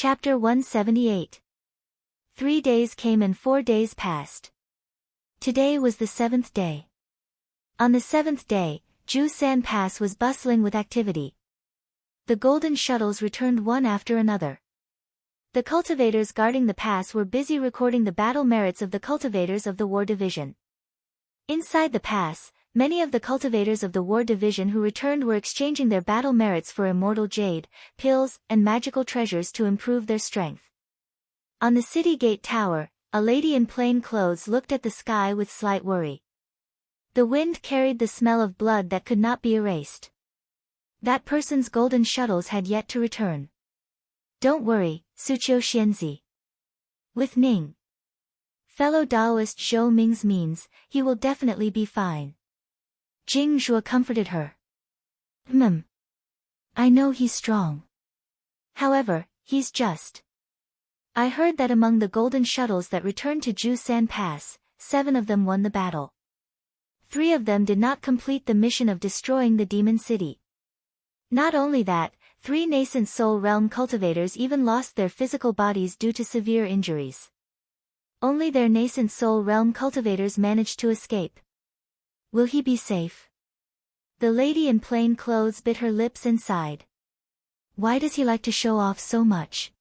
Chapter 178. 3 days came and 4 days passed. Today was the 7th day. On the 7th day, Ju-san Pass was bustling with activity. The golden shuttles returned one after another. The cultivators guarding the pass were busy recording the battle merits of the cultivators of the War Division. Inside the pass, many of the cultivators of the War Division who returned were exchanging their battle merits for immortal jade, pills, and magical treasures to improve their strength. On the city gate tower, a lady in plain clothes looked at the sky with slight worry. The wind carried the smell of blood that could not be erased. That person's golden shuttles had yet to return. Don't worry, Tsuchiyo Xianzi. With Ning, fellow Taoist Zhou Ming's means, he will definitely be fine. Jing Zhuo comforted her. I know he's strong. However, he's just. I heard that among the golden shuttles that returned to Ju-san Pass, 7 of them won the battle. 3 of them did not complete the mission of destroying the demon city. Not only that, 3 nascent soul realm cultivators even lost their physical bodies due to severe injuries. Only their nascent soul realm cultivators managed to escape. Will he be safe? The lady in plain clothes bit her lips and sighed. Why does he like to show off so much?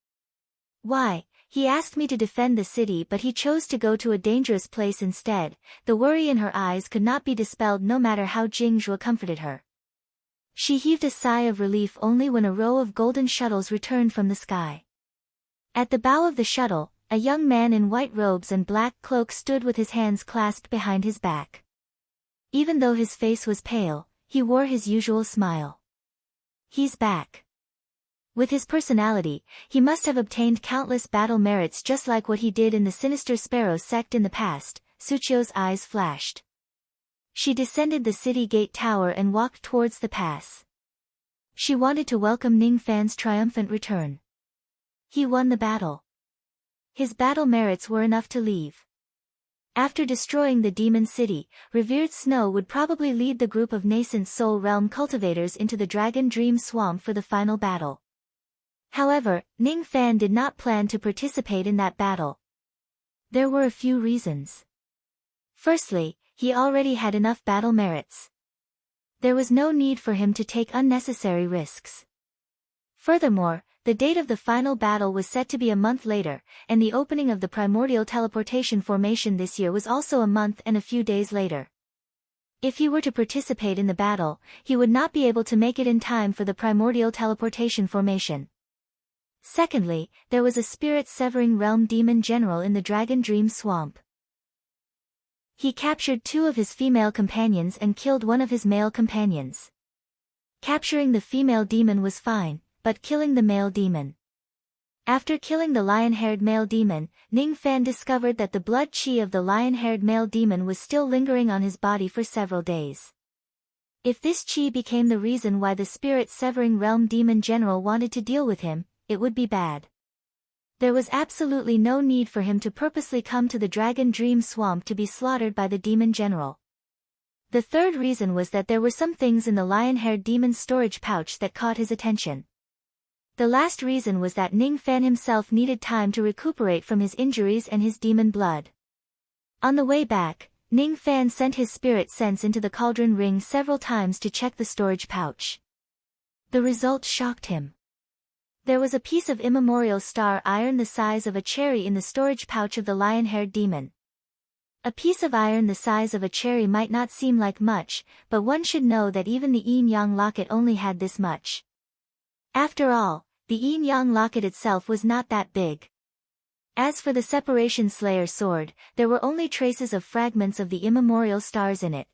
Why, he asked me to defend the city but he chose to go to a dangerous place instead. The worry in her eyes could not be dispelled no matter how Jing Zhuo comforted her. She heaved a sigh of relief only when a row of golden shuttles returned from the sky. At the bow of the shuttle, a young man in white robes and black cloak stood with his hands clasped behind his back. Even though his face was pale, he wore his usual smile. He's back. With his personality, he must have obtained countless battle merits just like what he did in the Sinister Sparrow sect in the past. Tsuchiyo's eyes flashed. She descended the city gate tower and walked towards the pass. She wanted to welcome Ning Fan's triumphant return. He won the battle. His battle merits were enough to leave. After destroying the demon city, Revered Snow would probably lead the group of nascent soul realm cultivators into the Dragon Dream Swamp for the final battle. However, Ning Fan did not plan to participate in that battle. There were a few reasons. Firstly, he already had enough battle merits. There was no need for him to take unnecessary risks. Furthermore, the date of the final battle was set to be a month later, and the opening of the primordial teleportation formation this year was also a month and a few days later. If he were to participate in the battle, he would not be able to make it in time for the primordial teleportation formation. Secondly, there was a spirit-severing realm demon general in the Dragon Dream Swamp. He captured 2 of his female companions and killed one of his male companions. Capturing the female demon was fine, but killing the male demon. After killing the lion-haired male demon, Ning Fan discovered that the blood chi of the lion-haired male demon was still lingering on his body for several days. If this chi became the reason why the spirit-severing realm demon general wanted to deal with him, it would be bad. There was absolutely no need for him to purposely come to the Dragon Dream Swamp to be slaughtered by the demon general. The third reason was that there were some things in the lion-haired demon's storage pouch that caught his attention. The last reason was that Ning Fan himself needed time to recuperate from his injuries and his demon blood. On the way back, Ning Fan sent his spirit sense into the cauldron ring several times to check the storage pouch. The result shocked him. There was a piece of immemorial star iron the size of a cherry in the storage pouch of the lion-haired demon. A piece of iron the size of a cherry might not seem like much, but one should know that even the yin-yang locket only had this much. After all, the yin-yang locket itself was not that big. As for the Separation Slayer sword, there were only traces of fragments of the immemorial stars in it.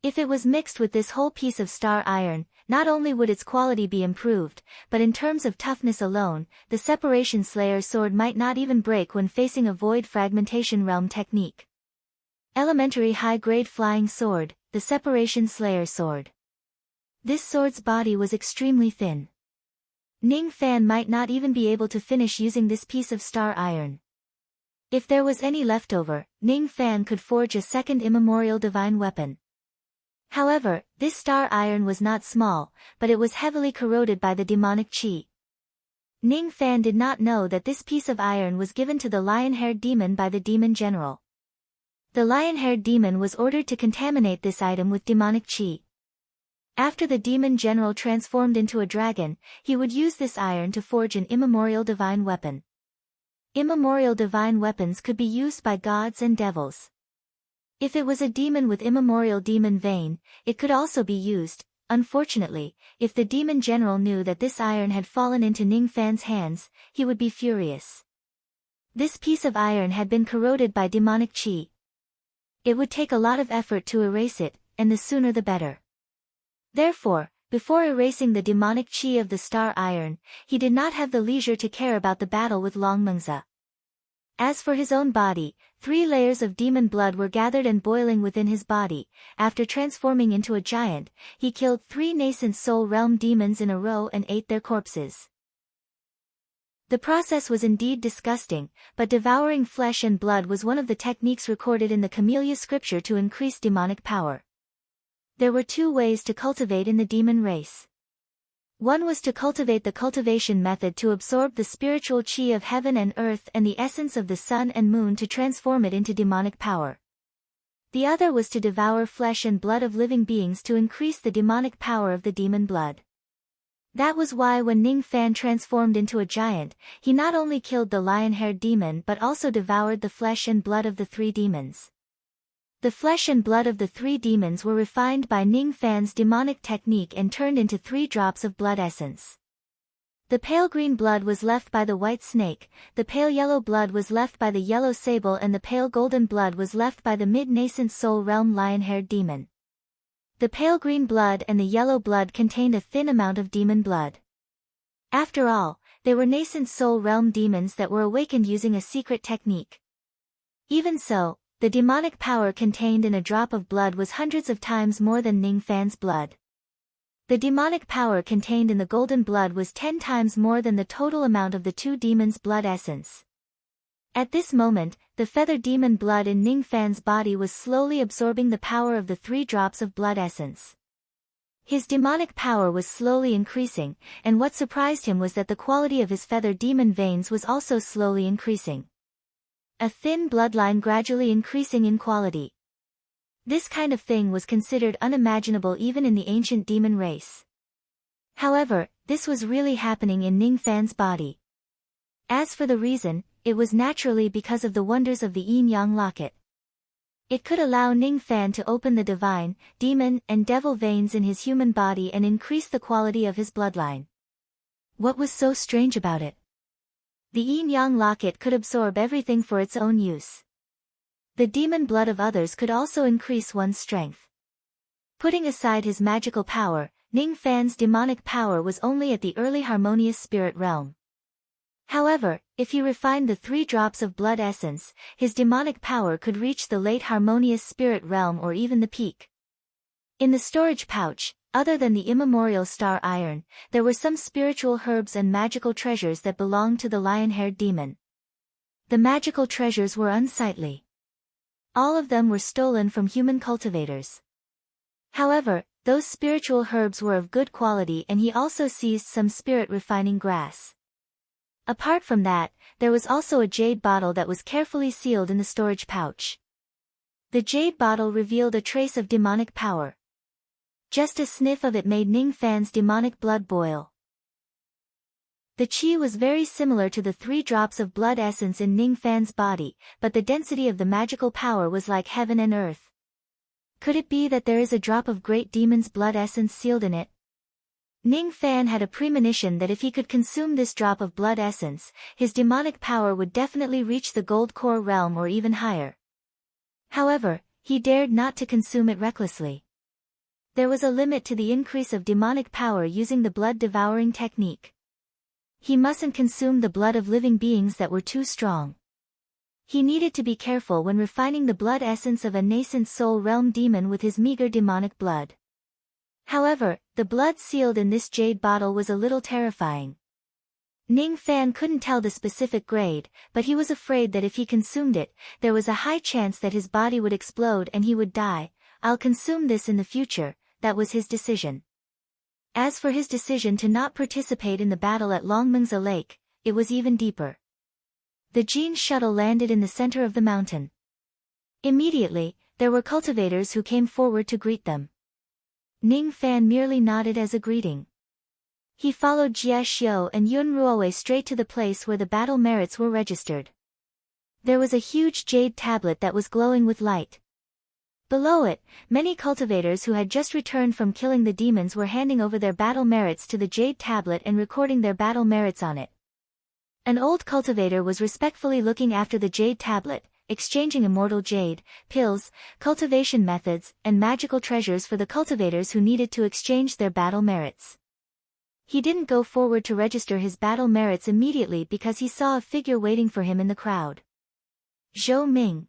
If it was mixed with this whole piece of star iron, not only would its quality be improved, but in terms of toughness alone, the Separation Slayer sword might not even break when facing a void fragmentation realm technique. Elementary high-grade flying sword, the Separation Slayer sword. This sword's body was extremely thin. Ning Fan might not even be able to finish using this piece of star iron. If there was any leftover, Ning Fan could forge a second immemorial divine weapon. However, this star iron was not small, but it was heavily corroded by the demonic chi. Ning Fan did not know that this piece of iron was given to the lion-haired demon by the demon general. The lion-haired demon was ordered to contaminate this item with demonic qi. After the demon general transformed into a dragon, he would use this iron to forge an immemorial divine weapon. Immemorial divine weapons could be used by gods and devils. If it was a demon with immemorial demon vein, it could also be used. Unfortunately, if the demon general knew that this iron had fallen into Ning Fan's hands, he would be furious. This piece of iron had been corroded by demonic qi. It would take a lot of effort to erase it, and the sooner the better. Therefore, before erasing the demonic qi of the star iron, he did not have the leisure to care about the battle with Long Mengzi. As for his own body, 3 layers of demon blood were gathered and boiling within his body. After transforming into a giant, he killed 3 nascent soul realm demons in a row and ate their corpses. The process was indeed disgusting, but devouring flesh and blood was one of the techniques recorded in the Camellia scripture to increase demonic power. There were 2 ways to cultivate in the demon race. One was to cultivate the cultivation method to absorb the spiritual qi of heaven and earth and the essence of the sun and moon to transform it into demonic power. The other was to devour flesh and blood of living beings to increase the demonic power of the demon blood. That was why when Ning Fan transformed into a giant, he not only killed the lion-haired demon but also devoured the flesh and blood of the 3 demons. The flesh and blood of the 3 demons were refined by Ning Fan's demonic technique and turned into 3 drops of blood essence. The pale green blood was left by the white snake, the pale yellow blood was left by the yellow sable, and the pale golden blood was left by the mid-nascent soul realm lion-haired demon. The pale green blood and the yellow blood contained a thin amount of demon blood. After all, they were nascent soul realm demons that were awakened using a secret technique. Even so, the demonic power contained in a drop of blood was hundreds of times more than Ning Fan's blood. The demonic power contained in the golden blood was 10 times more than the total amount of the 2 demons' blood essence. At this moment, the feather demon blood in Ning Fan's body was slowly absorbing the power of the 3 drops of blood essence. His demonic power was slowly increasing, and what surprised him was that the quality of his feather demon veins was also slowly increasing. A thin bloodline gradually increasing in quality. This kind of thing was considered unimaginable even in the ancient demon race. However, this was really happening in Ning Fan's body. As for the reason, it was naturally because of the wonders of the yin-yang locket. It could allow Ning Fan to open the divine, demon, and devil veins in his human body and increase the quality of his bloodline. What was so strange about it? The yin-yang locket could absorb everything for its own use. The demon blood of others could also increase one's strength. Putting aside his magical power, Ning Fan's demonic power was only at the early harmonious spirit realm. However, if he refined the 3 drops of blood essence, his demonic power could reach the late harmonious spirit realm or even the peak. In the storage pouch, other than the immemorial star iron, there were some spiritual herbs and magical treasures that belonged to the lion-haired demon. The magical treasures were unsightly. All of them were stolen from human cultivators. However, those spiritual herbs were of good quality and he also seized some spirit-refining grass. Apart from that, there was also a jade bottle that was carefully sealed in the storage pouch. The jade bottle revealed a trace of demonic power. Just a sniff of it made Ning Fan's demonic blood boil. The qi was very similar to the 3 drops of blood essence in Ning Fan's body, but the density of the magical power was like heaven and earth. Could it be that there is a drop of great demon's blood essence sealed in it? Ning Fan had a premonition that if he could consume this drop of blood essence, his demonic power would definitely reach the gold core realm or even higher. However, he dared not to consume it recklessly. There was a limit to the increase of demonic power using the blood-devouring technique. He mustn't consume the blood of living beings that were too strong. He needed to be careful when refining the blood essence of a nascent soul realm demon with his meager demonic blood. However, the blood sealed in this jade bottle was a little terrifying. Ning Fan couldn't tell the specific grade, but he was afraid that if he consumed it, there was a high chance that his body would explode and he would die. I'll consume this in the future, that was his decision. As for his decision to not participate in the battle at Longmengza Lake, it was even deeper. The Jin shuttle landed in the center of the mountain. Immediately, there were cultivators who came forward to greet them. Ning Fan merely nodded as a greeting. He followed Jie Xiu and Yun Ruowei straight to the place where the battle merits were registered. There was a huge jade tablet that was glowing with light. Below it, many cultivators who had just returned from killing the demons were handing over their battle merits to the jade tablet and recording their battle merits on it. An old cultivator was respectfully looking after the jade tablet, exchanging immortal jade, pills, cultivation methods, and magical treasures for the cultivators who needed to exchange their battle merits. He didn't go forward to register his battle merits immediately because he saw a figure waiting for him in the crowd. Zhou Ming.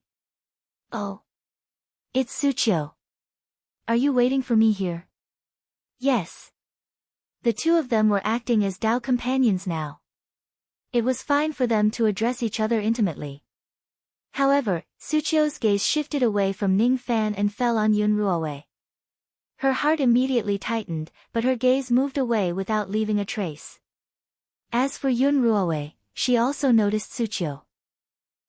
Oh. It's Suqiu. Are you waiting for me here? Yes. The two of them were acting as Dao companions now. It was fine for them to address each other intimately. However, Suqiu's gaze shifted away from Ning Fan and fell on Yun Ruowei. Her heart immediately tightened, but her gaze moved away without leaving a trace. As for Yun Ruowei, she also noticed Suqiu.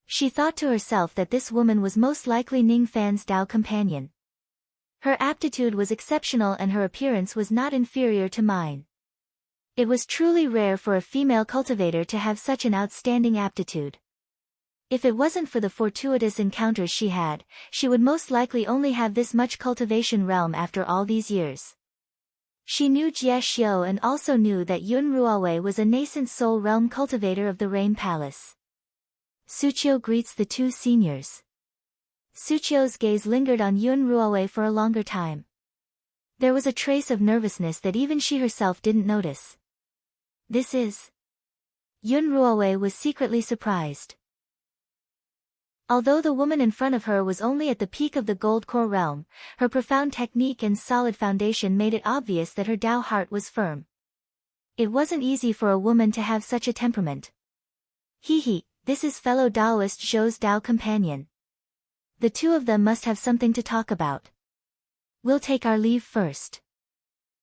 She thought to herself that this woman was most likely Ning Fan's Dao companion. Her aptitude was exceptional and her appearance was not inferior to mine. It was truly rare for a female cultivator to have such an outstanding aptitude. If it wasn't for the fortuitous encounters she had, she would most likely only have this much cultivation realm after all these years. She knew Jie Xiu and also knew that Yun Ruowei was a nascent soul realm cultivator of the Rain Palace. Suqiu greets the two seniors. Suqiu's gaze lingered on Yun Ruowei for a longer time. There was a trace of nervousness that even she herself didn't notice. This is... Yun Ruowei was secretly surprised. Although the woman in front of her was only at the peak of the gold core realm, her profound technique and solid foundation made it obvious that her Dao heart was firm. It wasn't easy for a woman to have such a temperament. He, this is fellow Daoist Zhou's Dao companion. The two of them must have something to talk about. We'll take our leave first.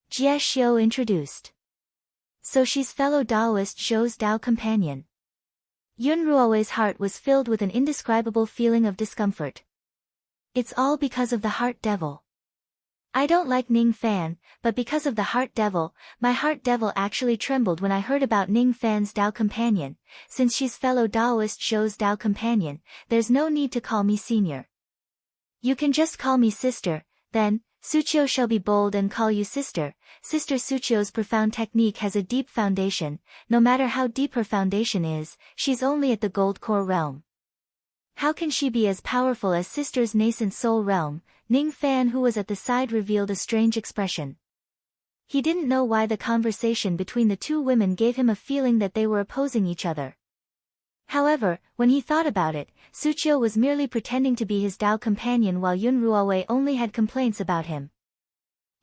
Jie Xiu introduced. So she's fellow Daoist Zhou's Dao companion. Yun Ruowei's heart was filled with an indescribable feeling of discomfort. It's all because of the heart devil. I don't like Ning Fan, but because of the heart devil, my heart devil actually trembled when I heard about Ning Fan's Dao companion. Since she's fellow Daoist Zhou's Dao companion, there's no need to call me senior. You can just call me sister, then. Suqiu shall be bold and call you sister. Sister Suqiu's profound technique has a deep foundation. No matter how deep her foundation is, she's only at the gold core realm. How can she be as powerful as sister's nascent soul realm? Ning Fan, who was at the side, revealed a strange expression. He didn't know why the conversation between the two women gave him a feeling that they were opposing each other. However, when he thought about it, Suqiu was merely pretending to be his Dao companion while Yun Ruowei only had complaints about him.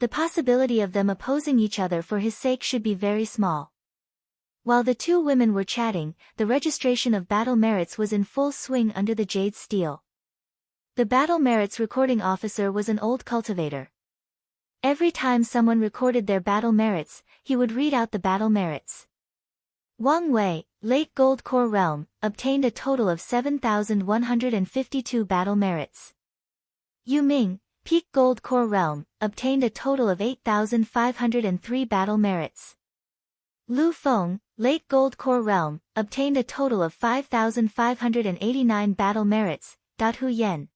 The possibility of them opposing each other for his sake should be very small. While the two women were chatting, the registration of battle merits was in full swing under the jade steel. The battle merits recording officer was an old cultivator. Every time someone recorded their battle merits, he would read out the battle merits. Wang Wei, late gold core realm, obtained a total of 7,152 battle merits. Yu Ming, peak gold core realm, obtained a total of 8,503 battle merits. Lu Feng, late gold core realm, obtained a total of 5,589 battle merits. Hu Yen.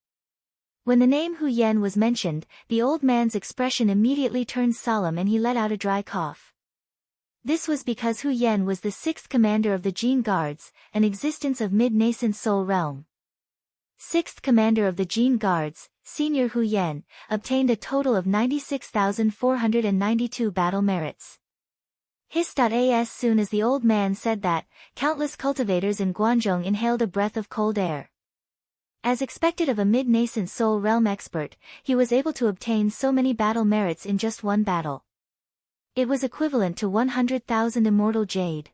When the name Hu Yen was mentioned, the old man's expression immediately turned solemn and he let out a dry cough. This was because Hu Yen was the sixth commander of the Jin Guards, an existence of mid-nascent soul realm. Sixth commander of the Jin Guards, Senior Hu Yen, obtained a total of 96,492 battle merits. As soon as the old man said that, countless cultivators in Guangzhong inhaled a breath of cold air. As expected of a mid-nascent soul realm expert, he was able to obtain so many battle merits in just one battle. It was equivalent to 100,000 immortal jade.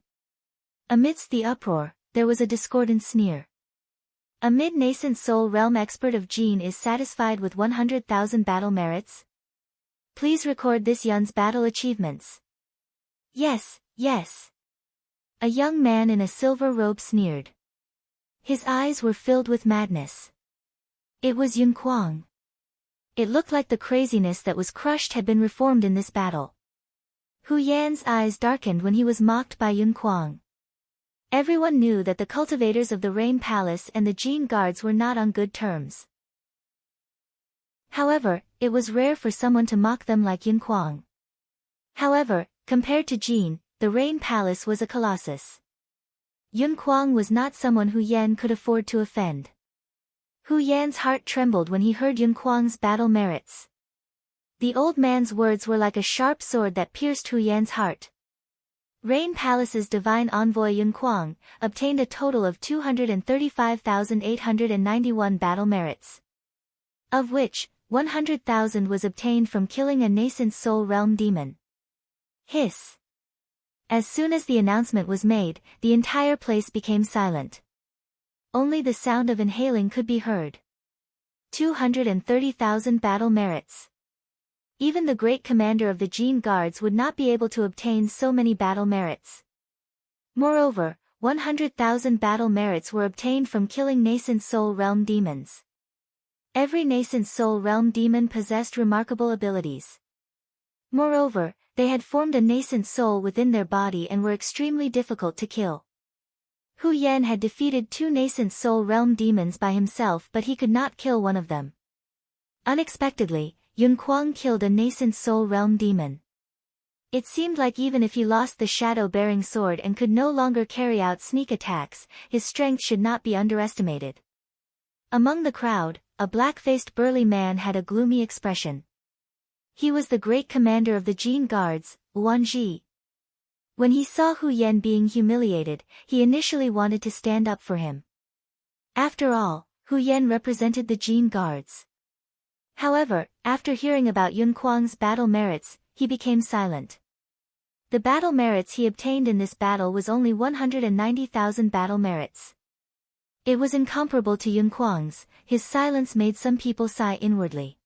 Amidst the uproar, there was a discordant sneer. A mid-nascent soul realm expert of Jin is satisfied with 100,000 battle merits? Please record this Yun's battle achievements. Yes, yes. A young man in a silver robe sneered. His eyes were filled with madness. It was Yun Kuang. It looked like the craziness that was crushed had been reformed in this battle. Hu Yan's eyes darkened when he was mocked by Yun Kuang. Everyone knew that the cultivators of the Rain Palace and the Jin guards were not on good terms. However, it was rare for someone to mock them like Yun Kuang. However, compared to Jin, the Rain Palace was a colossus. Yun Kuang was not someone Hu Yan could afford to offend. Hu Yan's heart trembled when he heard Yun Kuang's battle merits. The old man's words were like a sharp sword that pierced Hu Yan's heart. Rain Palace's divine envoy Yun Kuang obtained a total of 235,891 battle merits, of which 100,000 was obtained from killing a nascent soul realm demon. Hiss. As soon as the announcement was made, the entire place became silent. Only the sound of inhaling could be heard. 230,000 battle merits. Even the great commander of the Jin guards would not be able to obtain so many battle merits. Moreover, 100,000 battle merits were obtained from killing nascent soul realm demons. Every nascent soul realm demon possessed remarkable abilities. Moreover, they had formed a nascent soul within their body and were extremely difficult to kill. Hu Yan had defeated 2 nascent soul realm demons by himself, but he could not kill one of them. Unexpectedly, Yun Kuang killed a nascent soul realm demon. It seemed like even if he lost the shadow-bearing sword and could no longer carry out sneak attacks, his strength should not be underestimated. Among the crowd, a black-faced burly man had a gloomy expression. He was the great commander of the Jin guards, Wan Ji. When he saw Hu Yan being humiliated, he initially wanted to stand up for him. After all, Hu Yan represented the Jin guards. However, after hearing about Yun Kuang's battle merits, he became silent. The battle merits he obtained in this battle was only 190,000 battle merits. It was incomparable to Yun Kuang's. His silence made some people sigh inwardly.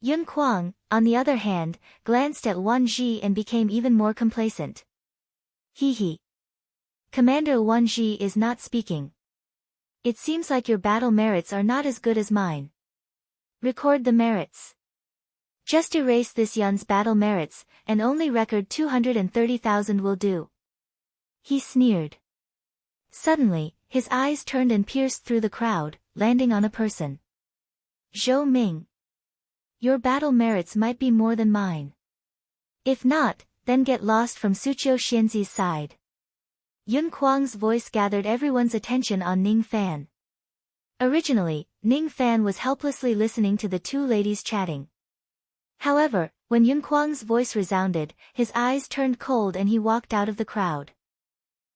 Yun Kuang, on the other hand, glanced at Wan Ji and became even more complacent. He. Commander Wan Ji is not speaking. It seems like your battle merits are not as good as mine. Record the merits. Just erase this Yun's battle merits, and only record 230,000 will do. He sneered. Suddenly, his eyes turned and pierced through the crowd, landing on a person. Zhou Ming. Your battle merits might be more than mine. If not, then get lost from Suqiu Xianzi's side. Yun Kuang's voice gathered everyone's attention on Ning Fan. Originally, Ning Fan was helplessly listening to the two ladies chatting. However, when Yun Kuang's voice resounded, his eyes turned cold and he walked out of the crowd.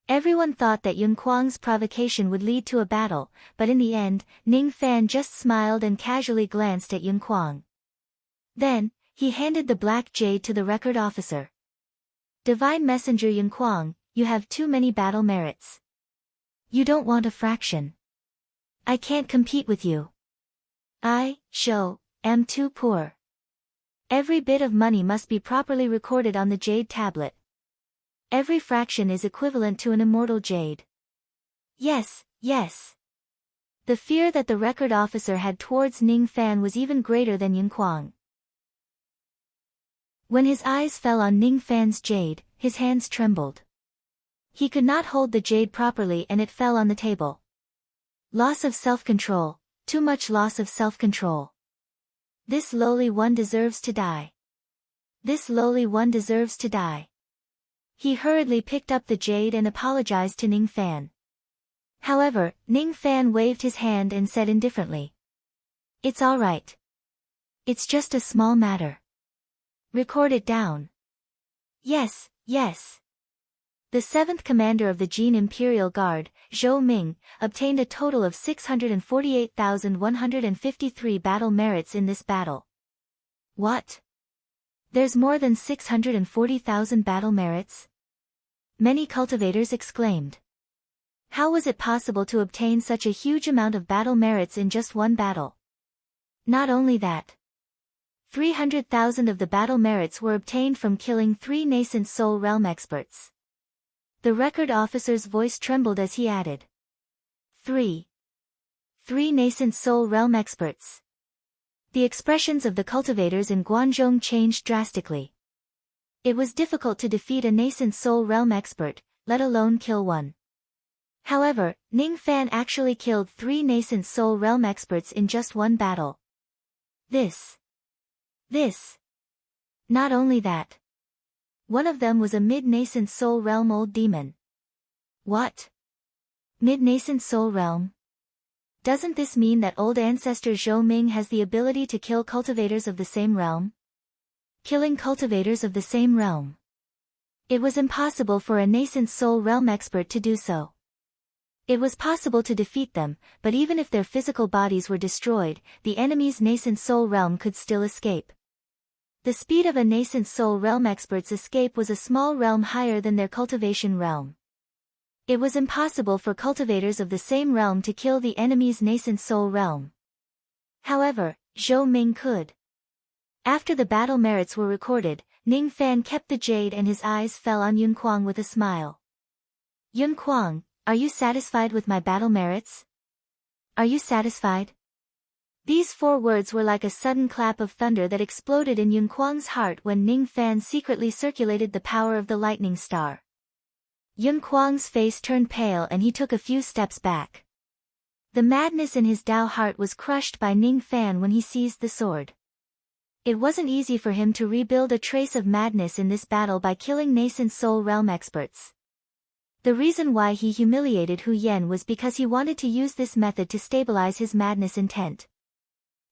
Everyone thought that Yun Kuang's provocation would lead to a battle, but in the end, Ning Fan just smiled and casually glanced at Yun Kuang. Then, he handed the black jade to the record officer. Divine Messenger Yun Kuang, you have too many battle merits. You don't want a fraction. I can't compete with you. I, Shou, am too poor. Every bit of money must be properly recorded on the jade tablet. Every fraction is equivalent to an immortal jade. Yes, yes. The fear that the record officer had towards Ning Fan was even greater than Yun Kuang. When his eyes fell on Ning Fan's jade, his hands trembled. He could not hold the jade properly and it fell on the table. Loss of self-control, too much loss of self-control. This lowly one deserves to die. This lowly one deserves to die. He hurriedly picked up the jade and apologized to Ning Fan. However, Ning Fan waved his hand and said indifferently. It's all right. It's just a small matter. Record it down. Yes, yes. The 7th commander of the Jin Imperial Guard, Zhou Ming, obtained a total of 648,153 battle merits in this battle. What? There's more than 640,000 battle merits? Many cultivators exclaimed. How was it possible to obtain such a huge amount of battle merits in just one battle? Not only that. 300,000 of the battle merits were obtained from killing 3 nascent soul realm experts. The record officer's voice trembled as he added. 3 nascent soul realm experts. The expressions of the cultivators in Guangzhong changed drastically. It was difficult to defeat a nascent soul realm expert, let alone kill one. However, Ning Fan actually killed 3 nascent soul realm experts in just one battle. This. Not only that. One of them was a mid-nascent soul realm old demon. What? Mid-nascent soul realm? Doesn't this mean that old ancestor Zhou Ming has the ability to kill cultivators of the same realm? Killing cultivators of the same realm. It was impossible for a nascent soul realm expert to do so. It was possible to defeat them, but even if their physical bodies were destroyed, the enemy's nascent soul realm could still escape. The speed of a nascent soul realm expert's escape was a small realm higher than their cultivation realm. It was impossible for cultivators of the same realm to kill the enemy's nascent soul realm. However, Zhou Ming could. After the battle merits were recorded, Ning Fan kept the jade and his eyes fell on Yun Kuang with a smile. Yun Kuang, are you satisfied with my battle merits? Are you satisfied? These 4 words were like a sudden clap of thunder that exploded in Yun Kuang's heart when Ning Fan secretly circulated the power of the lightning star. Yun Kuang's face turned pale and he took a few steps back. The madness in his Dao heart was crushed by Ning Fan when he seized the sword. It wasn't easy for him to rebuild a trace of madness in this battle by killing nascent soul realm experts. The reason why he humiliated Hu Yen was because he wanted to use this method to stabilize his madness intent.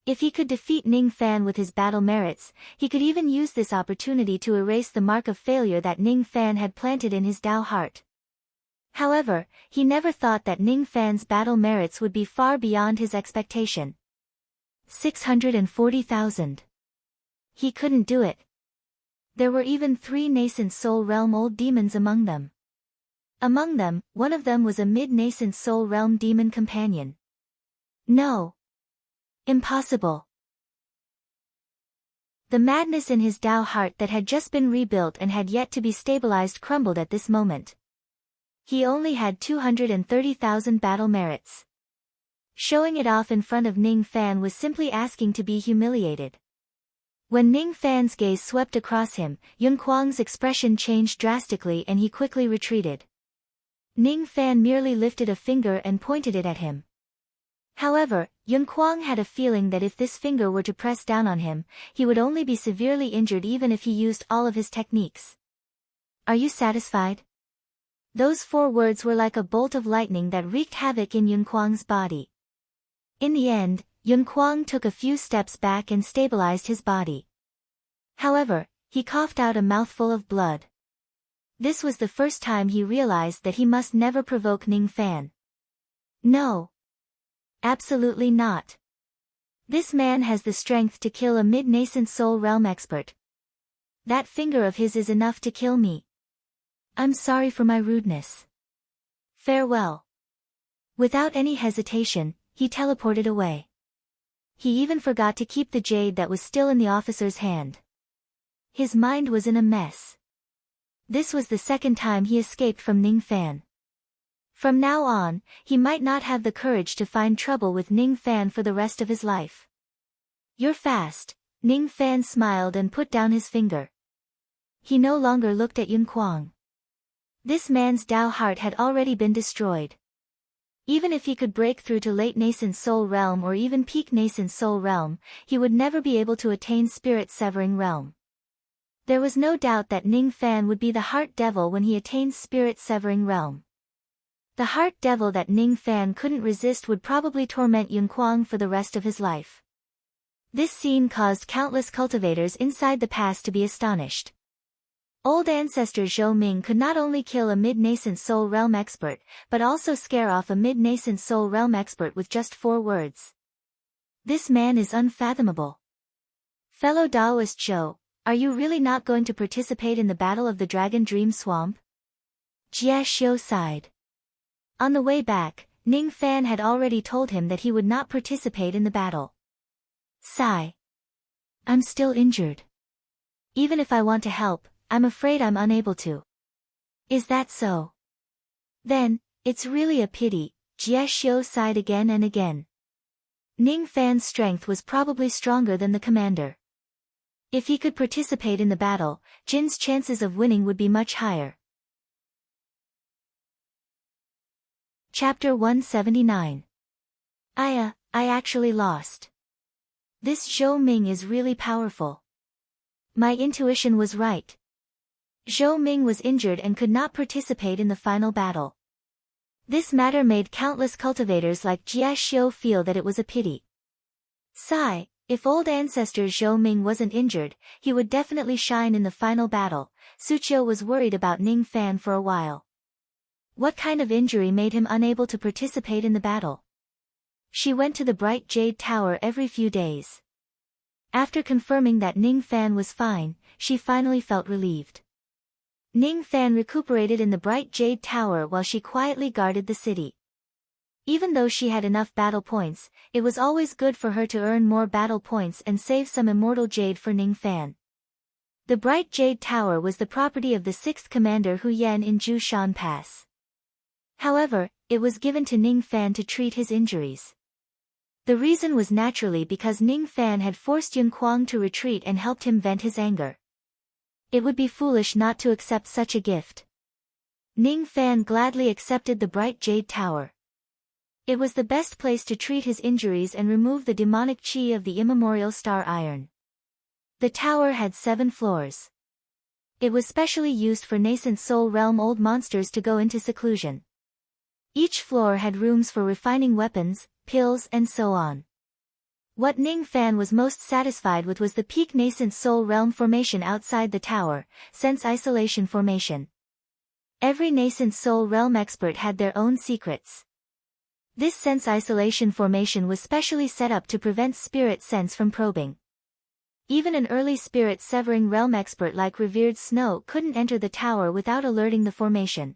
If he could defeat Ning Fan with his battle merits, he could even use this opportunity to erase the mark of failure that Ning Fan had planted in his Dao heart. However, he never thought that Ning Fan's battle merits would be far beyond his expectation. 640,000. He couldn't do it. There were even 3 nascent soul realm old demons among them. Among them, one of them was a mid-nascent soul realm demon companion. No. Impossible. The madness in his Dao heart that had just been rebuilt and had yet to be stabilized crumbled at this moment. He only had 230,000 battle merits. Showing it off in front of Ning Fan was simply asking to be humiliated. When Ning Fan's gaze swept across him, Yun Kuang's expression changed drastically and he quickly retreated. Ning Fan merely lifted a finger and pointed it at him. However, Yun Kuang had a feeling that if this finger were to press down on him, he would only be severely injured even if he used all of his techniques. Are you satisfied? Those 4 words were like a bolt of lightning that wreaked havoc in Yun Kuang's body. In the end, Yun Kuang took a few steps back and stabilized his body. However, he coughed out a mouthful of blood. This was the first time he realized that he must never provoke Ning Fan. No. Absolutely not. This man has the strength to kill a mid-nascent soul realm expert. That finger of his is enough to kill me. I'm sorry for my rudeness. Farewell. Without any hesitation, he teleported away. He even forgot to keep the jade that was still in the officer's hand. His mind was in a mess. This was the second time he escaped from Ning Fan. From now on, he might not have the courage to find trouble with Ning Fan for the rest of his life. You're fast, Ning Fan smiled and put down his finger. He no longer looked at Yun Kuang. This man's Dao heart had already been destroyed. Even if he could break through to late nascent soul realm or even peak nascent soul realm, he would never be able to attain spirit severing realm. There was no doubt that Ning Fan would be the heart devil when he attains spirit severing realm. The heart devil that Ning Fan couldn't resist would probably torment Yun Kuang for the rest of his life. This scene caused countless cultivators inside the pass to be astonished. Old ancestor Zhou Ming could not only kill a mid-nascent soul realm expert, but also scare off a mid-nascent soul realm expert with just 4 words. This man is unfathomable. Fellow Daoist Zhou, are you really not going to participate in the Battle of the Dragon Dream Swamp? Jia Xiu sighed. On the way back, Ning Fan had already told him that he would not participate in the battle. Sigh. I'm still injured. Even if I want to help, I'm afraid I'm unable to. Is that so? Then, it's really a pity, Jie Xiu sighed again and again. Ning Fan's strength was probably stronger than the commander. If he could participate in the battle, Jin's chances of winning would be much higher. Chapter 179. I actually lost. This Zhou Ming is really powerful. My intuition was right. Zhou Ming was injured and could not participate in the final battle. This matter made countless cultivators like Jie Xiu feel that it was a pity. Sigh, if old ancestor Zhou Ming wasn't injured, he would definitely shine in the final battle. Suqiu was worried about Ning Fan for a while. What kind of injury made him unable to participate in the battle? She went to the Bright Jade Tower every few days. After confirming that Ning Fan was fine, she finally felt relieved. Ning Fan recuperated in the Bright Jade Tower while she quietly guarded the city. Even though she had enough battle points, it was always good for her to earn more battle points and save some immortal jade for Ning Fan. The Bright Jade Tower was the property of the 6th commander Hu Yan in Jushan Pass. However, it was given to Ning Fan to treat his injuries. The reason was naturally because Ning Fan had forced Yun Kuang to retreat and helped him vent his anger. It would be foolish not to accept such a gift. Ning Fan gladly accepted the Bright Jade Tower. It was the best place to treat his injuries and remove the demonic qi of the immemorial star iron. The tower had 7 floors. It was specially used for nascent soul realm old monsters to go into seclusion. Each floor had rooms for refining weapons, pills and so on. What Ning Fan was most satisfied with was the peak nascent soul realm formation outside the tower, sense isolation formation. Every nascent soul realm expert had their own secrets. This sense isolation formation was specially set up to prevent spirit sense from probing. Even an early spirit severing realm expert like Revered Snow couldn't enter the tower without alerting the formation.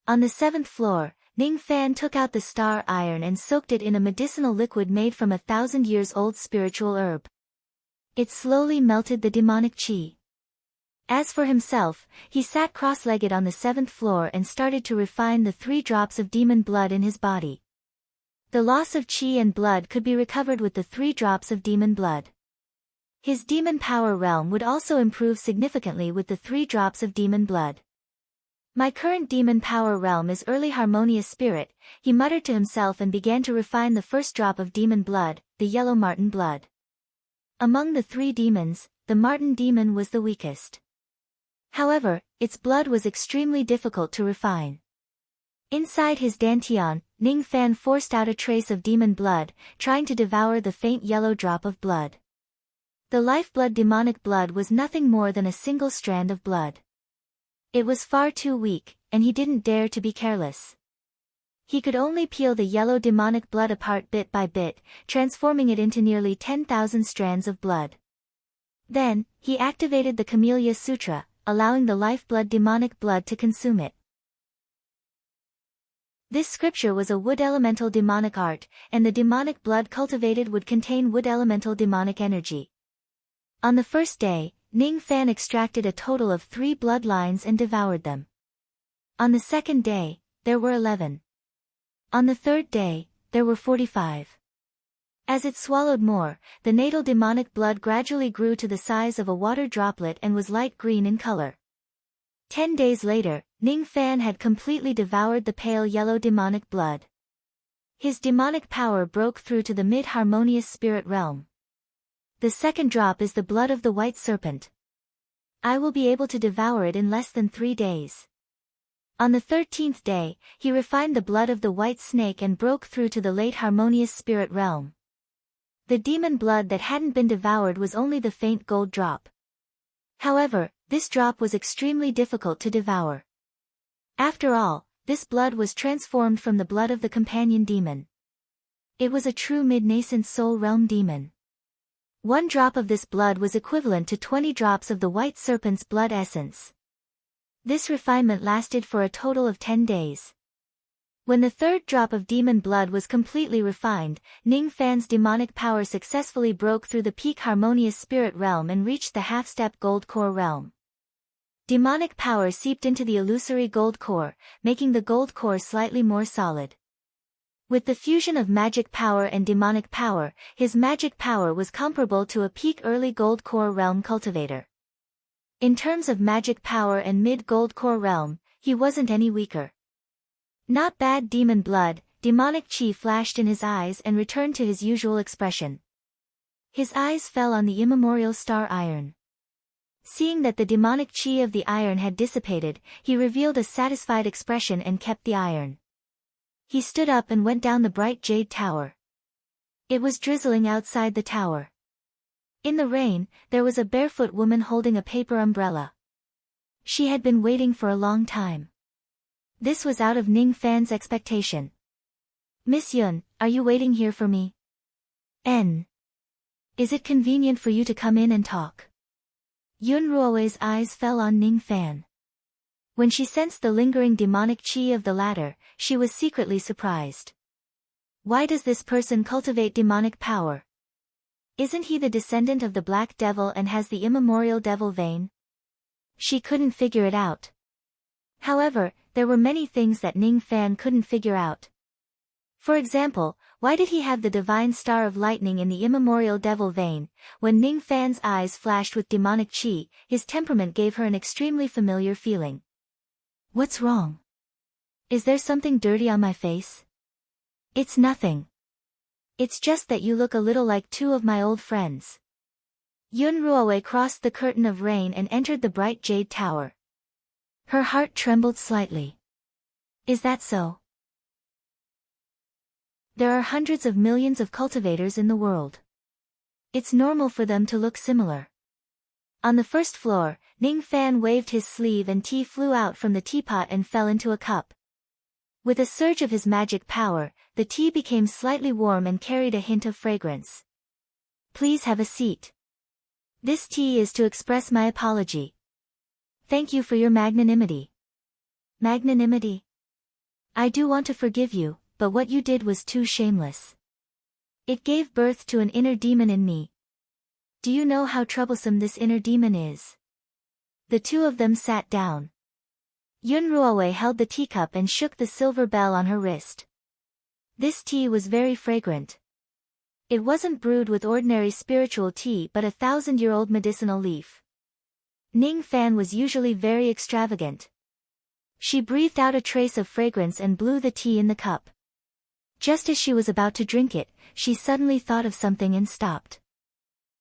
On the 7th floor, Ning Fan took out the star iron and soaked it in a medicinal liquid made from a 1,000-years-old spiritual herb. It slowly melted the demonic qi. As for himself, he sat cross-legged on the 7th floor and started to refine the 3 drops of demon blood in his body. The loss of qi and blood could be recovered with the 3 drops of demon blood. His demon power realm would also improve significantly with the 3 drops of demon blood. My current demon power realm is early harmonious spirit, he muttered to himself and began to refine the first drop of demon blood, the yellow marten blood. Among the 3 demons, the marten demon was the weakest. However, its blood was extremely difficult to refine. Inside his dantian, Ning Fan forced out a trace of demon blood, trying to devour the faint yellow drop of blood. The lifeblood demonic blood was nothing more than a single strand of blood. It was far too weak, and he didn't dare to be careless. He could only peel the yellow demonic blood apart bit by bit, transforming it into nearly 10,000 strands of blood. Then, he activated the Camellia Sutra, allowing the lifeblood demonic blood to consume it. This scripture was a wood elemental demonic art, and the demonic blood cultivated would contain wood elemental demonic energy. On the first day, Ning Fan extracted a total of 3 bloodlines and devoured them. On the second day, there were 11. On the third day, there were 45. As it swallowed more, the natal demonic blood gradually grew to the size of a water droplet and was light green in color. 10 days later, Ning Fan had completely devoured the pale yellow demonic blood. His demonic power broke through to the mid-harmonious spirit realm. The second drop is the blood of the white serpent. I will be able to devour it in less than 3 days. On the 13th day, he refined the blood of the white snake and broke through to the late harmonious spirit realm. The demon blood that hadn't been devoured was only the faint gold drop. However, this drop was extremely difficult to devour. After all, this blood was transformed from the blood of the companion demon. It was a true mid-nascent soul realm demon. 1 drop of this blood was equivalent to 20 drops of the white serpent's blood essence. This refinement lasted for a total of 10 days. When the third drop of demon blood was completely refined, Ning Fan's demonic power successfully broke through the peak harmonious spirit realm and reached the half-step gold core realm. Demonic power seeped into the illusory gold core, making the gold core slightly more solid. With the fusion of magic power and demonic power, his magic power was comparable to a peak early gold core realm cultivator. In terms of magic power and mid-gold core realm, he wasn't any weaker. Not bad. Demon blood, demonic chi flashed in his eyes and returned to his usual expression. His eyes fell on the immemorial star iron. Seeing that the demonic chi of the iron had dissipated, he revealed a satisfied expression and kept the iron. He stood up and went down the bright jade tower. It was drizzling outside the tower. In the rain, there was a barefoot woman holding a paper umbrella. She had been waiting for a long time. This was out of Ning Fan's expectation. "Miss Yun, are you waiting here for me? Is it convenient for you to come in and talk?" Yun Ruowei's eyes fell on Ning Fan. When she sensed the lingering demonic chi of the latter, she was secretly surprised. Why does this person cultivate demonic power? Isn't he the descendant of the Black Devil and has the immemorial devil vein? She couldn't figure it out. However, there were many things that Ning Fan couldn't figure out. For example, why did he have the divine star of lightning in the immemorial devil vein? When Ning Fan's eyes flashed with demonic chi, his temperament gave her an extremely familiar feeling. "What's wrong? Is there something dirty on my face?" "It's nothing. It's just that you look a little like two of my old friends." Yun Ruowei crossed the curtain of rain and entered the bright jade tower. Her heart trembled slightly. Is that so? There are hundreds of millions of cultivators in the world. It's normal for them to look similar. On the first floor, Ning Fan waved his sleeve and tea flew out from the teapot and fell into a cup. With a surge of his magic power, the tea became slightly warm and carried a hint of fragrance. "Please have a seat. This tea is to express my apology. Thank you for your magnanimity." "Magnanimity? I do want to forgive you, but what you did was too shameless. It gave birth to an inner demon in me. Do you know how troublesome this inner demon is?" The two of them sat down. Yun Ruowei held the teacup and shook the silver bell on her wrist. This tea was very fragrant. It wasn't brewed with ordinary spiritual tea but a 1,000-year-old medicinal leaf. Ning Fan was usually very extravagant. She breathed out a trace of fragrance and blew the tea in the cup. Just as she was about to drink it, she suddenly thought of something and stopped.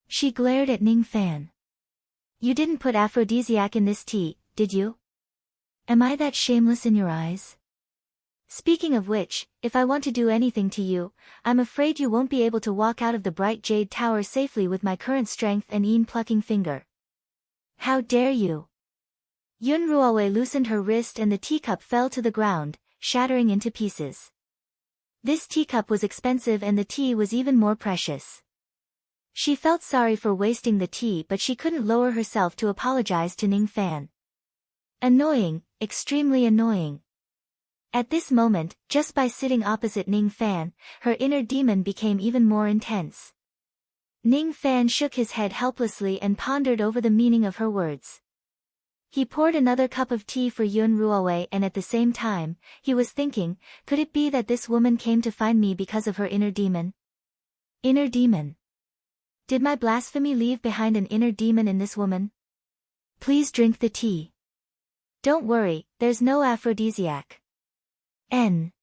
She glared at Ning Fan. "You didn't put aphrodisiac in this tea, did you? Am I that shameless in your eyes? Speaking of which, if I want to do anything to you, I'm afraid you won't be able to walk out of the bright jade tower safely with my current strength and plucking finger." "How dare you!" Yun Ruowei loosened her wrist and the teacup fell to the ground, shattering into pieces. This teacup was expensive and the tea was even more precious. She felt sorry for wasting the tea but she couldn't lower herself to apologize to Ning Fan. Annoying, extremely annoying. At this moment, just by sitting opposite Ning Fan, her inner demon became even more intense. Ning Fan shook his head helplessly and pondered over the meaning of her words. He poured another cup of tea for Yun Ruowei and at the same time, he was thinking, could it be that this woman came to find me because of her inner demon? Inner demon. Did my blasphemy leave behind an inner demon in this woman? Please drink the tea. Don't worry, there's no aphrodisiac. Yun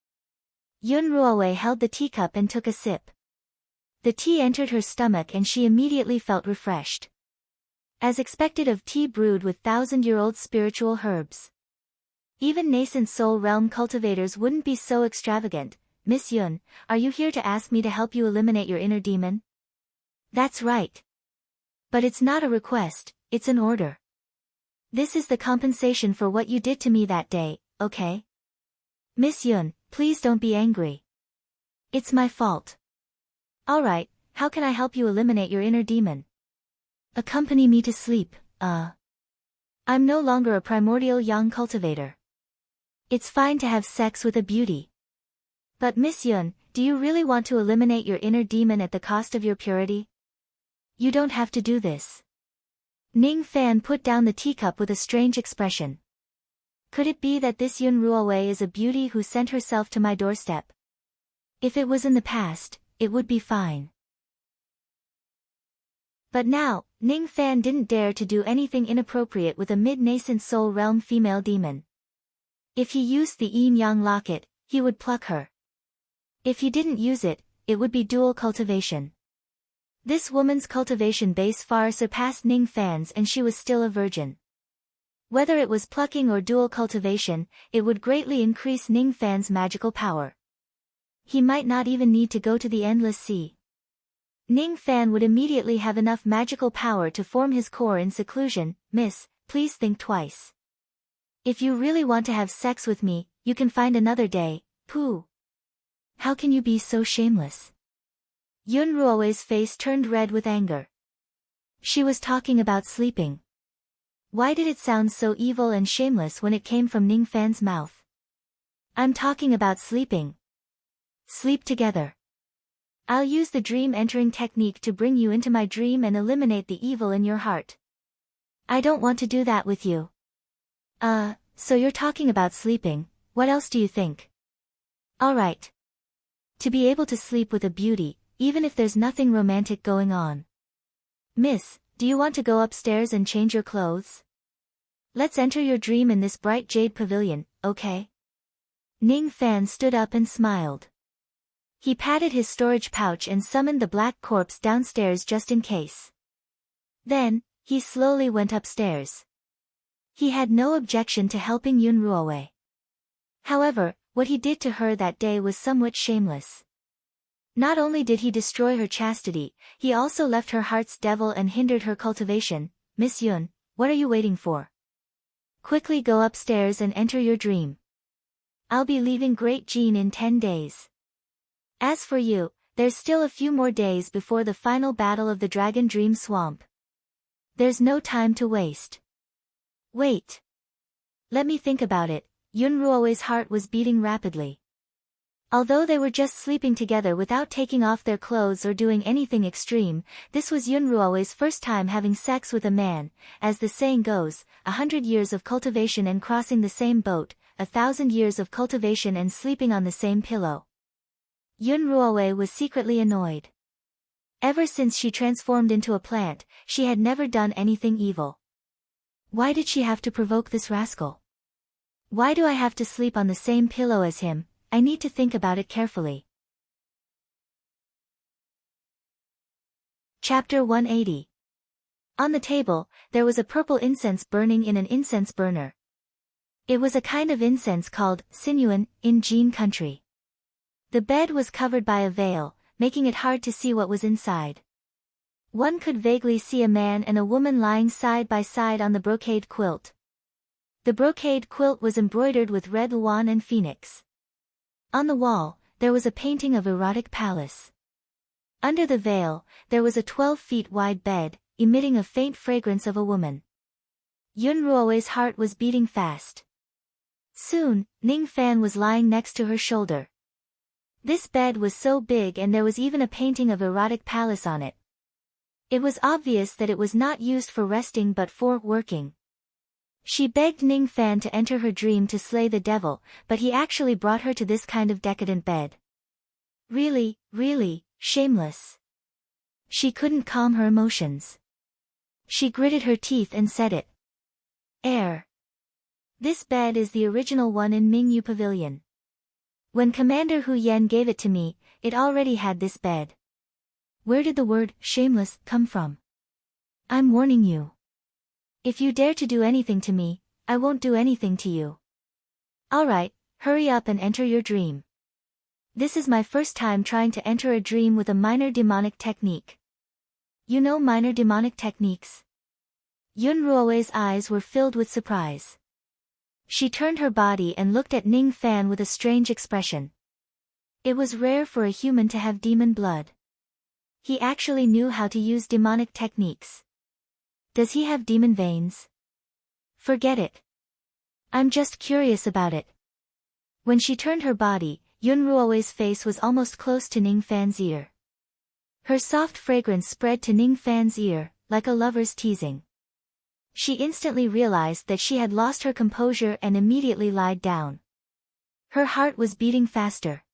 Ruowei held the teacup and took a sip. The tea entered her stomach and she immediately felt refreshed. As expected of tea brewed with 1,000-year-old spiritual herbs. Even nascent soul realm cultivators wouldn't be so extravagant. "Miss Yun, are you here to ask me to help you eliminate your inner demon?" "That's right. But it's not a request, it's an order. This is the compensation for what you did to me that day, okay? Miss Yun, please don't be angry. It's my fault. Alright, how can I help you eliminate your inner demon?" "Accompany me to sleep, I'm no longer a primordial young cultivator. It's fine to have sex with a beauty. But Miss Yun, do you really want to eliminate your inner demon at the cost of your purity? You don't have to do this. Ning Fan put down the teacup with a strange expression. Could it be that this Yun Ruowei is a beauty who sent herself to my doorstep? If it was in the past, it would be fine. But now, Ning Fan didn't dare to do anything inappropriate with a mid-nascent soul realm female demon. If he used the yin-yang locket, he would pluck her. If he didn't use it, it would be dual cultivation. This woman's cultivation base far surpassed Ning Fan's and she was still a virgin. Whether it was plucking or dual cultivation, it would greatly increase Ning Fan's magical power. He might not even need to go to the endless sea. Ning Fan would immediately have enough magical power to form his core in seclusion. Miss, please think twice. If you really want to have sex with me, you can find another day. Pooh. How can you be so shameless? Yun Ruowei's face turned red with anger. She was talking about sleeping. Why did it sound so evil and shameless when it came from Ning Fan's mouth? I'm talking about sleeping. Sleep together. I'll use the dream entering technique to bring you into my dream and eliminate the evil in your heart. I don't want to do that with you. So you're talking about sleeping, what else do you think? Alright. To be able to sleep with a beauty, even if there's nothing romantic going on. Miss, do you want to go upstairs and change your clothes? Let's enter your dream in this bright jade pavilion, okay? Ning Fan stood up and smiled. He patted his storage pouch and summoned the black corpse downstairs just in case. Then, he slowly went upstairs. He had no objection to helping Yun Ruowei. However, what he did to her that day was somewhat shameless. Not only did he destroy her chastity, he also left her heart's devil and hindered her cultivation. Miss Yun, what are you waiting for? Quickly go upstairs and enter your dream. I'll be leaving Great Jean in 10 days. As for you, there's still a few more days before the final battle of the Dragon Dream Swamp. There's no time to waste. Wait. Let me think about it. Yun Ruowei's heart was beating rapidly. Although they were just sleeping together without taking off their clothes or doing anything extreme, this was Yun Ruowei's first time having sex with a man. As the saying goes, 100 years of cultivation and crossing the same boat, 1,000 years of cultivation and sleeping on the same pillow. Yun Ruowei was secretly annoyed. Ever since she transformed into a plant, she had never done anything evil. Why did she have to provoke this rascal? Why do I have to sleep on the same pillow as him? I need to think about it carefully. Chapter 180. On the table, there was a purple incense burning in an incense burner. It was a kind of incense called sinuan in Jin country. The bed was covered by a veil, making it hard to see what was inside. One could vaguely see a man and a woman lying side by side on the brocade quilt. The brocade quilt was embroidered with red swan and phoenix. On the wall, there was a painting of erotic palace. Under the veil, there was a 12 feet wide bed, emitting a faint fragrance of a woman. Yun Ruowei's heart was beating fast. Soon, Ning Fan was lying next to her shoulder. This bed was so big and there was even a painting of erotic palace on it. It was obvious that it was not used for resting but for working. She begged Ning Fan to enter her dream to slay the devil, but he actually brought her to this kind of decadent bed. Really, shameless. She couldn't calm her emotions. She gritted her teeth and said it. This bed is the original one in Mingyu Pavilion. When Commander Hu Yen gave it to me, it already had this bed. Where did the word shameless come from? I'm warning you. If you dare to do anything to me, I won't do anything to you. Alright, hurry up and enter your dream. This is my first time trying to enter a dream with a minor demonic technique. You know minor demonic techniques? Yun Ruowei's eyes were filled with surprise. She turned her body and looked at Ning Fan with a strange expression. It was rare for a human to have demon blood. He actually knew how to use demonic techniques. Does he have demon veins? Forget it. I'm just curious about it. When she turned her body, Yun Ruowei's face was almost close to Ning Fan's ear. Her soft fragrance spread to Ning Fan's ear, like a lover's teasing. She instantly realized that she had lost her composure and immediately lied down. Her heart was beating faster.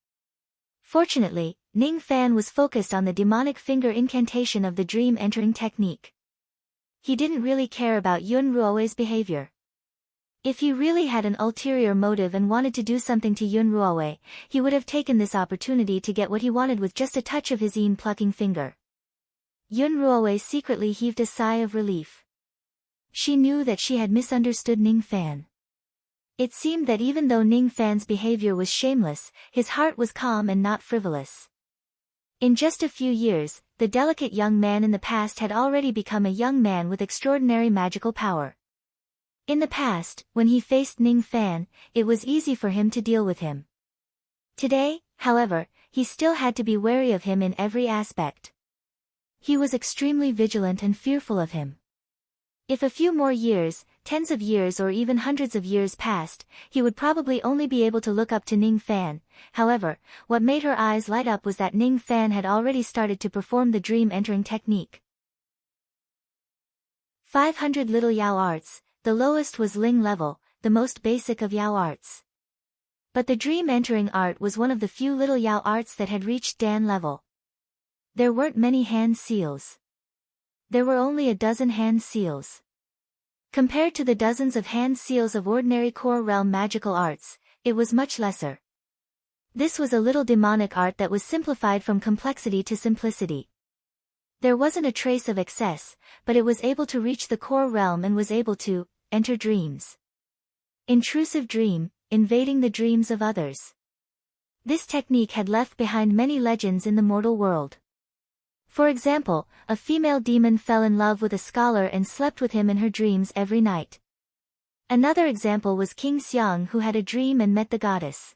Fortunately, Ning Fan was focused on the demonic finger incantation of the dream entering technique. He didn't really care about Yun Ruowei's behavior. If he really had an ulterior motive and wanted to do something to Yun Ruowei, he would have taken this opportunity to get what he wanted with just a touch of his plucking finger. Yun Ruowei secretly heaved a sigh of relief. She knew that she had misunderstood Ning Fan. It seemed that even though Ning Fan's behavior was shameless, his heart was calm and not frivolous. In just a few years, the delicate young man in the past had already become a young man with extraordinary magical power. In the past, when he faced Ning Fan, it was easy for him to deal with him. Today, however, he still had to be wary of him in every aspect. He was extremely vigilant and fearful of him. If a few more years, tens of years or even hundreds of years passed, he would probably only be able to look up to Ning Fan. However, what made her eyes light up was that Ning Fan had already started to perform the dream entering technique. 500 Little Yao Arts. The lowest was Ling level, the most basic of Yao arts. But the dream entering art was one of the few little Yao arts that had reached Dan level. There weren't many hand seals. There were only a dozen hand seals. Compared to the dozens of hand seals of ordinary core realm magical arts, it was much lesser. This was a little demonic art that was simplified from complexity to simplicity. There wasn't a trace of excess, but it was able to reach the core realm and was able to enter dreams. Intrusive dream, invading the dreams of others. This technique had left behind many legends in the mortal world. For example, a female demon fell in love with a scholar and slept with him in her dreams every night. Another example was King Xiang, who had a dream and met the goddess.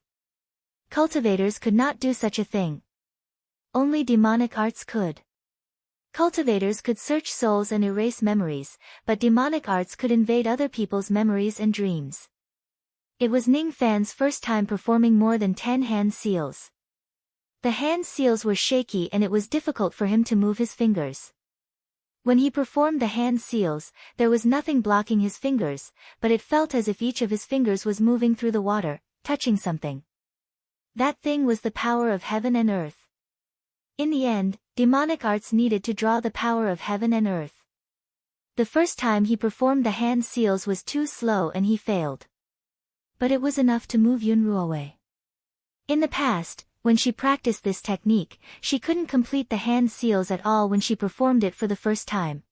Cultivators could not do such a thing. Only demonic arts could. Cultivators could search souls and erase memories, but demonic arts could invade other people's memories and dreams. It was Ning Fan's first time performing more than 10 hand seals. The hand seals were shaky and it was difficult for him to move his fingers. When he performed the hand seals, there was nothing blocking his fingers, but it felt as if each of his fingers was moving through the water, touching something. That thing was the power of heaven and earth. In the end, demonic arts needed to draw the power of heaven and earth. The first time he performed the hand seals was too slow and he failed. But it was enough to move Yun Ruowei. In the past, when she practiced this technique, she couldn't complete the hand seals at all when she performed it for the first time.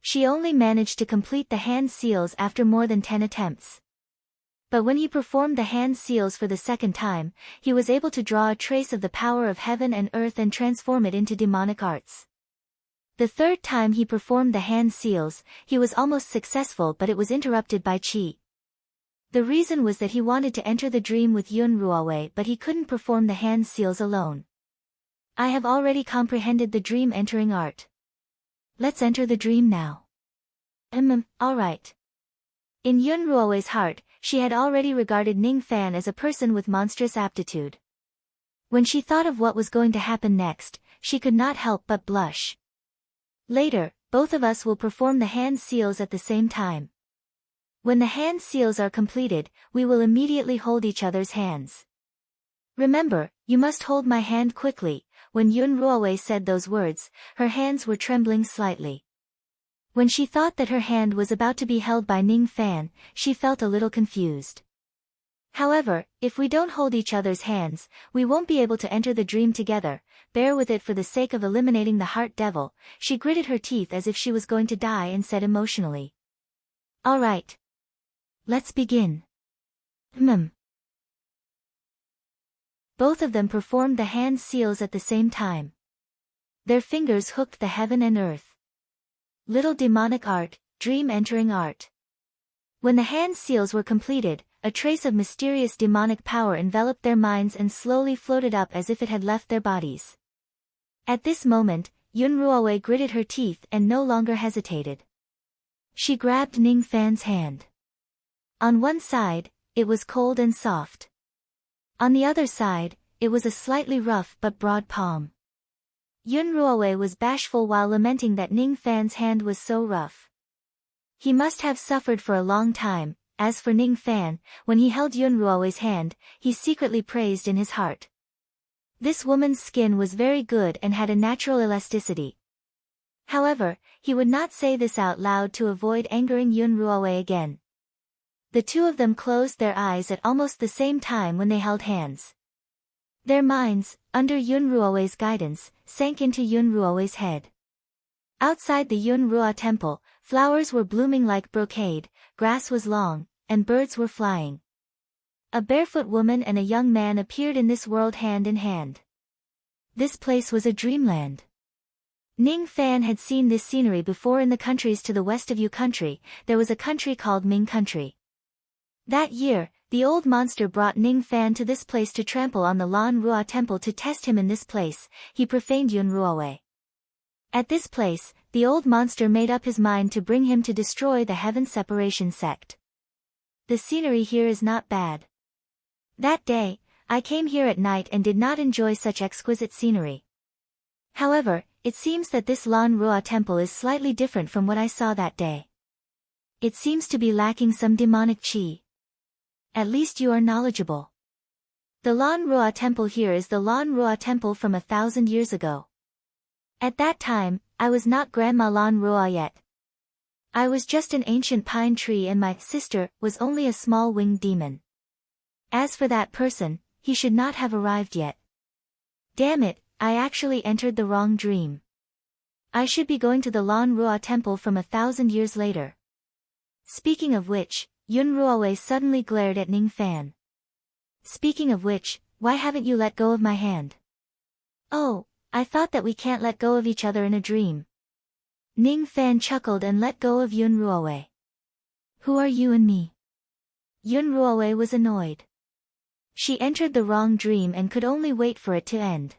She only managed to complete the hand seals after more than 10 attempts. But when he performed the hand seals for the second time, he was able to draw a trace of the power of heaven and earth and transform it into demonic arts. The third time he performed the hand seals, he was almost successful, but it was interrupted by qi. The reason was that he wanted to enter the dream with Yun Ruowei, but he couldn't perform the hand seals alone. I have already comprehended the dream entering art. Let's enter the dream now. Alright. In Yun Ruowei's heart, she had already regarded Ning Fan as a person with monstrous aptitude. When she thought of what was going to happen next, she could not help but blush. Later, both of us will perform the hand seals at the same time. When the hand seals are completed, we will immediately hold each other's hands. Remember, you must hold my hand quickly. When Yun Ruowei said those words, her hands were trembling slightly. When she thought that her hand was about to be held by Ning Fan, she felt a little confused. However, if we don't hold each other's hands, we won't be able to enter the dream together. Bear with it for the sake of eliminating the heart devil. She gritted her teeth as if she was going to die and said emotionally. All right. Let's begin. Both of them performed the hand seals at the same time. Their fingers hooked the heaven and earth. Little demonic art, dream entering art. When the hand seals were completed, a trace of mysterious demonic power enveloped their minds and slowly floated up as if it had left their bodies. At this moment, Yun Ruowei gritted her teeth and no longer hesitated. She grabbed Ning Fan's hand. On one side, it was cold and soft. On the other side, it was a slightly rough but broad palm. Yun Ruowei was bashful while lamenting that Ning Fan's hand was so rough. He must have suffered for a long time. As for Ning Fan, when he held Yun Ruowei's hand, he secretly praised in his heart. This woman's skin was very good and had a natural elasticity. However, he would not say this out loud to avoid angering Yun Ruowei again. The two of them closed their eyes at almost the same time when they held hands. Their minds, under Yun Ruowei's guidance, sank into Yun Ruowei's head. Outside the Yun Ruo temple, flowers were blooming like brocade, grass was long, and birds were flying. A barefoot woman and a young man appeared in this world hand in hand. This place was a dreamland. Ning Fan had seen this scenery before in the countries to the west of Yu country. There was a country called Ming country. That year, the old monster brought Ning Fan to this place to trample on the Lan Ruo temple to test him in this place. He profaned Yun Ruowei. At this place, the old monster made up his mind to bring him to destroy the Heaven Separation sect. The scenery here is not bad. That day, I came here at night and did not enjoy such exquisite scenery. However, it seems that this Lan Ruo temple is slightly different from what I saw that day. It seems to be lacking some demonic chi. At least you are knowledgeable. The Lan Ruo temple here is the Lan Ruo temple from 1,000 years ago. At that time, I was not Grandma Lan Ruo yet. I was just an ancient pine tree and my sister was only a small winged demon. As for that person, he should not have arrived yet. Damn it, I actually entered the wrong dream. I should be going to the Lan Ruo temple from 1,000 years later. Speaking of which, Yun Ruowei suddenly glared at Ning Fan. Speaking of which, why haven't you let go of my hand? Oh, I thought that we can't let go of each other in a dream. Ning Fan chuckled and let go of Yun Ruowei. Who are you and me? Yun Ruowei was annoyed. She entered the wrong dream and could only wait for it to end.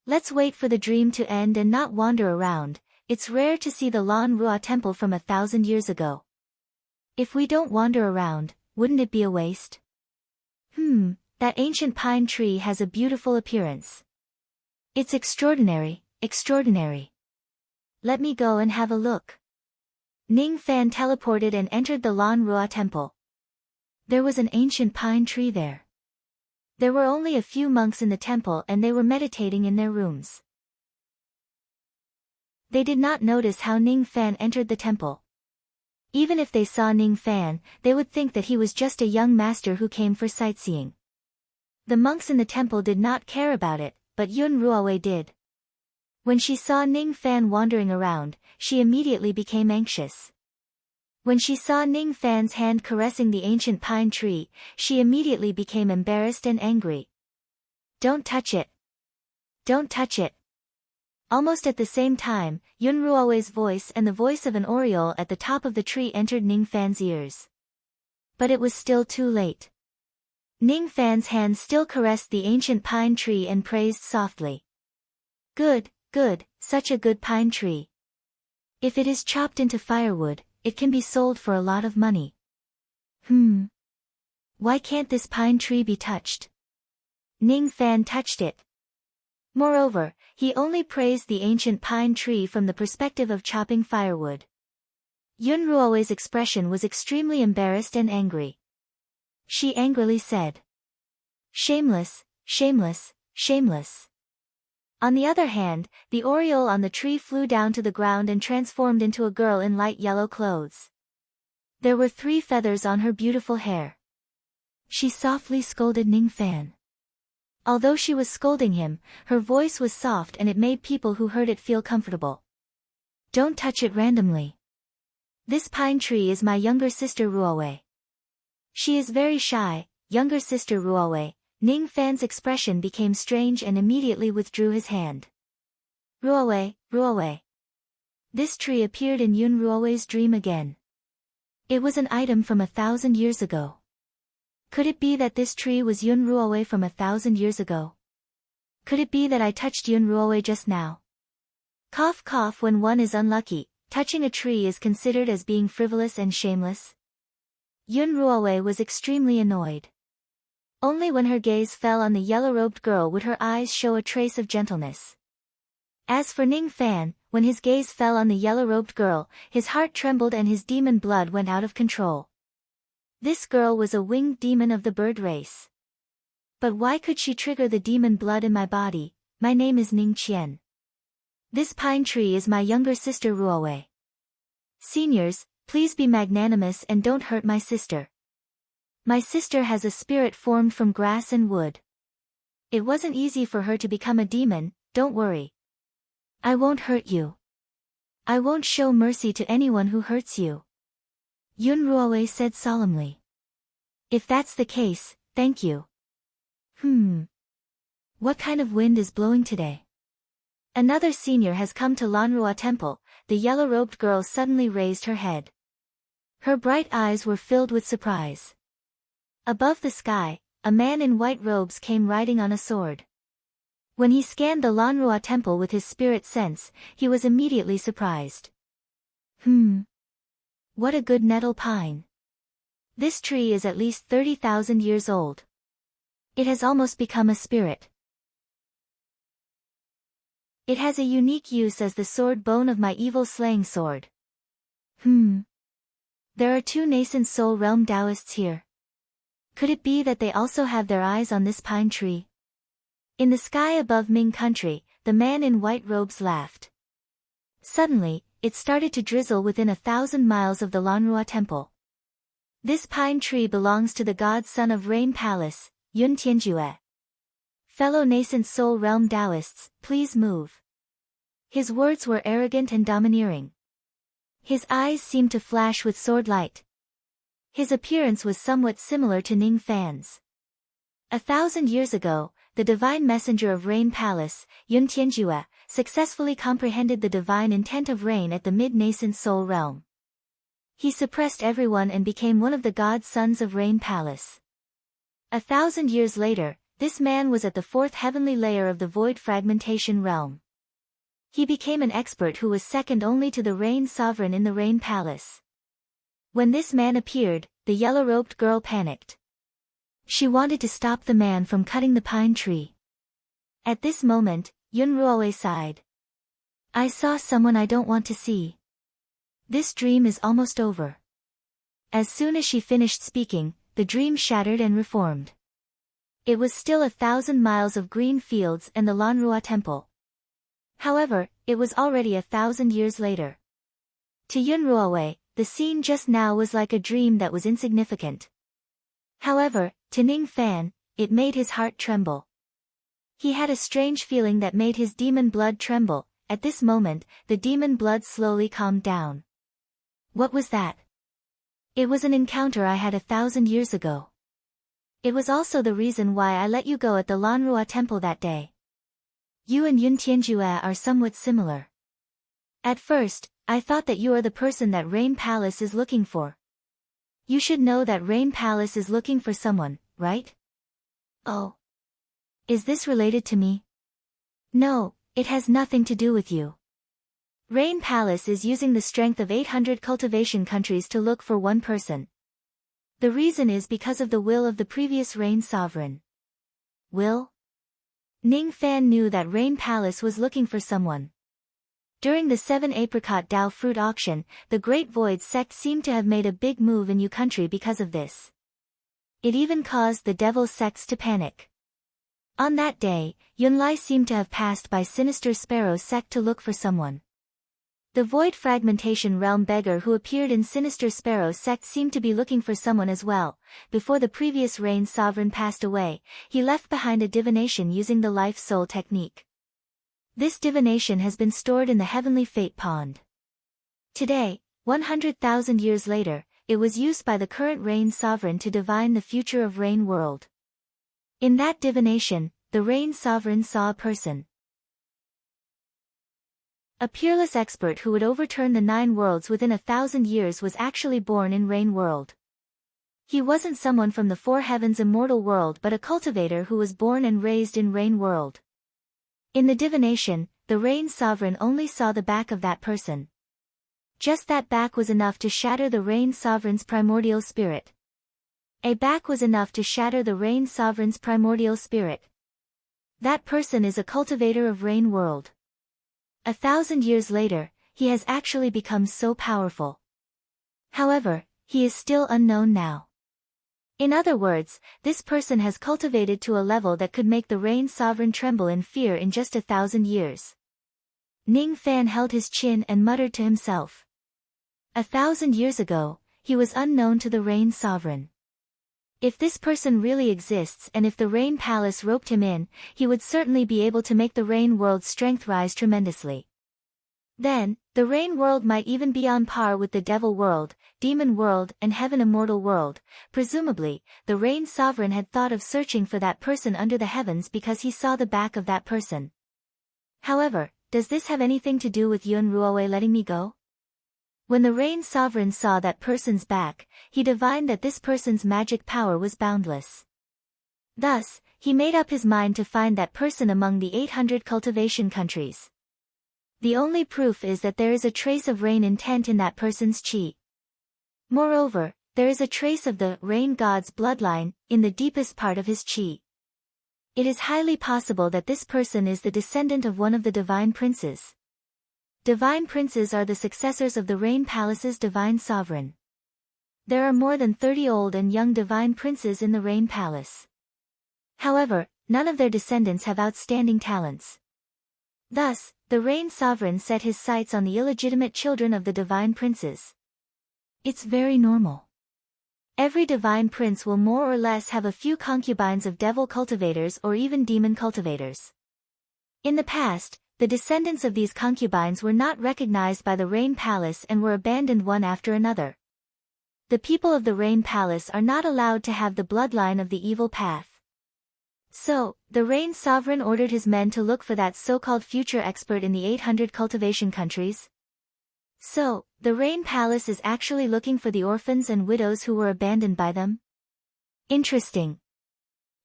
Let's wait for the dream to end and not wander around. It's rare to see the Lan Ruo temple from 1,000 years ago. If we don't wander around, wouldn't it be a waste? That ancient pine tree has a beautiful appearance. It's extraordinary, extraordinary. Let me go and have a look. Ning Fan teleported and entered the Lan Ruo temple. There was an ancient pine tree there. There were only a few monks in the temple and they were meditating in their rooms. They did not notice how Ning Fan entered the temple. Even if they saw Ning Fan, they would think that he was just a young master who came for sightseeing. The monks in the temple did not care about it, but Yun Ruowei did. When she saw Ning Fan wandering around, she immediately became anxious. When she saw Ning Fan's hand caressing the ancient pine tree, she immediately became embarrassed and angry. Don't touch it. Don't touch it. Almost at the same time, Yun Ruowei's voice and the voice of an oriole at the top of the tree entered Ning Fan's ears. But it was still too late. Ning Fan's hand still caressed the ancient pine tree and praised softly. Good, good, such a good pine tree. If it is chopped into firewood, it can be sold for a lot of money. Why can't this pine tree be touched? Ning Fan touched it. Moreover, he only praised the ancient pine tree from the perspective of chopping firewood. Yun Ruowei's expression was extremely embarrassed and angry. She angrily said, "Shameless, shameless, shameless." On the other hand, the oriole on the tree flew down to the ground and transformed into a girl in light yellow clothes. There were 3 feathers on her beautiful hair. She softly scolded Ning Fan. Although she was scolding him, her voice was soft and it made people who heard it feel comfortable. Don't touch it randomly. This pine tree is my younger sister Ruowei. She is very shy. Younger sister Ruowei. Ning Fan's expression became strange and immediately withdrew his hand. Ruowei, Ruowei. This tree appeared in Yun Ruowei's dream again. It was an item from 1,000 years ago. Could it be that this tree was Yun Ruowei from 1,000 years ago? Could it be that I touched Yun Ruowei just now? Cough cough. When one is unlucky, touching a tree is considered as being frivolous and shameless. Yun Ruowei was extremely annoyed. Only when her gaze fell on the yellow-robed girl would her eyes show a trace of gentleness. As for Ning Fan, when his gaze fell on the yellow-robed girl, his heart trembled and his demon blood went out of control. This girl was a winged demon of the bird race. But why could she trigger the demon blood in my body? My name is Ning Qian. This pine tree is my younger sister Ruowei. Seniors, please be magnanimous and don't hurt my sister. My sister has a spirit formed from grass and wood. It wasn't easy for her to become a demon, don't worry. I won't hurt you. I won't show mercy to anyone who hurts you. Yun Ruowei said solemnly. If that's the case, thank you. What kind of wind is blowing today? Another senior has come to Lanrua Temple. The yellow-robed girl suddenly raised her head. Her bright eyes were filled with surprise. Above the sky, a man in white robes came riding on a sword. When he scanned the Lanrua Temple with his spirit sense, he was immediately surprised. What a good nettle pine. This tree is at least 30,000 years old. It has almost become a spirit. It has a unique use as the sword bone of my evil slaying sword. There are 2 nascent soul realm Taoists here. Could it be that they also have their eyes on this pine tree? In the sky above Ming country, the man in white robes laughed. Suddenly, it started to drizzle within 1,000 miles of the Lanrua Temple. This pine tree belongs to the god son of Rain Palace, Yun Tianjue. Fellow nascent soul realm Taoists, please move. His words were arrogant and domineering. His eyes seemed to flash with sword light. His appearance was somewhat similar to Ning Fan's. 1,000 years ago, the divine messenger of Rain Palace, Yun Tianjue, successfully comprehended the divine intent of rain at the mid-nascent soul realm. He suppressed everyone and became one of the god sons of Rain Palace. 1,000 years later, this man was at the 4th heavenly layer of the void fragmentation realm. He became an expert who was second only to the Rain Sovereign in the Rain Palace. When this man appeared, the yellow-robed girl panicked. She wanted to stop the man from cutting the pine tree. At this moment, Yun Ruowei sighed. I saw someone I don't want to see. This dream is almost over. As soon as she finished speaking, the dream shattered and reformed. It was still 1,000 miles of green fields and the Lanrua Temple. However, it was already 1,000 years later. To Yun Ruowei, the scene just now was like a dream that was insignificant. However, to Ning Fan, it made his heart tremble. He had a strange feeling that made his demon blood tremble. At this moment, the demon blood slowly calmed down. What was that? It was an encounter I had 1,000 years ago. It was also the reason why I let you go at the Lanrua Temple that day. You and Yun Tianjue are somewhat similar. At first, I thought that you are the person that Rain Palace is looking for. You should know that Rain Palace is looking for someone, right? Oh. Is this related to me? No, it has nothing to do with you. Rain Palace is using the strength of 800 cultivation countries to look for one person. The reason is because of the will of the previous Rain Sovereign. Will? Ning Fan knew that Rain Palace was looking for someone. During the 7 apricot Dao fruit auction, the Great Void sect seemed to have made a big move in Yu country because of this. It even caused the Devil sects to panic. On that day, Yunlai seemed to have passed by Sinister Sparrow sect to look for someone. The Void Fragmentation Realm beggar who appeared in Sinister Sparrow sect seemed to be looking for someone as well. Before the previous Rain Sovereign passed away, he left behind a divination using the Life Soul technique. This divination has been stored in the Heavenly Fate Pond. Today, 100,000 years later, it was used by the current Rain Sovereign to divine the future of Rain World. In that divination, the Rain Sovereign saw a person. A peerless expert who would overturn the 9 worlds within 1,000 years was actually born in Rain World. He wasn't someone from the 4 heavens immortal world but a cultivator who was born and raised in Rain World. In the divination, the Rain Sovereign only saw the back of that person. Just that back was enough to shatter the Rain Sovereign's primordial spirit. A back was enough to shatter the Rain Sovereign's primordial spirit. That person is a cultivator of Rain World. 1,000 years later, he has actually become so powerful. However, he is still unknown now. In other words, this person has cultivated to a level that could make the Rain Sovereign tremble in fear in just 1,000 years. Ning Fan held his chin and muttered to himself. 1,000 years ago, he was unknown to the Rain Sovereign. If this person really exists and if the Rain Palace roped him in, he would certainly be able to make the Rain World's strength rise tremendously. Then, the Rain World might even be on par with the Devil World, Demon World and Heaven Immortal World. Presumably, the Rain Sovereign had thought of searching for that person under the heavens because he saw the back of that person. However, does this have anything to do with Yun Ruowei letting me go? When the Rain Sovereign saw that person's back, he divined that this person's magic power was boundless. Thus, he made up his mind to find that person among the 800 cultivation countries. The only proof is that there is a trace of rain intent in that person's chi. Moreover, there is a trace of the rain god's bloodline in the deepest part of his chi. It is highly possible that this person is the descendant of one of the divine princes. Divine princes are the successors of the Rain Palace's divine sovereign. There are more than 30 old and young divine princes in the Rain Palace. However, none of their descendants have outstanding talents. Thus, the Rain Sovereign set his sights on the illegitimate children of the divine princes. It's very normal. Every divine prince will more or less have a few concubines of devil cultivators or even demon cultivators. In the past, the descendants of these concubines were not recognized by the Rain Palace and were abandoned one after another. The people of the Rain Palace are not allowed to have the bloodline of the evil path. So, the Rain Sovereign ordered his men to look for that so-called future expert in the 800 cultivation countries. So, the Rain Palace is actually looking for the orphans and widows who were abandoned by them? Interesting.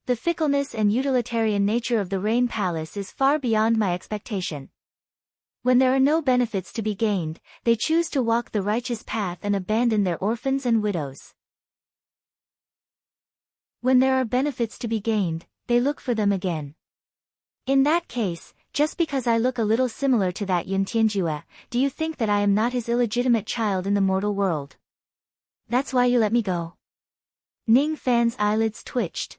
The fickleness and utilitarian nature of the Rain Palace is far beyond my expectation. When there are no benefits to be gained, they choose to walk the righteous path and abandon their orphans and widows. When there are benefits to be gained, they look for them again. In that case, just because I look a little similar to that Yun Tianjue, do you think that I am not his illegitimate child in the mortal world? That's why you let me go. Ning Fan's eyelids twitched.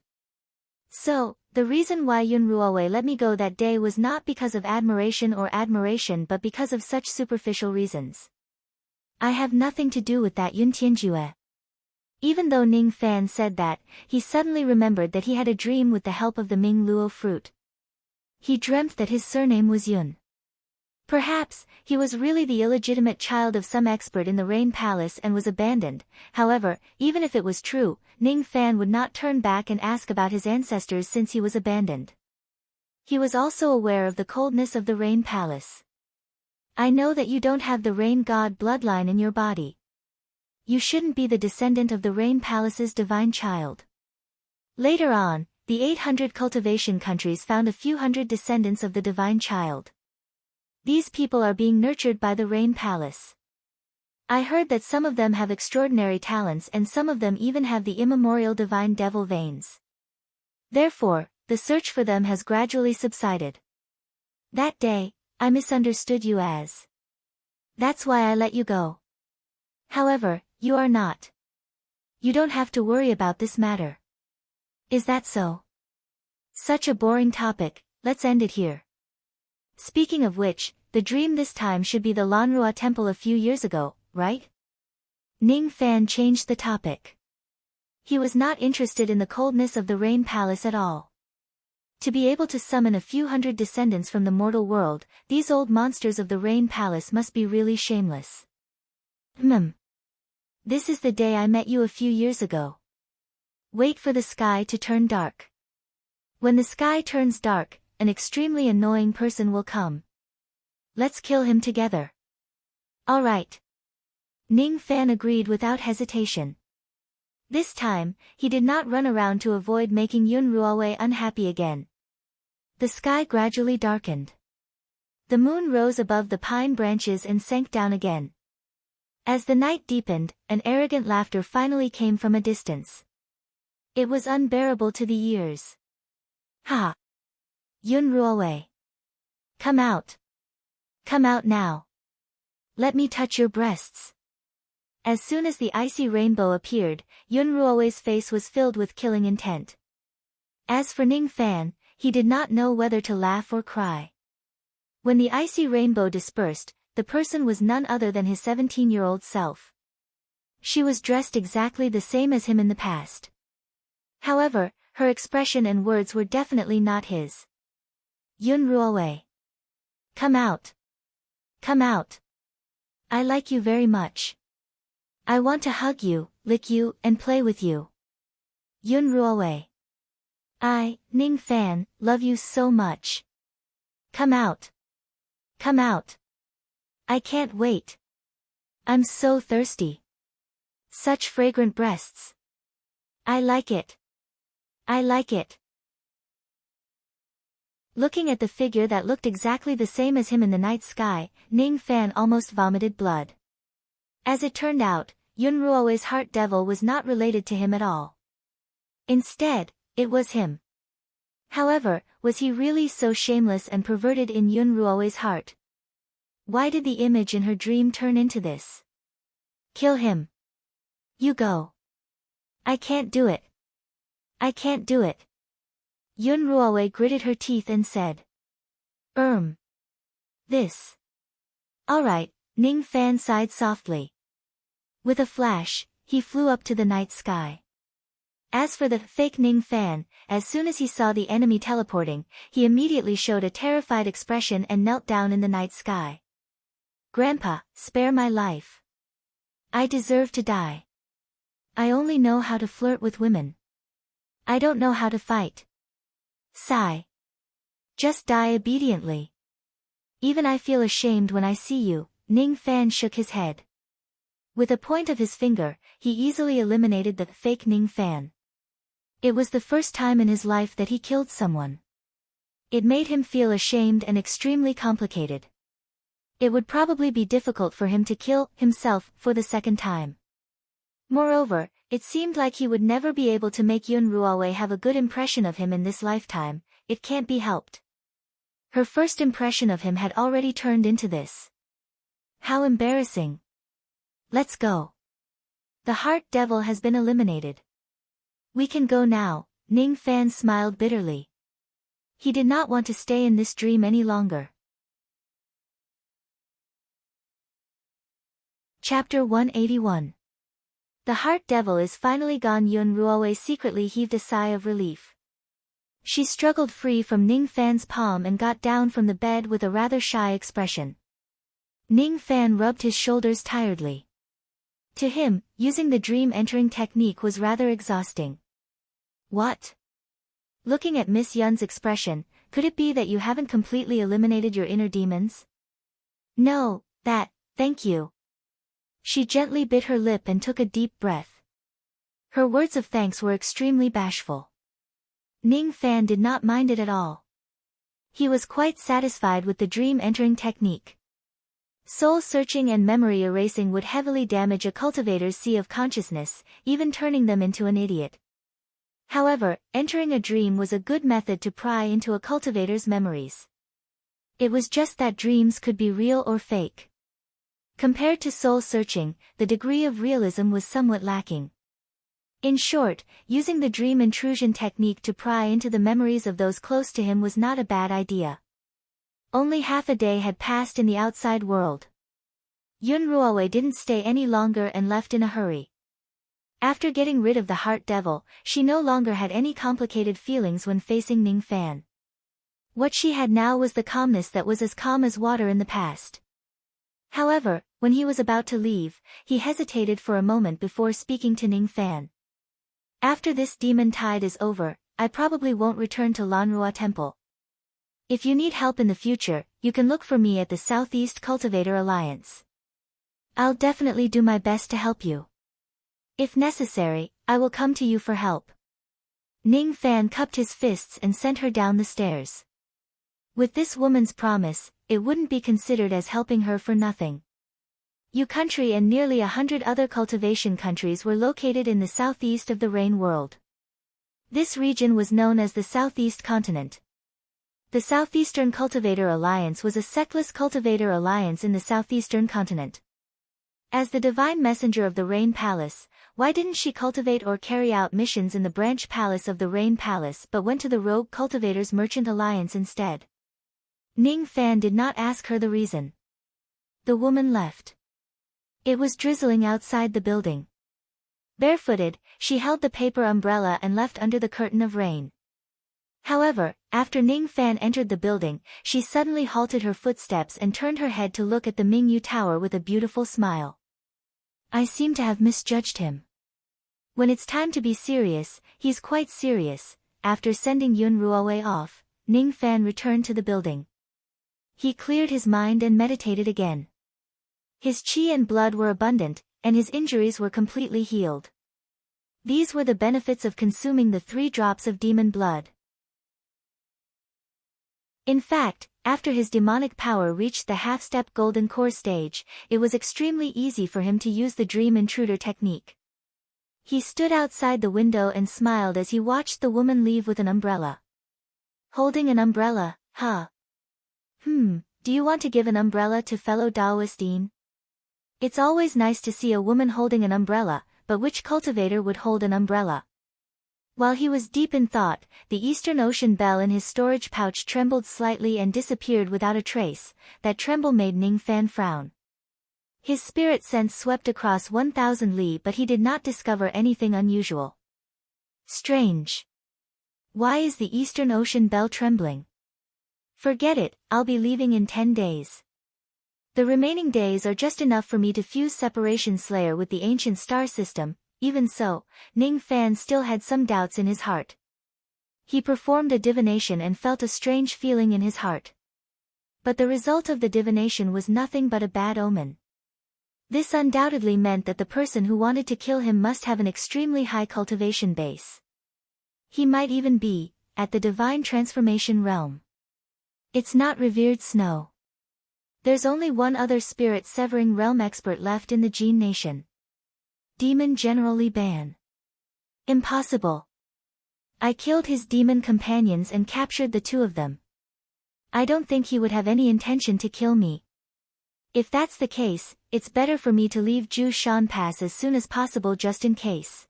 So, the reason why Yun Ruowei let me go that day was not because of admiration but because of such superficial reasons. I have nothing to do with that Yun Tianjue. Even though Ning Fan said that, he suddenly remembered that he had a dream with the help of the Ming Luo fruit. He dreamt that his surname was Yun. Perhaps, he was really the illegitimate child of some expert in the Rain Palace and was abandoned. However, even if it was true, Ning Fan would not turn back and ask about his ancestors since he was abandoned. He was also aware of the coldness of the Rain Palace. I know that you don't have the Rain God bloodline in your body. You shouldn't be the descendant of the Rain Palace's divine child. Later on, the 800 cultivation countries found a few hundred descendants of the divine child. These people are being nurtured by the Rain Palace. I heard that some of them have extraordinary talents and some of them even have the immemorial divine devil veins. Therefore, the search for them has gradually subsided. That day, I misunderstood you as. That's why I let you go. However, you are not. You don't have to worry about this matter. Is that so? Such a boring topic, let's end it here. Speaking of which, the dream this time should be the Lanrua temple a few years ago, right? Ning Fan changed the topic. He was not interested in the coldness of the Rain Palace at all. To be able to summon a few hundred descendants from the mortal world, these old monsters of the Rain Palace must be really shameless. This is the day I met you a few years ago. Wait for the sky to turn dark. When the sky turns dark, an extremely annoying person will come. Let's kill him together. All right. Ning Fan agreed without hesitation. This time, he did not run around to avoid making Yun Ruowei unhappy again. The sky gradually darkened. The moon rose above the pine branches and sank down again. As the night deepened, an arrogant laughter finally came from a distance. It was unbearable to the ears. Ha! Yun Ruowei. Come out. Come out now. Let me touch your breasts. As soon as the icy rainbow appeared, Yun Ruowei's face was filled with killing intent. As for Ning Fan, he did not know whether to laugh or cry. When the icy rainbow dispersed, the person was none other than his 17-year-old self. She was dressed exactly the same as him in the past. However, her expression and words were definitely not his. Yun Ruowei. Come out. Come out. I like you very much. I want to hug you, lick you, and play with you. Yun Ruowei. I, Ning Fan, love you so much. Come out. Come out. I can't wait. I'm so thirsty. Such fragrant breasts. I like it. I like it. Looking at the figure that looked exactly the same as him in the night sky, Ning Fan almost vomited blood. As it turned out, Yun Ruowei's heart devil was not related to him at all. Instead, it was him. However, was he really so shameless and perverted in Yun Ruowei's heart? Why did the image in her dream turn into this? Kill him. You go. I can't do it. I can't do it. Yun Ruowei gritted her teeth and said. This. Alright, Ning Fan sighed softly. With a flash, he flew up to the night sky. As for the fake Ning Fan, as soon as he saw the enemy teleporting, he immediately showed a terrified expression and knelt down in the night sky. Grandpa, spare my life. I deserve to die. I only know how to flirt with women. I don't know how to fight. Sigh. Just die obediently. Even I feel ashamed when I see you. Ning Fan shook his head. With a point of his finger, he easily eliminated the fake Ning Fan. It was the first time in his life that he killed someone. It made him feel ashamed and extremely complicated. It would probably be difficult for him to kill himself for the second time. Moreover, it seemed like he would never be able to make Yun Ruowei have a good impression of him in this lifetime. It can't be helped. Her first impression of him had already turned into this. How embarrassing. Let's go. The heart devil has been eliminated. We can go now. Ning Fan smiled bitterly. He did not want to stay in this dream any longer. Chapter 181. The heart devil is finally gone. Yun Ruowei secretly heaved a sigh of relief. She struggled free from Ning Fan's palm and got down from the bed with a rather shy expression. Ning Fan rubbed his shoulders tiredly. To him, using the dream entering technique was rather exhausting. What? Looking at Miss Yun's expression, could it be that you haven't completely eliminated your inner demons? No, thank you. She gently bit her lip and took a deep breath. Her words of thanks were extremely bashful. Ning Fan did not mind it at all. He was quite satisfied with the dream entering technique. Soul searching and memory erasing would heavily damage a cultivator's sea of consciousness, even turning them into an idiot. However, entering a dream was a good method to pry into a cultivator's memories. It was just that dreams could be real or fake. Compared to soul searching, the degree of realism was somewhat lacking. In short, using the dream intrusion technique to pry into the memories of those close to him was not a bad idea. Only half a day had passed in the outside world. Yun Ruowei didn't stay any longer and left in a hurry. After getting rid of the heart devil, she no longer had any complicated feelings when facing Ning Fan. What she had now was the calmness that was as calm as water in the past. However, when he was about to leave, he hesitated for a moment before speaking to Ning Fan. After this demon tide is over, I probably won't return to Lanrua Temple. If you need help in the future, you can look for me at the Southeast Cultivator Alliance. I'll definitely do my best to help you. If necessary, I will come to you for help. Ning Fan cupped his fists and sent her down the stairs. With this woman's promise, it wouldn't be considered as helping her for nothing. Yu country and nearly 100 other cultivation countries were located in the southeast of the Rain world. This region was known as the Southeast Continent. The Southeastern Cultivator Alliance was a sectless cultivator alliance in the Southeastern Continent. As the divine messenger of the Rain Palace, why didn't she cultivate or carry out missions in the branch palace of the Rain Palace but went to the Rogue Cultivators Merchant Alliance instead? Ning Fan did not ask her the reason. The woman left. It was drizzling outside the building. Barefooted, she held the paper umbrella and left under the curtain of rain. However, after Ning Fan entered the building, she suddenly halted her footsteps and turned her head to look at the Mingyu Tower with a beautiful smile. I seem to have misjudged him. When it's time to be serious, he's quite serious. After sending Yun Ruowei off, Ning Fan returned to the building. He cleared his mind and meditated again. His qi and blood were abundant, and his injuries were completely healed. These were the benefits of consuming the 3 drops of demon blood. In fact, after his demonic power reached the half-step golden core stage, it was extremely easy for him to use the dream intruder technique. He stood outside the window and smiled as he watched the woman leave with an umbrella. Holding an umbrella, huh? Do you want to give an umbrella to fellow Daoistine? It's always nice to see a woman holding an umbrella, but which cultivator would hold an umbrella? While he was deep in thought, the Eastern Ocean bell in his storage pouch trembled slightly and disappeared without a trace. That tremble made Ning Fan frown. His spirit sense swept across 1,000 li, but he did not discover anything unusual. Strange. Why is the Eastern Ocean bell trembling? Forget it, I'll be leaving in 10 days. The remaining days are just enough for me to fuse Separation Slayer with the ancient star system. Even so, Ning Fan still had some doubts in his heart. He performed a divination and felt a strange feeling in his heart. But the result of the divination was nothing but a bad omen. This undoubtedly meant that the person who wanted to kill him must have an extremely high cultivation base. He might even be at the divine transformation realm. It's not revered Snow. There's only one other spirit-severing realm expert left in the Jin Nation. Demon General Li Ban. Impossible. I killed his demon companions and captured the 2 of them. I don't think he would have any intention to kill me. If that's the case, it's better for me to leave Ju Shan Pass as soon as possible just in case.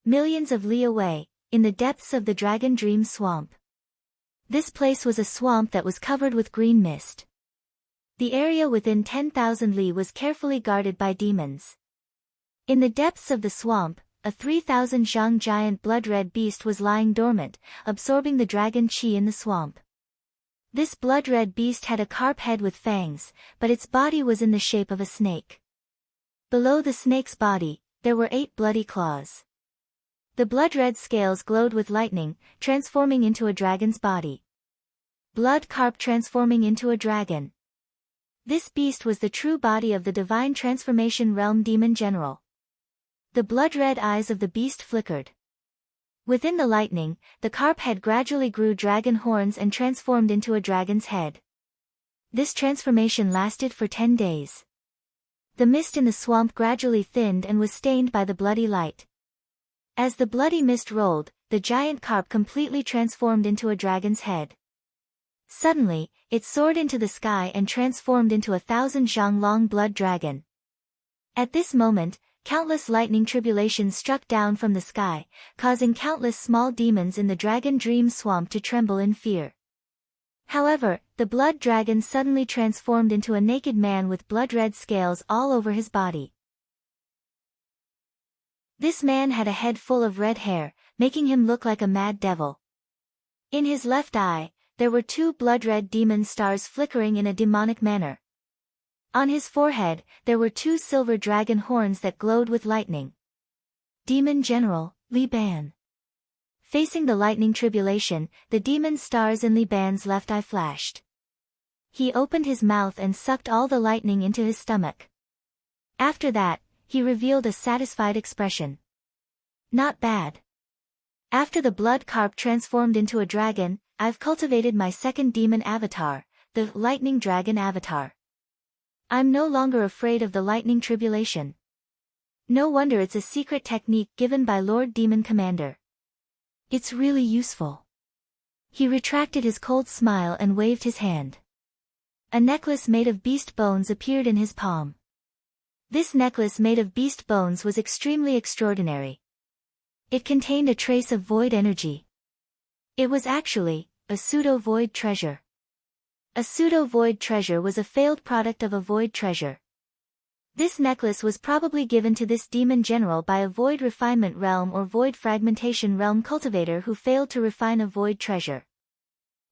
Millions of li away, in the depths of the Dragon Dream Swamp. This place was a swamp that was covered with green mist. The area within 10,000 li was carefully guarded by demons. In the depths of the swamp, a 3,000 zhang giant blood-red beast was lying dormant, absorbing the dragon qi in the swamp. This blood-red beast had a carp head with fangs, but its body was in the shape of a snake. Below the snake's body, there were 8 bloody claws. The blood-red scales glowed with lightning, transforming into a dragon's body. Blood carp transforming into a dragon. This beast was the true body of the divine transformation realm demon general. The blood-red eyes of the beast flickered. Within the lightning, the carp head gradually grew dragon horns and transformed into a dragon's head. This transformation lasted for 10 days. The mist in the swamp gradually thinned and was stained by the bloody light. As the bloody mist rolled, the giant carp completely transformed into a dragon's head. Suddenly, it soared into the sky and transformed into a 1,000 zhang long blood dragon. At this moment, countless lightning tribulations struck down from the sky, causing countless small demons in the Dragon Dream Swamp to tremble in fear. However, the blood dragon suddenly transformed into a naked man with blood-red scales all over his body. This man had a head full of red hair, making him look like a mad devil. In his left eye, there were 2 blood-red demon stars flickering in a demonic manner. On his forehead, there were 2 silver dragon horns that glowed with lightning. Demon General, Li Ban. Facing the lightning tribulation, the demon stars in Li Ban's left eye flashed. He opened his mouth and sucked all the lightning into his stomach. After that, he revealed a satisfied expression. Not bad. After the blood carp transformed into a dragon, I've cultivated my second demon avatar, the lightning dragon avatar. I'm no longer afraid of the lightning tribulation. No wonder it's a secret technique given by Lord Demon Commander. It's really useful. He retracted his cold smile and waved his hand. A necklace made of beast bones appeared in his palm. This necklace made of beast bones was extremely extraordinary. It contained a trace of void energy. It was actually a pseudo-void treasure. A pseudo-void treasure was a failed product of a void treasure. This necklace was probably given to this demon general by a void refinement realm or void fragmentation realm cultivator who failed to refine a void treasure.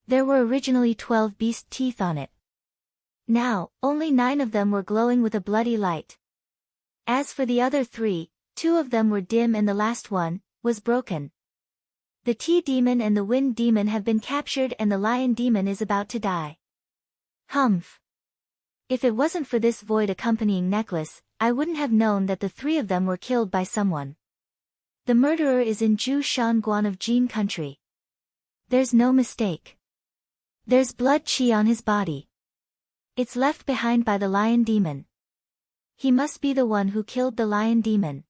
There were originally 12 beast teeth on it. Now, only 9 of them were glowing with a bloody light. As for the other 3, 2 of them were dim and the last one was broken. The tea demon and the wind demon have been captured and the lion demon is about to die. Humph. If it wasn't for this void accompanying necklace, I wouldn't have known that the 3 of them were killed by someone. The murderer is in Zhu Shanguan of Jin country. There's no mistake. There's blood qi on his body. It's left behind by the lion demon. He must be the one who killed the lion demon.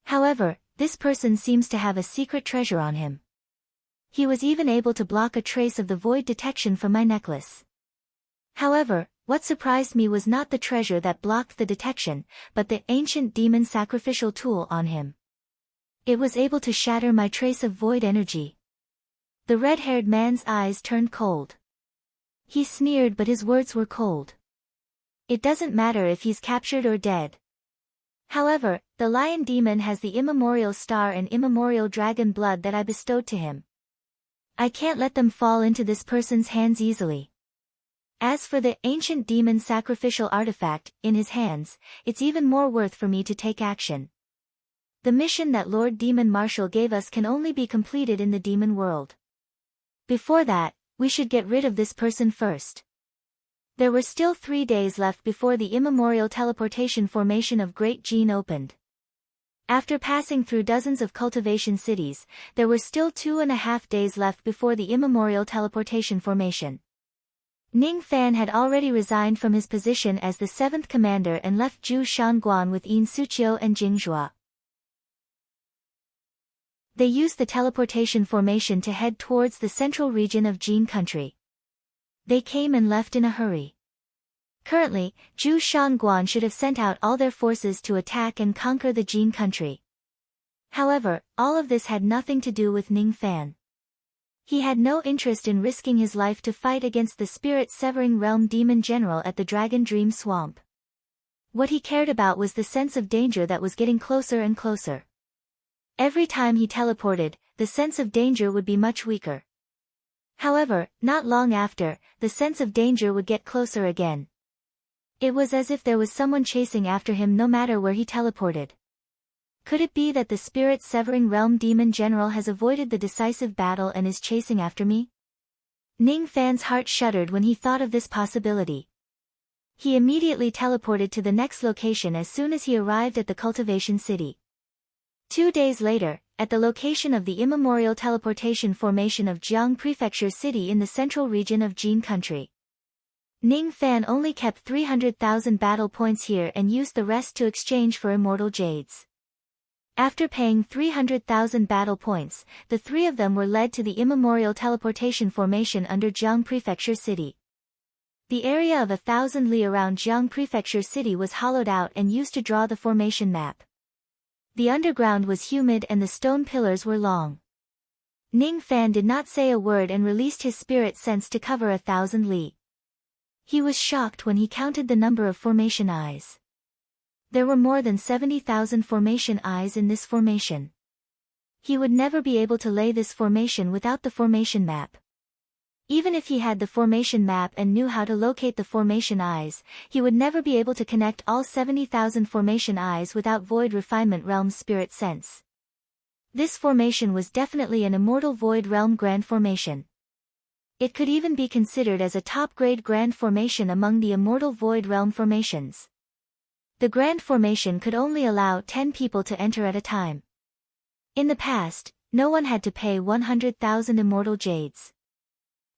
However, this person seems to have a secret treasure on him. He was even able to block a trace of the void detection from my necklace. However, what surprised me was not the treasure that blocked the detection, but the ancient demon sacrificial tool on him. It was able to shatter my trace of void energy. The red-haired man's eyes turned cold. He sneered, but his words were cold. It doesn't matter if he's captured or dead. However, the lion demon has the immemorial star and immemorial dragon blood that I bestowed to him. I can't let them fall into this person's hands easily. As for the ancient demon sacrificial artifact in his hands, it's even more worth for me to take action. The mission that Lord Demon Marshal gave us can only be completed in the demon world. Before that, we should get rid of this person first. There were still 3 days left before the immemorial teleportation formation of Great Jin opened. After passing through dozens of cultivation cities, there were still 2.5 days left before the immemorial teleportation formation. Ning Fan had already resigned from his position as the 7th commander and left Zhu Shanguan with Yin Suqiu and Jingjua. They used the teleportation formation to head towards the central region of Jin country. They came and left in a hurry. Currently, Zhu Shanguan should have sent out all their forces to attack and conquer the Jin country. However, all of this had nothing to do with Ning Fan. He had no interest in risking his life to fight against the spirit-severing realm demon general at the Dragon Dream Swamp. What he cared about was the sense of danger that was getting closer and closer. Every time he teleported, the sense of danger would be much weaker. However, not long after, the sense of danger would get closer again. It was as if there was someone chasing after him no matter where he teleported. Could it be that the spirit-severing realm demon general has avoided the decisive battle and is chasing after me? Ning Fan's heart shuddered when he thought of this possibility. He immediately teleported to the next location as soon as he arrived at the cultivation city. 2 days later, at the location of the immemorial teleportation formation of Jiang Prefecture City in the central region of Jin country. Ning Fan only kept 300,000 battle points here and used the rest to exchange for immortal jades. After paying 300,000 battle points, the 3 of them were led to the immemorial teleportation formation under Jiang Prefecture City. The area of 1,000 li around Jiang Prefecture City was hollowed out and used to draw the formation map. The underground was humid and the stone pillars were long. Ning Fan did not say a word and released his spirit sense to cover 1,000 li. He was shocked when he counted the number of formation eyes. There were more than 70,000 formation eyes in this formation. He would never be able to lay this formation without the formation map. Even if he had the formation map and knew how to locate the formation eyes, he would never be able to connect all 70,000 formation eyes without Void Refinement Realm's spirit sense. This formation was definitely an immortal Void Realm Grand Formation. It could even be considered as a top-grade Grand Formation among the immortal Void Realm formations. The Grand Formation could only allow 10 people to enter at a time. In the past, no one had to pay 100,000 immortal jades.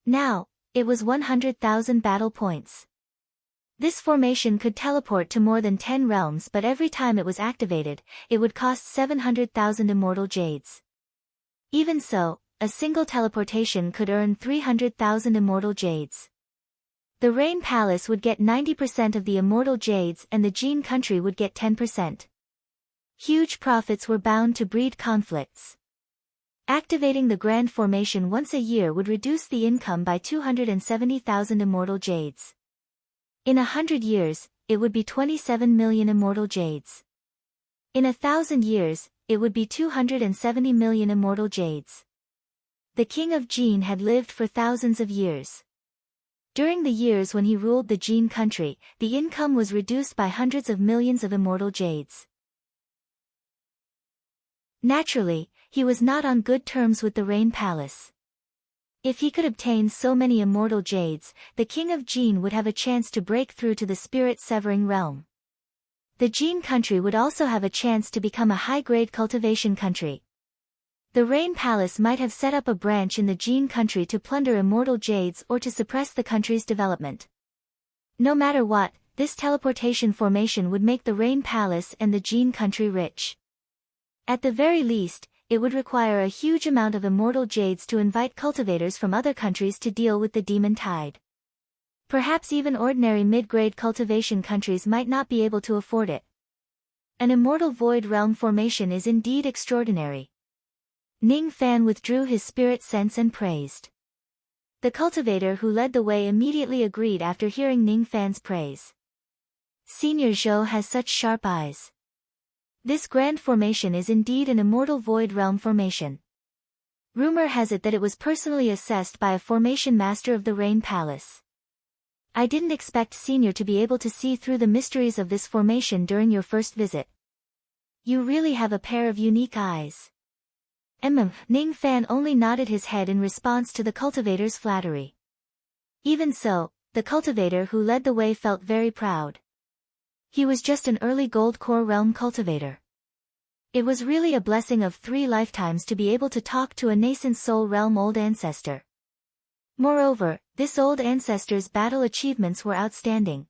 Now, it was 100,000 battle points. This formation could teleport to more than 10 realms, but every time it was activated, it would cost 700,000 immortal jades. Even so, a single teleportation could earn 300,000 immortal jades. The Rain Palace would get 90% of the immortal jades and the Jin country would get 10%. Huge profits were bound to breed conflicts. Activating the Grand Formation once a year would reduce the income by 270,000 immortal jades. In 100 years, it would be 27 million immortal jades. In 1,000 years, it would be 270 million immortal jades. The king of Jin had lived for thousands of years. During the years when he ruled the Jin country, the income was reduced by hundreds of millions of immortal jades. Naturally, he was not on good terms with the Rain Palace. If he could obtain so many immortal jades, the king of Jin would have a chance to break through to the spirit-severing realm. The Jin country would also have a chance to become a high-grade cultivation country. The Rain Palace might have set up a branch in the Jin country to plunder immortal jades or to suppress the country's development. No matter what, this teleportation formation would make the Rain Palace and the Jin country rich. At the very least, it would require a huge amount of immortal jades to invite cultivators from other countries to deal with the demon tide. Perhaps even ordinary mid-grade cultivation countries might not be able to afford it. An immortal void realm formation is indeed extraordinary. Ning Fan withdrew his spirit sense and praised. The cultivator who led the way immediately agreed after hearing Ning Fan's praise. Senior Zhou has such sharp eyes. This grand formation is indeed an immortal void realm formation. Rumor has it that it was personally assessed by a formation master of the Rain Palace. I didn't expect Senior to be able to see through the mysteries of this formation during your first visit. You really have a pair of unique eyes. Ning Fan only nodded his head in response to the cultivator's flattery. Even so, the cultivator who led the way felt very proud. He was just an early gold core realm cultivator. It was really a blessing of 3 lifetimes to be able to talk to a nascent soul realm old ancestor. Moreover, this old ancestor's battle achievements were outstanding.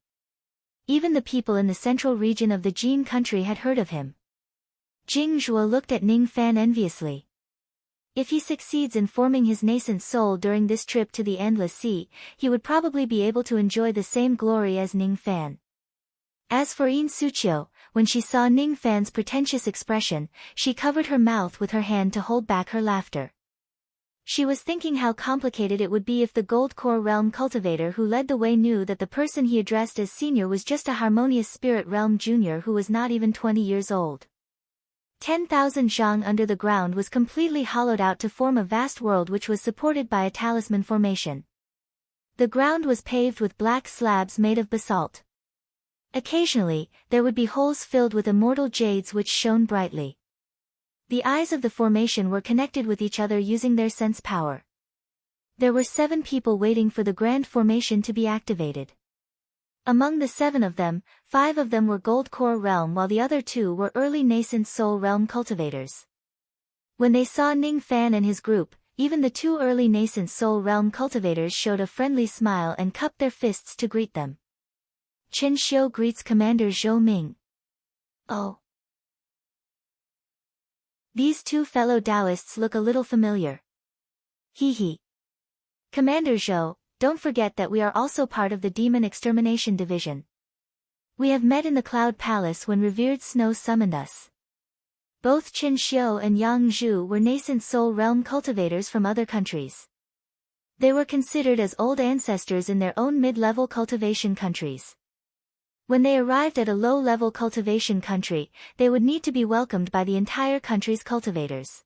Even the people in the central region of the Jin country had heard of him. Jing Zhuo looked at Ning Fan enviously. If he succeeds in forming his nascent soul during this trip to the Endless Sea, he would probably be able to enjoy the same glory as Ning Fan. As for Yin Suqiu, when she saw Ning Fan's pretentious expression, she covered her mouth with her hand to hold back her laughter. She was thinking how complicated it would be if the Gold Core Realm cultivator who led the way knew that the person he addressed as senior was just a harmonious Spirit Realm junior who was not even 20 years old. 10,000 zhang under the ground was completely hollowed out to form a vast world which was supported by a talisman formation. The ground was paved with black slabs made of basalt. Occasionally, there would be holes filled with immortal jades which shone brightly. The eyes of the formation were connected with each other using their sense power. There were 7 people waiting for the grand formation to be activated. Among the 7 of them, 5 of them were Gold Core Realm while the other 2 were early nascent Soul Realm cultivators. When they saw Ning Fan and his group, even the 2 early nascent Soul Realm cultivators showed a friendly smile and cupped their fists to greet them. Chen Xiu greets Commander Zhou Ming. Oh. These 2 fellow Taoists look a little familiar. Hee hee. Commander Zhou, don't forget that we are also part of the Demon Extermination Division. We have met in the Cloud Palace when revered Snow summoned us. Both Chen Xiu and Yang Zhu were nascent Soul Realm cultivators from other countries. They were considered as old ancestors in their own mid-level cultivation countries. When they arrived at a low-level cultivation country, they would need to be welcomed by the entire country's cultivators.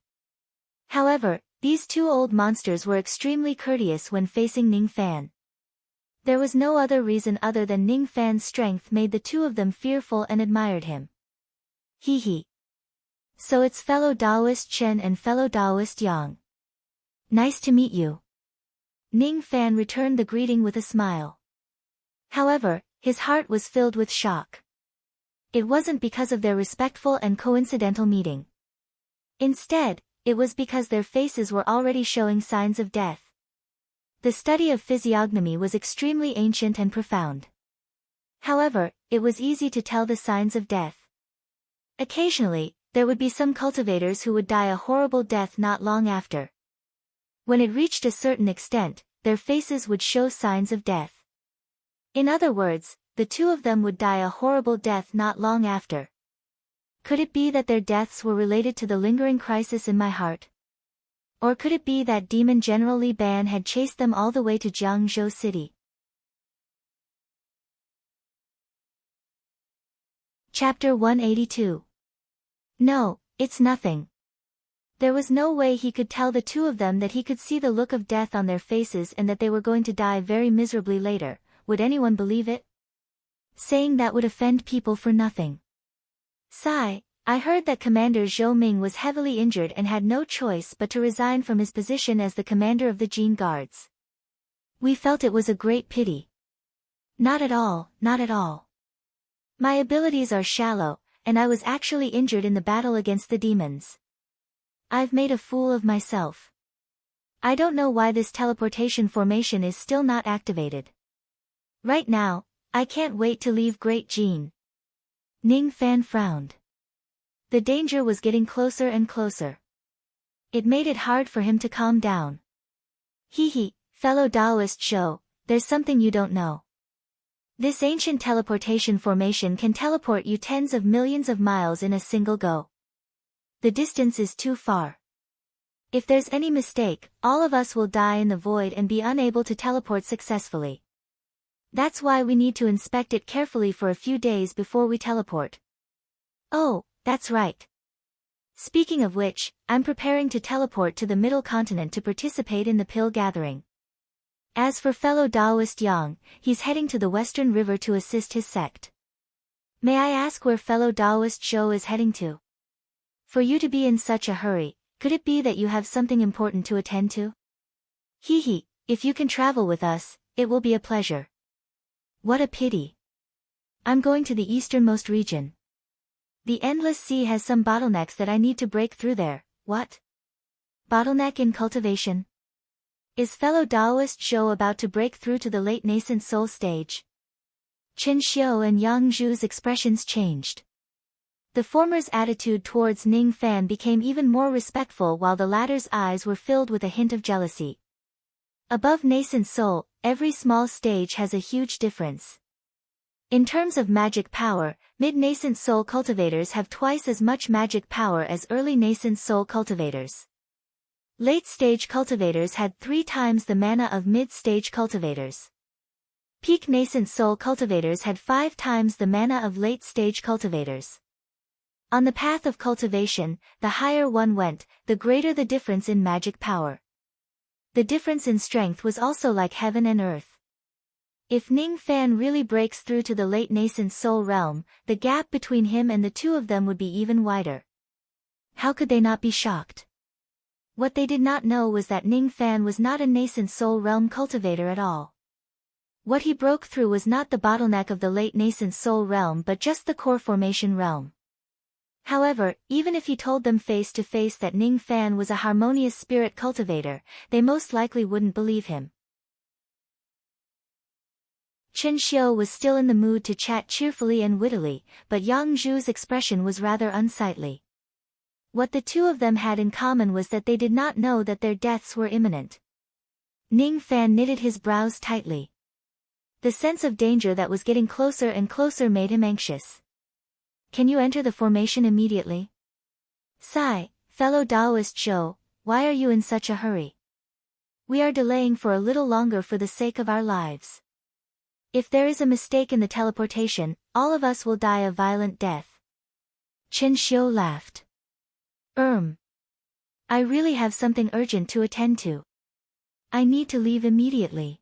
However, these 2 old monsters were extremely courteous when facing Ning Fan. There was no other reason other than Ning Fan's strength made the 2 of them fearful and admired him. Hee hee. So it's fellow Taoist Chen and fellow Taoist Yang. Nice to meet you. Ning Fan returned the greeting with a smile. However, his heart was filled with shock. It wasn't because of their respectful and coincidental meeting. Instead, it was because their faces were already showing signs of death. The study of physiognomy was extremely ancient and profound. However, it was easy to tell the signs of death. Occasionally, there would be some cultivators who would die a horrible death not long after. When it reached a certain extent, their faces would show signs of death. In other words, the two of them would die a horrible death not long after. Could it be that their deaths were related to the lingering crisis in my heart? Or could it be that demon General Li Ban had chased them all the way to Jiangzhou City? Chapter 182. No, it's nothing. There was no way he could tell the two of them that he could see the look of death on their faces and that they were going to die very miserably later. Would anyone believe it? Saying that would offend people for nothing. Sigh, I heard that Commander Zhou Ming was heavily injured and had no choice but to resign from his position as the commander of the Jin Guards. We felt it was a great pity. Not at all, not at all. My abilities are shallow, and I was actually injured in the battle against the demons. I've made a fool of myself. I don't know why this teleportation formation is still not activated. Right now, I can't wait to leave Great Jin. Ning Fan frowned. The danger was getting closer and closer. It made it hard for him to calm down. Hee, fellow Taoist Zhou, there's something you don't know. This ancient teleportation formation can teleport you tens of millions of miles in a single go. The distance is too far. If there's any mistake, all of us will die in the void and be unable to teleport successfully. That's why we need to inspect it carefully for a few days before we teleport. Oh, that's right. Speaking of which, I'm preparing to teleport to the Middle Continent to participate in the pill gathering. As for fellow Taoist Yang, he's heading to the Western River to assist his sect. May I ask where fellow Taoist Zhou is heading to? For you to be in such a hurry, could it be that you have something important to attend to? Hee, if you can travel with us, it will be a pleasure. What a pity. I'm going to the easternmost region. The Endless Sea has some bottlenecks that I need to break through there. What? Bottleneck in cultivation? Is fellow Taoist Zhou about to break through to the late nascent soul stage? Chen Xiu and Yang Zhu's expressions changed. The former's attitude towards Ning Fan became even more respectful while the latter's eyes were filled with a hint of jealousy. Above nascent soul, every small stage has a huge difference. In terms of magic power, mid-nascent soul cultivators have twice as much magic power as early nascent soul cultivators. Late-stage cultivators had 3 times the mana of mid-stage cultivators. Peak nascent soul cultivators had 5 times the mana of late-stage cultivators. On the path of cultivation, the higher one went, the greater the difference in magic power. The difference in strength was also like heaven and earth. If Ning Fan really breaks through to the late nascent soul realm, the gap between him and the two of them would be even wider. How could they not be shocked? What they did not know was that Ning Fan was not a nascent soul realm cultivator at all. What he broke through was not the bottleneck of the late nascent soul realm but just the core formation realm. However, even if he told them face to face that Ning Fan was a harmonious spirit cultivator, they most likely wouldn't believe him. Chen Xiu was still in the mood to chat cheerfully and wittily, but Yang Zhu's expression was rather unsightly. What the two of them had in common was that they did not know that their deaths were imminent. Ning Fan knitted his brows tightly. The sense of danger that was getting closer and closer made him anxious. Can you enter the formation immediately? Sigh, fellow Taoist Zhou, why are you in such a hurry? We are delaying for a little longer for the sake of our lives. If there is a mistake in the teleportation, all of us will die a violent death. Chen Xiu laughed. I really have something urgent to attend to. I need to leave immediately.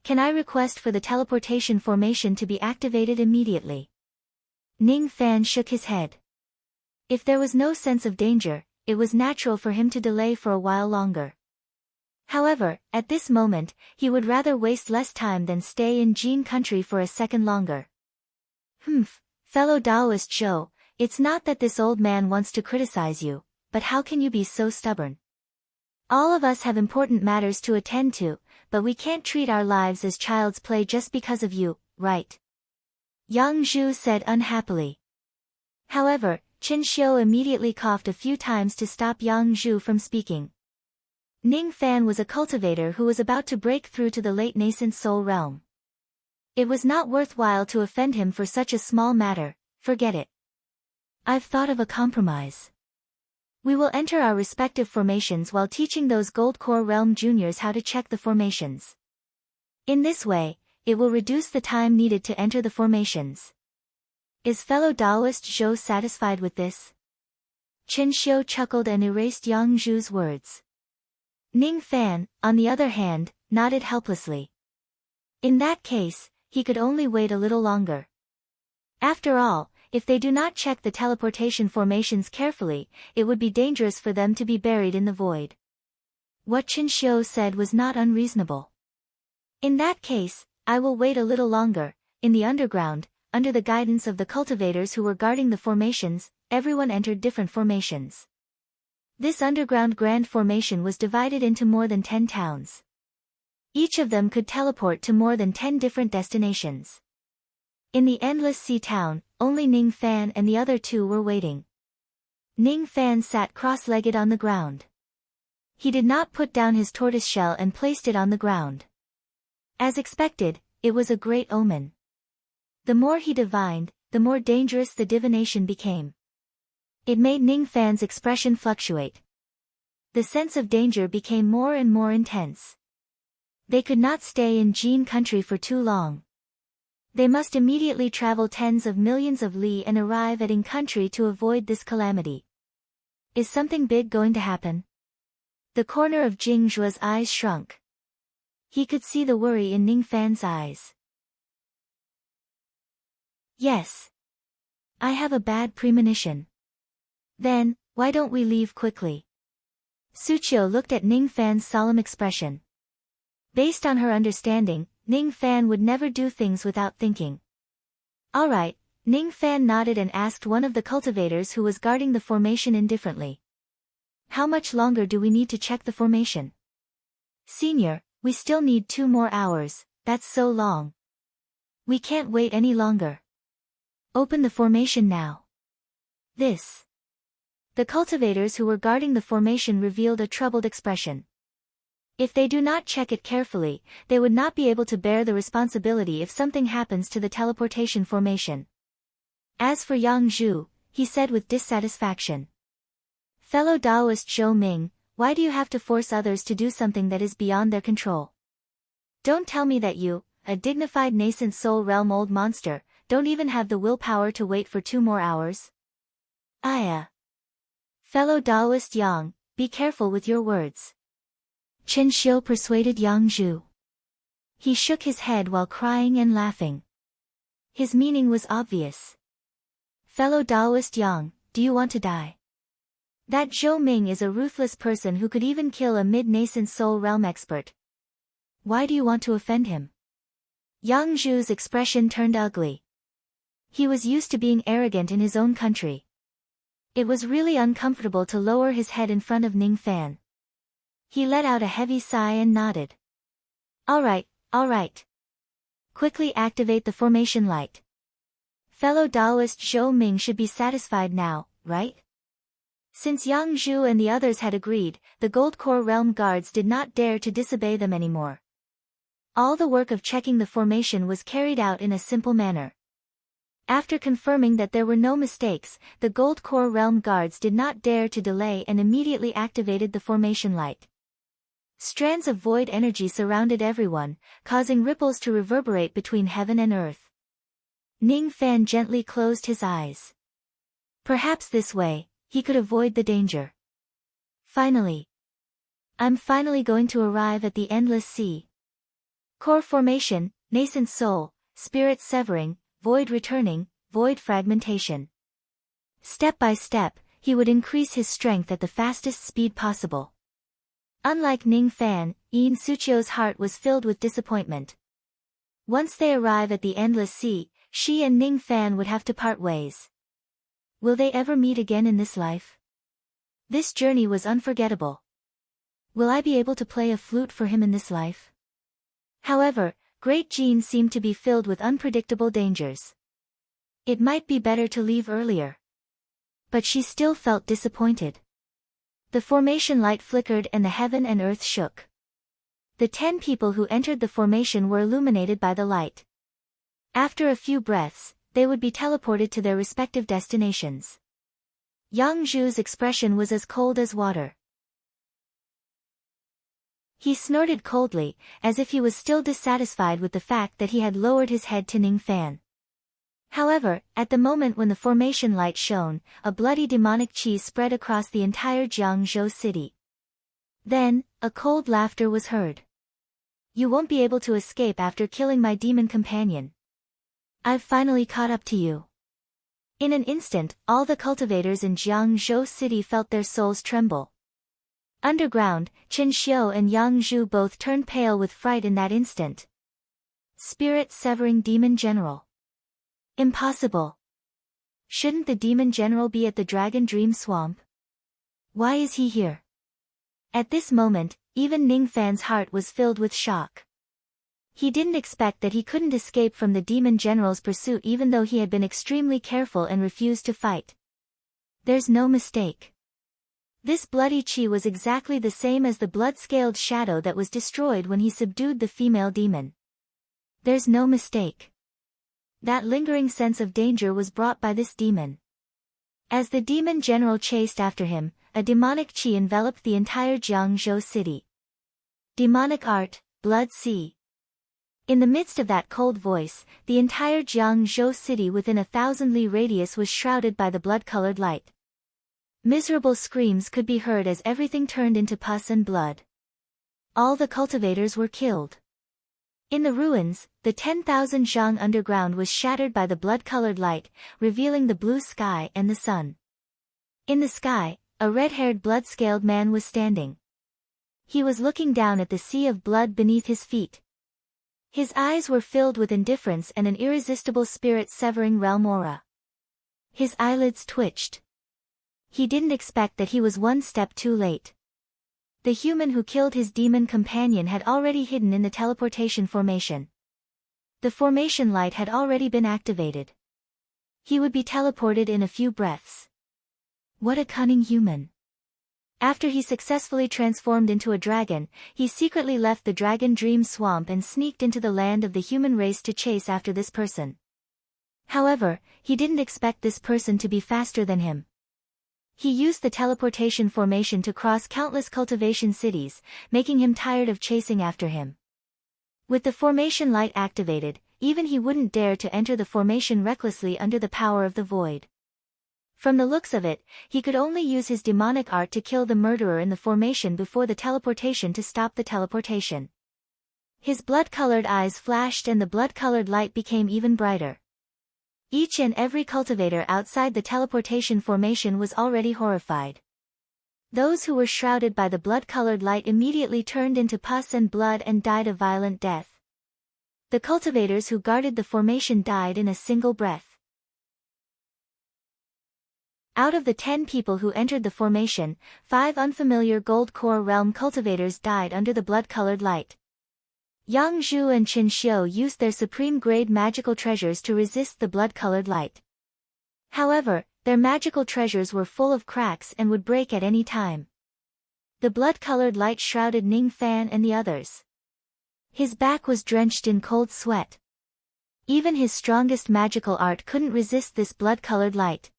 Can I request for the teleportation formation to be activated immediately? Ning Fan shook his head. If there was no sense of danger, it was natural for him to delay for a while longer. However, at this moment, he would rather waste less time than stay in Jin country for a second longer. Fellow Taoist Zhou, it's not that this old man wants to criticize you, but how can you be so stubborn? All of us have important matters to attend to, but we can't treat our lives as child's play just because of you, right? Yang Zhu said unhappily. However, Qin Xiu immediately coughed a few times to stop Yang Zhu from speaking. Ning Fan was a cultivator who was about to break through to the late nascent soul realm. It was not worthwhile to offend him for such a small matter, forget it. I've thought of a compromise. We will enter our respective formations while teaching those Gold Core Realm juniors how to check the formations. In this way, it will reduce the time needed to enter the formations. Is fellow Taoist Zhou satisfied with this? Qin Xiu chuckled and erased Yang Zhu's words. Ning Fan, on the other hand, nodded helplessly. In that case, he could only wait a little longer. After all, if they do not check the teleportation formations carefully, it would be dangerous for them to be buried in the void. What Qin Xiu said was not unreasonable. In that case, I will wait a little longer. In the underground, under the guidance of the cultivators who were guarding the formations, everyone entered different formations. This underground grand formation was divided into more than 10 towns. Each of them could teleport to more than 10 different destinations. In the Endless Sea town, only Ning Fan and the other two were waiting. Ning Fan sat cross-legged on the ground. He did not put down his tortoise shell and placed it on the ground. As expected, it was a great omen. The more he divined, the more dangerous the divination became. It made Ning Fan's expression fluctuate. The sense of danger became more and more intense. They could not stay in Jin country for too long. They must immediately travel tens of millions of li and arrive at Ing country to avoid this calamity. Is something big going to happen? The corner of Jing Zhua's eyes shrunk. He could see the worry in Ning Fan's eyes. Yes. I have a bad premonition. Then, why don't we leave quickly? Suqiu looked at Ning Fan's solemn expression. Based on her understanding, Ning Fan would never do things without thinking. All right, Ning Fan nodded and asked one of the cultivators who was guarding the formation indifferently. How much longer do we need to check the formation? Senior, we still need 2 more hours, that's so long. We can't wait any longer. Open the formation now. This. The cultivators who were guarding the formation revealed a troubled expression. If they do not check it carefully, they would not be able to bear the responsibility if something happens to the teleportation formation. As for Yang Zhu, he said with dissatisfaction. Fellow Taoist Zhou Ming, why do you have to force others to do something that is beyond their control? Don't tell me that you, a dignified nascent soul realm old monster, don't even have the willpower to wait for 2 more hours? Fellow Taoist Yang, be careful with your words. Qin Xiu persuaded Yang Zhu. He shook his head while crying and laughing. His meaning was obvious. Fellow Taoist Yang, do you want to die? That Zhou Ming is a ruthless person who could even kill a mid-nascent soul realm expert. Why do you want to offend him? Yang Zhu's expression turned ugly. He was used to being arrogant in his own country. It was really uncomfortable to lower his head in front of Ning Fan. He let out a heavy sigh and nodded. All right. Quickly activate the formation light. Fellow Taoist Zhou Ming should be satisfied now, right? Since Yang Zhu and the others had agreed, the Gold Core Realm guards did not dare to disobey them anymore. All the work of checking the formation was carried out in a simple manner. After confirming that there were no mistakes, the Gold Core Realm guards did not dare to delay and immediately activated the formation light. Strands of void energy surrounded everyone, causing ripples to reverberate between heaven and earth. Ning Fan gently closed his eyes. Perhaps this way, he could avoid the danger. Finally. I'm finally going to arrive at the Endless Sea. Core formation, nascent soul, spirit severing, void returning, void fragmentation. Step by step, he would increase his strength at the fastest speed possible. Unlike Ning Fan, Yin Suqiu's heart was filled with disappointment. Once they arrive at the Endless Sea, she and Ning Fan would have to part ways. Will they ever meet again in this life? This journey was unforgettable. Will I be able to play a flute for him in this life? However, Great Jin seemed to be filled with unpredictable dangers. It might be better to leave earlier. But she still felt disappointed. The formation light flickered and the heaven and earth shook. The 10 people who entered the formation were illuminated by the light. After a few breaths, they would be teleported to their respective destinations. Yang Zhu's expression was as cold as water. He snorted coldly, as if he was still dissatisfied with the fact that he had lowered his head to Ning Fan. However, at the moment when the formation light shone, a bloody demonic chi spread across the entire Jiangzhou city. Then, a cold laughter was heard. You won't be able to escape after killing my demon companion. I've finally caught up to you. In an instant, all the cultivators in Jiangzhou city felt their souls tremble. Underground, Chen Xiu and Yang Zhu both turned pale with fright in that instant. Spirit-severing demon general. Impossible. Shouldn't the demon general be at the Dragon Dream Swamp? Why is he here? At this moment, even Ning Fan's heart was filled with shock. He didn't expect that he couldn't escape from the demon general's pursuit even though he had been extremely careful and refused to fight. There's no mistake. This bloody chi was exactly the same as the blood-scaled shadow that was destroyed when he subdued the female demon. There's no mistake. That lingering sense of danger was brought by this demon. As the demon general chased after him, a demonic chi enveloped the entire Jiangzhou city. Demonic art, blood sea. In the midst of that cold voice, the entire Jiangzhou city within a 1,000 li radius was shrouded by the blood-colored light. Miserable screams could be heard as everything turned into pus and blood. All the cultivators were killed. In the ruins, the 10,000 zhang underground was shattered by the blood-colored light, revealing the blue sky and the sun. In the sky, a red-haired blood-scaled man was standing. He was looking down at the sea of blood beneath his feet. His eyes were filled with indifference and an irresistible spirit-severing realm aura. His eyelids twitched. He didn't expect that he was one step too late. The human who killed his demon companion had already hidden in the teleportation formation. The formation light had already been activated. He would be teleported in a few breaths. What a cunning human. After he successfully transformed into a dragon, he secretly left the Dragon Dream Swamp and sneaked into the land of the human race to chase after this person. However, he didn't expect this person to be faster than him. He used the teleportation formation to cross countless cultivation cities, making him tired of chasing after him. With the formation light activated, even he wouldn't dare to enter the formation recklessly under the power of the void. From the looks of it, he could only use his demonic art to kill the murderer in the formation before the teleportation to stop the teleportation. His blood-colored eyes flashed and the blood-colored light became even brighter. Each and every cultivator outside the teleportation formation was already horrified. Those who were shrouded by the blood-colored light immediately turned into pus and blood and died a violent death. The cultivators who guarded the formation died in a single breath. Out of the 10 people who entered the formation, 5 unfamiliar gold core realm cultivators died under the blood-colored light. Yang Zhu and Chen Xiu used their supreme-grade magical treasures to resist the blood-colored light. However, their magical treasures were full of cracks and would break at any time. The blood-colored light shrouded Ning Fan and the others. His back was drenched in cold sweat. Even his strongest magical art couldn't resist this blood-colored light.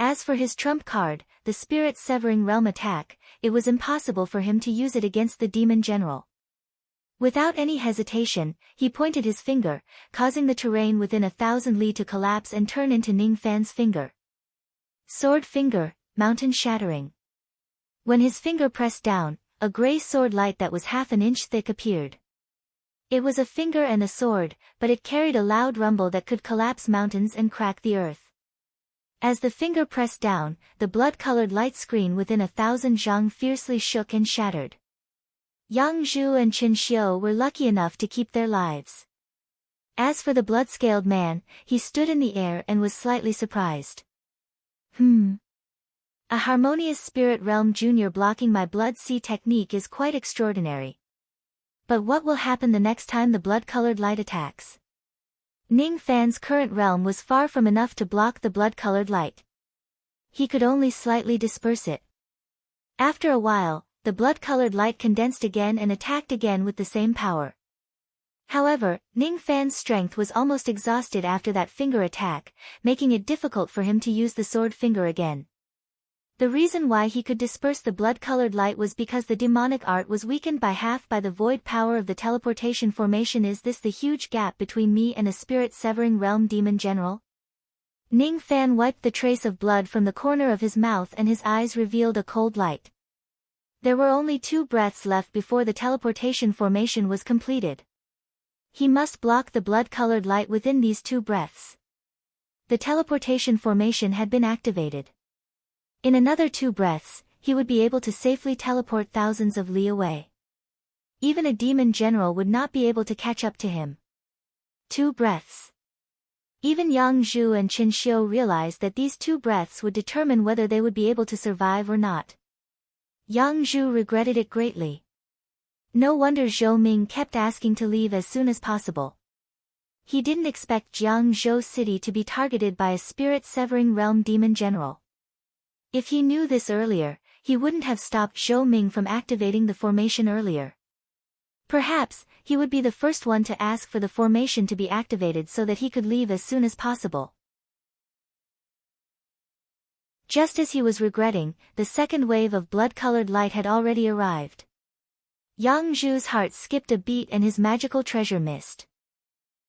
As for his trump card, the spirit-severing realm attack, it was impossible for him to use it against the demon general. Without any hesitation, he pointed his finger, causing the terrain within 1,000 li to collapse and turn into Ning Fan's finger. Sword finger, mountain shattering. When his finger pressed down, a gray sword light that was half an inch thick appeared. It was a finger and a sword, but it carried a loud rumble that could collapse mountains and crack the earth. As the finger pressed down, the blood-colored light screen within 1,000 zhang fiercely shook and shattered. Yang Zhu and Chen Xiu were lucky enough to keep their lives. As for the blood-scaled man, he stood in the air and was slightly surprised. A harmonious spirit realm junior blocking my blood sea technique is quite extraordinary. But what will happen the next time the blood-colored light attacks? Ning Fan's current realm was far from enough to block the blood-colored light. He could only slightly disperse it. After a while, the blood-colored light condensed again and attacked again with the same power. However, Ning Fan's strength was almost exhausted after that finger attack, making it difficult for him to use the sword finger again. The reason why he could disperse the blood-colored light was because the demonic art was weakened by half by the void power of the teleportation formation. Is this the huge gap between me and a spirit-severing realm demon general? Ning Fan wiped the trace of blood from the corner of his mouth and his eyes revealed a cold light. There were only 2 breaths left before the teleportation formation was completed. He must block the blood-colored light within these 2 breaths. The teleportation formation had been activated. In another 2 breaths, he would be able to safely teleport thousands of li away. Even a demon general would not be able to catch up to him. 2 breaths. Even Yang Zhu and Qin Xiu realized that these 2 breaths would determine whether they would be able to survive or not. Yang Zhu regretted it greatly. No wonder Zhou Ming kept asking to leave as soon as possible. He didn't expect Jiangzhou City to be targeted by a spirit-severing realm demon general. If he knew this earlier, he wouldn't have stopped Zhou Ming from activating the formation earlier. Perhaps, he would be the first one to ask for the formation to be activated so that he could leave as soon as possible. Just as he was regretting, the second wave of blood-colored light had already arrived. Yang Zhu's heart skipped a beat and his magical treasure missed.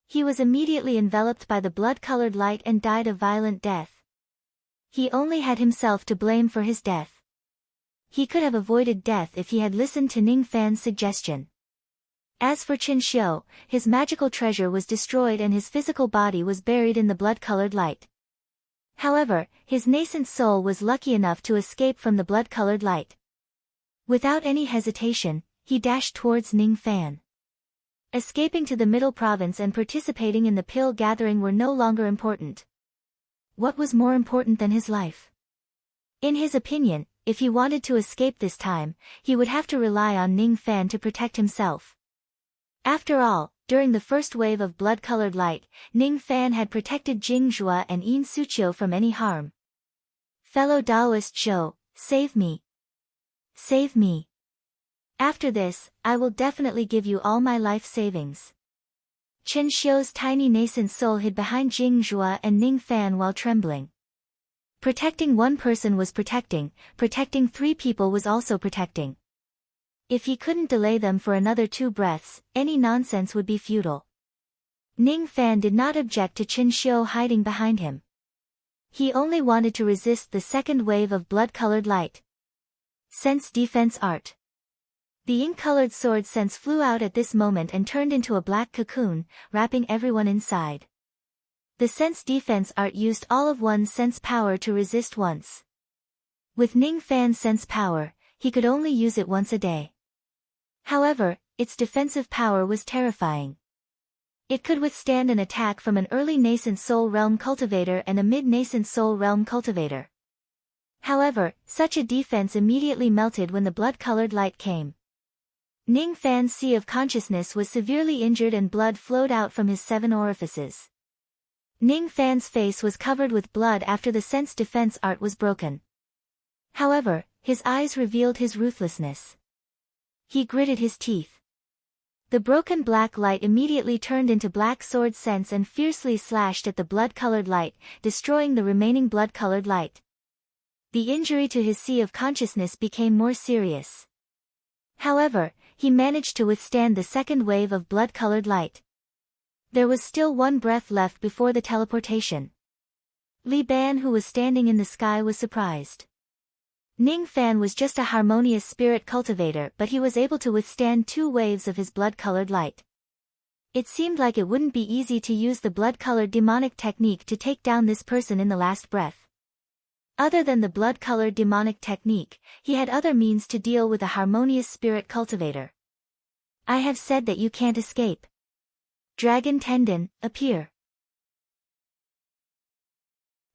He was immediately enveloped by the blood-colored light and died a violent death. He only had himself to blame for his death. He could have avoided death if he had listened to Ning Fan's suggestion. As for Qin Xiu, his magical treasure was destroyed and his physical body was buried in the blood-colored light. However, his nascent soul was lucky enough to escape from the blood-colored light. Without any hesitation, he dashed towards Ning Fan. Escaping to the middle province and participating in the pill gathering were no longer important. What was more important than his life? In his opinion, if he wanted to escape this time, he would have to rely on Ning Fan to protect himself. After all, during the first wave of blood-colored light, Ning Fan had protected Jing Zhua and Yin Suqiu from any harm. Fellow Taoist Zhou, save me. Save me. After this, I will definitely give you all my life savings. Qin Xiu's tiny nascent soul hid behind Jing Zhua and Ning Fan while trembling. Protecting one person was protecting 3 people was also protecting. If he couldn't delay them for another 2 breaths, any nonsense would be futile. Ning Fan did not object to Qin Xiu hiding behind him. He only wanted to resist the second wave of blood-colored light. Sense Defense Art. The ink-colored sword sense flew out at this moment and turned into a black cocoon, wrapping everyone inside. The sense defense art used all of one's sense power to resist once. With Ning Fan's sense power, he could only use it once a day. However, its defensive power was terrifying. It could withstand an attack from an early nascent soul realm cultivator and a mid-nascent soul realm cultivator. However, such a defense immediately melted when the blood-colored light came. Ning Fan's sea of consciousness was severely injured and blood flowed out from his 7 orifices. Ning Fan's face was covered with blood after the sense defense art was broken. However, his eyes revealed his ruthlessness. He gritted his teeth. The broken black light immediately turned into black sword sense and fiercely slashed at the blood-colored light, destroying the remaining blood-colored light. The injury to his sea of consciousness became more serious. However, he managed to withstand the second wave of blood-colored light. There was still 1 breath left before the teleportation. Li Ban, who was standing in the sky, was surprised. Ning Fan was just a harmonious spirit cultivator, but he was able to withstand 2 waves of his blood-colored light. It seemed like it wouldn't be easy to use the blood-colored demonic technique to take down this person in the last breath. Other than the blood-colored demonic technique, he had other means to deal with a harmonious spirit cultivator. I have said that you can't escape. Dragon Tendon, appear.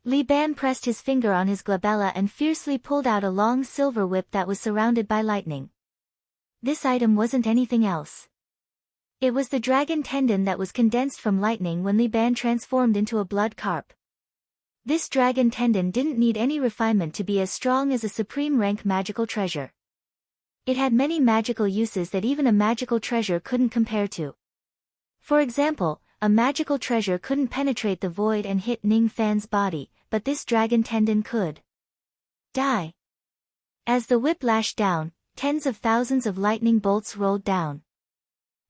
Li Ban pressed his finger on his glabella and fiercely pulled out a long silver whip that was surrounded by lightning. This item wasn't anything else. It was the dragon tendon that was condensed from lightning when Li Ban transformed into a blood carp. This dragon tendon didn't need any refinement to be as strong as a supreme rank magical treasure. It had many magical uses that even a magical treasure couldn't compare to. For example, a magical treasure couldn't penetrate the void and hit Ning Fan's body, but this dragon tendon could. Die. As the whip lashed down, tens of thousands of lightning bolts rolled down.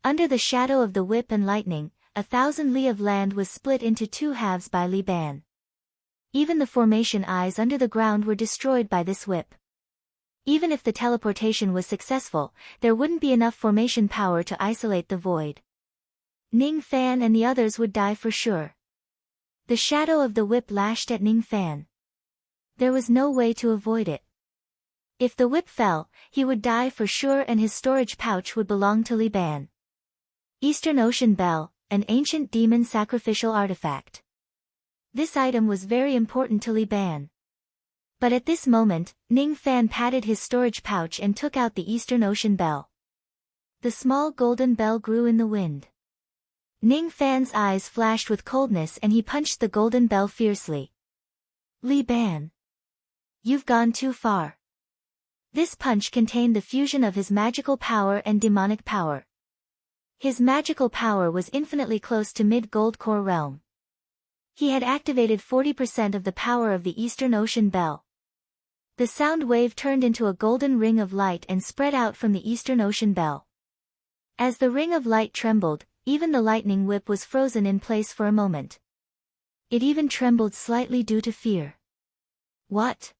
Under the shadow of the whip and lightning, 1,000 li of land was split into two halves by Li Ban. Even the formation eyes under the ground were destroyed by this whip. Even if the teleportation was successful, there wouldn't be enough formation power to isolate the void. Ning Fan and the others would die for sure. The shadow of the whip lashed at Ning Fan. There was no way to avoid it. If the whip fell, he would die for sure and his storage pouch would belong to Li Ban. Eastern Ocean Bell, an ancient demon sacrificial artifact. This item was very important to Li Ban. But at this moment, Ning Fan patted his storage pouch and took out the Eastern Ocean Bell. The small golden bell grew in the wind. Ning Fan's eyes flashed with coldness and he punched the golden bell fiercely. Li Ban. You've gone too far. This punch contained the fusion of his magical power and demonic power. His magical power was infinitely close to mid-gold core realm. He had activated 40% of the power of the Eastern Ocean Bell. The sound wave turned into a golden ring of light and spread out from the Eastern Ocean Bell. As the ring of light trembled, even the lightning whip was frozen in place for a moment. It even trembled slightly due to fear. What?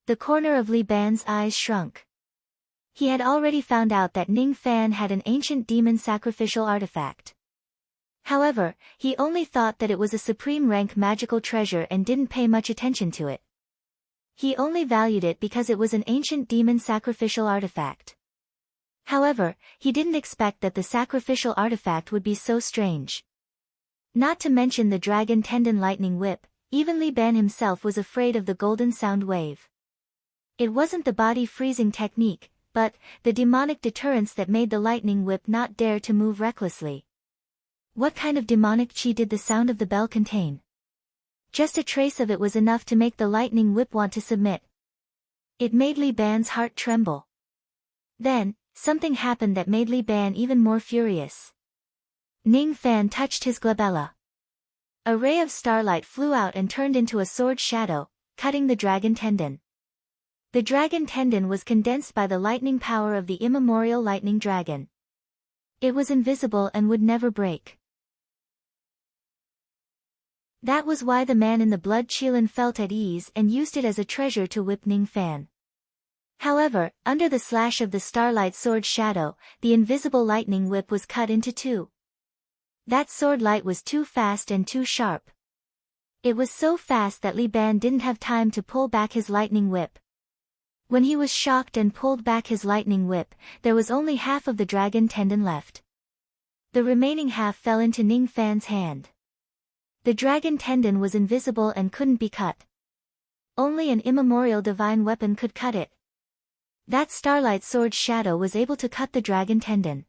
The corner of Li Ban's eyes shrunk. He had already found out that Ning Fan had an ancient demon sacrificial artifact. However, he only thought that it was a supreme rank magical treasure and didn't pay much attention to it. He only valued it because it was an ancient demon sacrificial artifact. However, he didn't expect that the sacrificial artifact would be so strange. Not to mention the dragon tendon lightning whip, even Li Ban himself was afraid of the golden sound wave. It wasn't the body freezing technique, but the demonic deterrence that made the lightning whip not dare to move recklessly. What kind of demonic chi did the sound of the bell contain? Just a trace of it was enough to make the lightning whip want to submit. It made Li Ban's heart tremble. Then, something happened that made Li Ban even more furious. Ning Fan touched his glabella. A ray of starlight flew out and turned into a sword shadow, cutting the dragon tendon. The dragon tendon was condensed by the lightning power of the immemorial lightning dragon. It was invisible and would never break. That was why the man in the blood Qilin felt at ease and used it as a treasure to whip Ning Fan. However, under the slash of the starlight sword shadow, the invisible lightning whip was cut into two. That sword light was too fast and too sharp. It was so fast that Li Ban didn't have time to pull back his lightning whip. When he was shocked and pulled back his lightning whip, there was only half of the dragon tendon left. The remaining half fell into Ning Fan's hand. The dragon tendon was invisible and couldn't be cut. Only an immemorial divine weapon could cut it. That starlight sword shadow was able to cut the dragon tendon.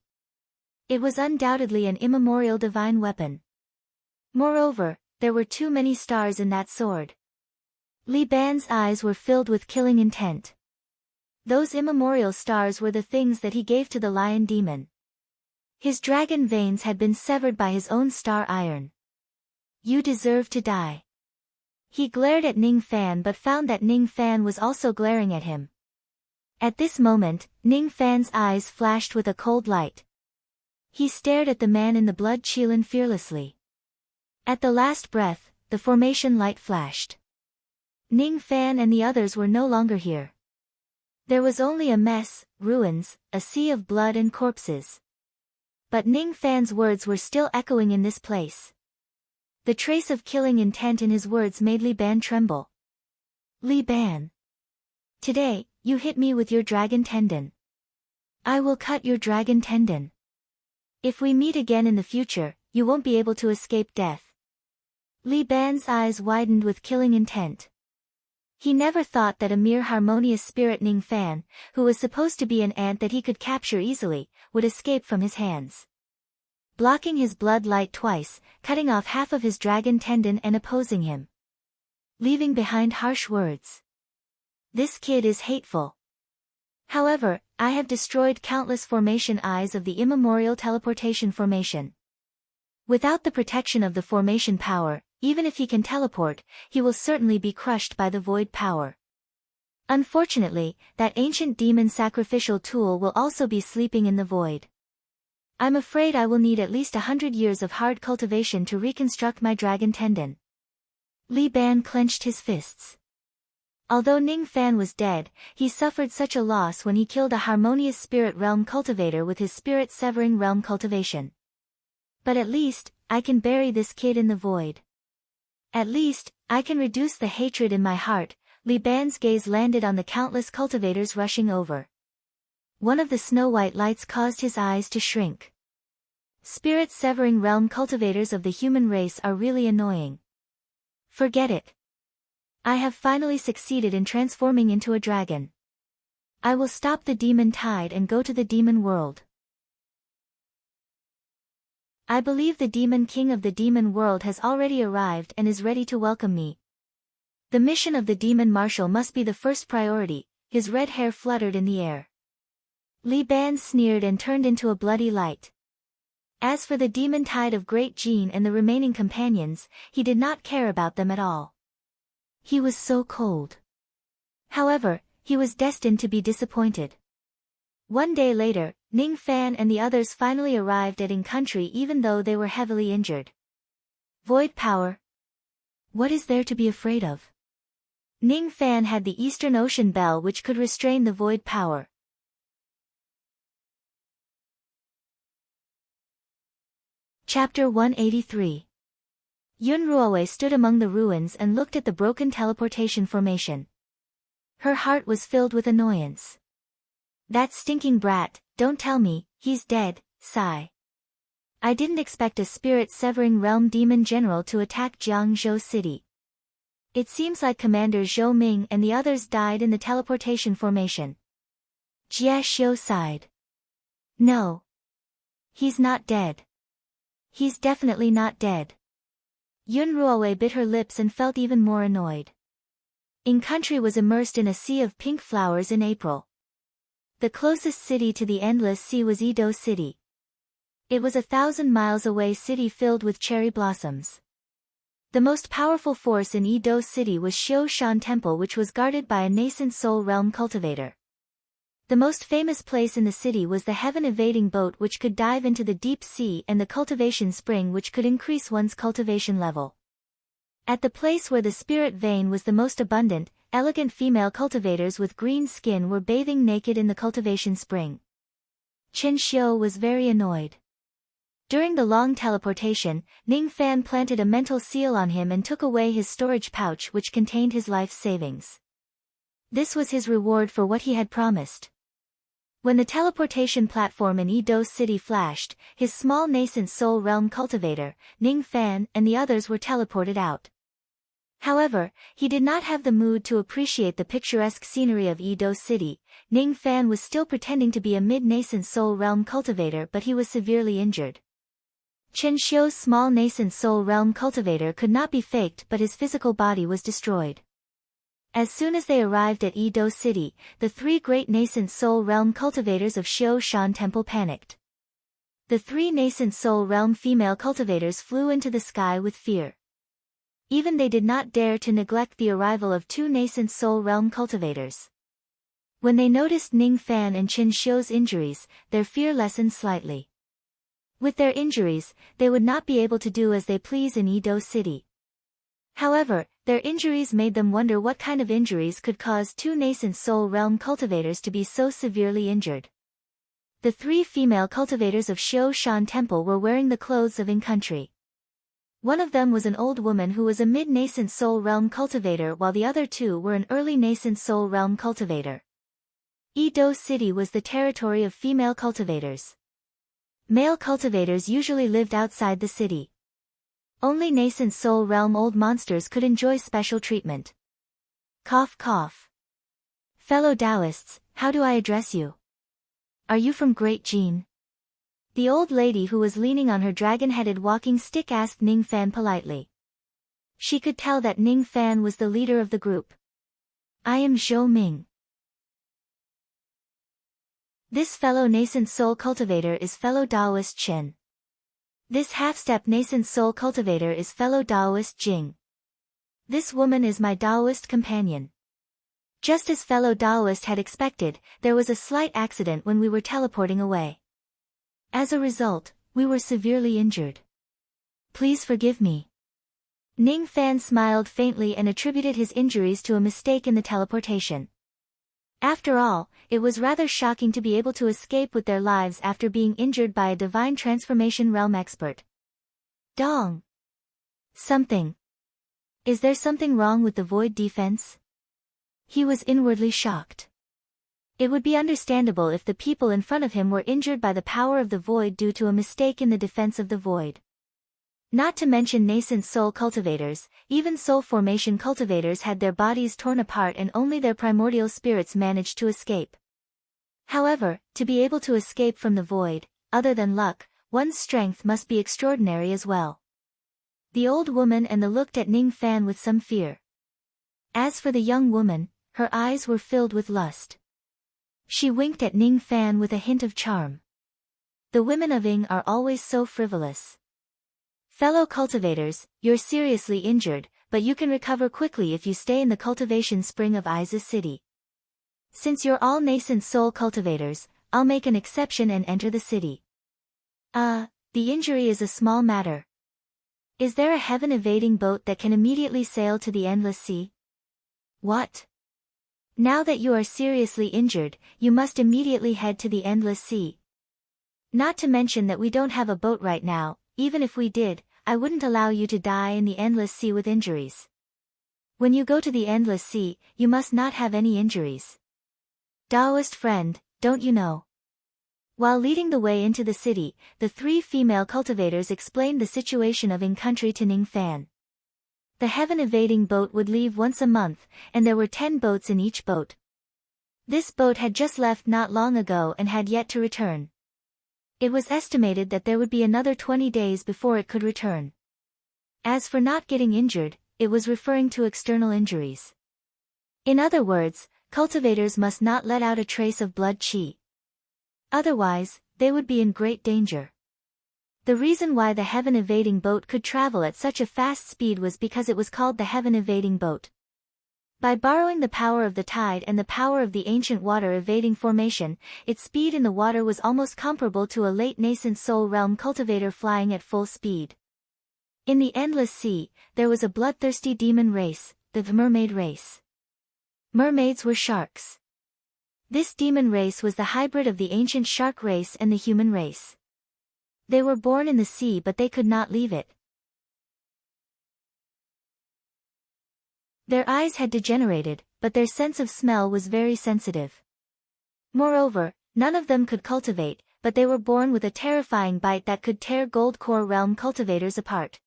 It was undoubtedly an immemorial divine weapon. Moreover, there were too many stars in that sword. Li Ban's eyes were filled with killing intent. Those immemorial stars were the things that he gave to the lion demon. His dragon veins had been severed by his own star iron. You deserve to die. He glared at Ning Fan but found that Ning Fan was also glaring at him. At this moment, Ning Fan's eyes flashed with a cold light. He stared at the man in the blood Qilin fearlessly. At the last breath, the formation light flashed. Ning Fan and the others were no longer here. There was only a mess, ruins, a sea of blood and corpses. But Ning Fan's words were still echoing in this place. The trace of killing intent in his words made Li Ban tremble. Li Ban. Today, you hit me with your dragon tendon. I will cut your dragon tendon. If we meet again in the future, you won't be able to escape death. Li Ban's eyes widened with killing intent. He never thought that a mere harmonious spirit Ning Fan, who was supposed to be an ant that he could capture easily, would escape from his hands. Blocking his blood light twice, cutting off half of his dragon tendon and opposing him. leaving behind harsh words. This kid is hateful. However, I have destroyed countless formation eyes of the immemorial teleportation formation. Without the protection of the formation power, even if he can teleport, he will certainly be crushed by the void power. Unfortunately, that ancient demon sacrificial tool will also be sleeping in the void. I'm afraid I will need at least 100 years of hard cultivation to reconstruct my dragon tendon. Li Ban clenched his fists. Although Ning Fan was dead, he suffered such a loss when he killed a harmonious spirit realm cultivator with his spirit-severing realm cultivation. But at least, I can bury this kid in the void. At least, I can reduce the hatred in my heart. Li Ban's gaze landed on the countless cultivators rushing over. One of the snow-white lights caused his eyes to shrink. Spirit-severing realm cultivators of the human race are really annoying. Forget it. I have finally succeeded in transforming into a dragon. I will stop the demon tide and go to the demon world. I believe the demon king of the demon world has already arrived and is ready to welcome me. The mission of the demon marshal must be the first priority. His red hair fluttered in the air. Li Ban sneered and turned into a bloody light. As for the demon tide of Great Jean and the remaining companions, he did not care about them at all. He was so cold. However, he was destined to be disappointed. One day later, Ning Fan and the others finally arrived at Ing Country even though they were heavily injured. Void power. What is there to be afraid of? Ning Fan had the Eastern Ocean Bell which could restrain the void power. Chapter 183. Yun Ruowei stood among the ruins and looked at the broken teleportation formation. Her heart was filled with annoyance. That stinking brat, don't tell me, he's dead, sigh. I didn't expect a spirit-severing realm demon general to attack Jiangzhou City. It seems like Commander Zhou Ming and the others died in the teleportation formation. Jia Xiu sighed. No. He's not dead. He's definitely not dead. Yun Ruowei bit her lips and felt even more annoyed. Ing Country was immersed in a sea of pink flowers in April. The closest city to the endless sea was Edo City. It was 1,000 miles away city filled with cherry blossoms. The most powerful force in Edo City was Xiu Shan Temple which was guarded by a nascent soul realm cultivator. The most famous place in the city was the heaven-evading boat which could dive into the deep sea and the cultivation spring which could increase one's cultivation level. At the place where the spirit vein was the most abundant, elegant female cultivators with green skin were bathing naked in the cultivation spring. Chen Xiu was very annoyed. During the long teleportation, Ning Fan planted a mental seal on him and took away his storage pouch which contained his life savings. This was his reward for what he had promised. When the teleportation platform in Edo City flashed, his small nascent soul realm cultivator, Ning Fan, and the others were teleported out. However, he did not have the mood to appreciate the picturesque scenery of Edo City. Ning Fan was still pretending to be a mid-nascent soul realm cultivator but he was severely injured. Chen Xiu's small nascent soul realm cultivator could not be faked but his physical body was destroyed. As soon as they arrived at Edo City, the three great nascent soul realm cultivators of Xiu Shan Temple panicked. The three nascent soul realm female cultivators flew into the sky with fear. Even they did not dare to neglect the arrival of two nascent soul realm cultivators. When they noticed Ning Fan and Chen Xiu's injuries, their fear lessened slightly. With their injuries, they would not be able to do as they please in Edo City. However, their injuries made them wonder what kind of injuries could cause two nascent soul realm cultivators to be so severely injured. The three female cultivators of Xiu Shan Temple were wearing the clothes of Ing Country. One of them was an old woman who was a mid-nascent soul realm cultivator while the other two were an early nascent soul realm cultivator. Edo City was the territory of female cultivators. Male cultivators usually lived outside the city. Only nascent soul realm old monsters could enjoy special treatment. Cough cough. Fellow Taoists, how do I address you? Are you from Great Jean? The old lady who was leaning on her dragon-headed walking stick asked Ning Fan politely. She could tell that Ning Fan was the leader of the group. I am Zhou Ming. This fellow nascent soul cultivator is fellow Taoist Chen. This half-step nascent soul cultivator is fellow Taoist Jing. This woman is my Taoist companion. Just as fellow Taoist had expected, there was a slight accident when we were teleporting away. As a result, we were severely injured. Please forgive me. Ning Fan smiled faintly and attributed his injuries to a mistake in the teleportation. After all, it was rather shocking to be able to escape with their lives after being injured by a divine transformation realm expert. Dong. Something. Is there something wrong with the void defense? He was inwardly shocked. It would be understandable if the people in front of him were injured by the power of the void due to a mistake in the defense of the void. Not to mention nascent soul cultivators, even soul formation cultivators had their bodies torn apart and only their primordial spirits managed to escape. However, to be able to escape from the void, other than luck, one's strength must be extraordinary as well. The old woman and the looked at Ning Fan with some fear. As for the young woman, her eyes were filled with lust. She winked at Ning Fan with a hint of charm. The women of Ying are always so frivolous. Fellow cultivators, you're seriously injured, but you can recover quickly if you stay in the cultivation spring of Aiza City. Since you're all nascent soul cultivators, I'll make an exception and enter the city. The injury is a small matter. Is there a heaven-evading boat that can immediately sail to the endless sea? What? Now that you are seriously injured, you must immediately head to the endless sea. Not to mention that we don't have a boat right now, even if we did, I wouldn't allow you to die in the endless sea with injuries. When you go to the endless sea, you must not have any injuries. Taoist friend, don't you know? While leading the way into the city, the three female cultivators explained the situation of Ying country to Ning Fan. The heaven-evading boat would leave once a month, and there were 10 boats in each boat. This boat had just left not long ago and had yet to return. It was estimated that there would be another 20 days before it could return. As for not getting injured, it was referring to external injuries. In other words, cultivators must not let out a trace of blood qi. Otherwise, they would be in great danger. The reason why the heaven-evading boat could travel at such a fast speed was because it was called the heaven-evading boat. By borrowing the power of the tide and the power of the ancient water-evading formation, its speed in the water was almost comparable to a late nascent soul realm cultivator flying at full speed. In the endless sea, there was a bloodthirsty demon race, the mermaid race. Mermaids were sharks. This demon race was the hybrid of the ancient shark race and the human race. They were born in the sea but they could not leave it. Their eyes had degenerated, but their sense of smell was very sensitive. Moreover, none of them could cultivate, but they were born with a terrifying bite that could tear gold core realm cultivators apart.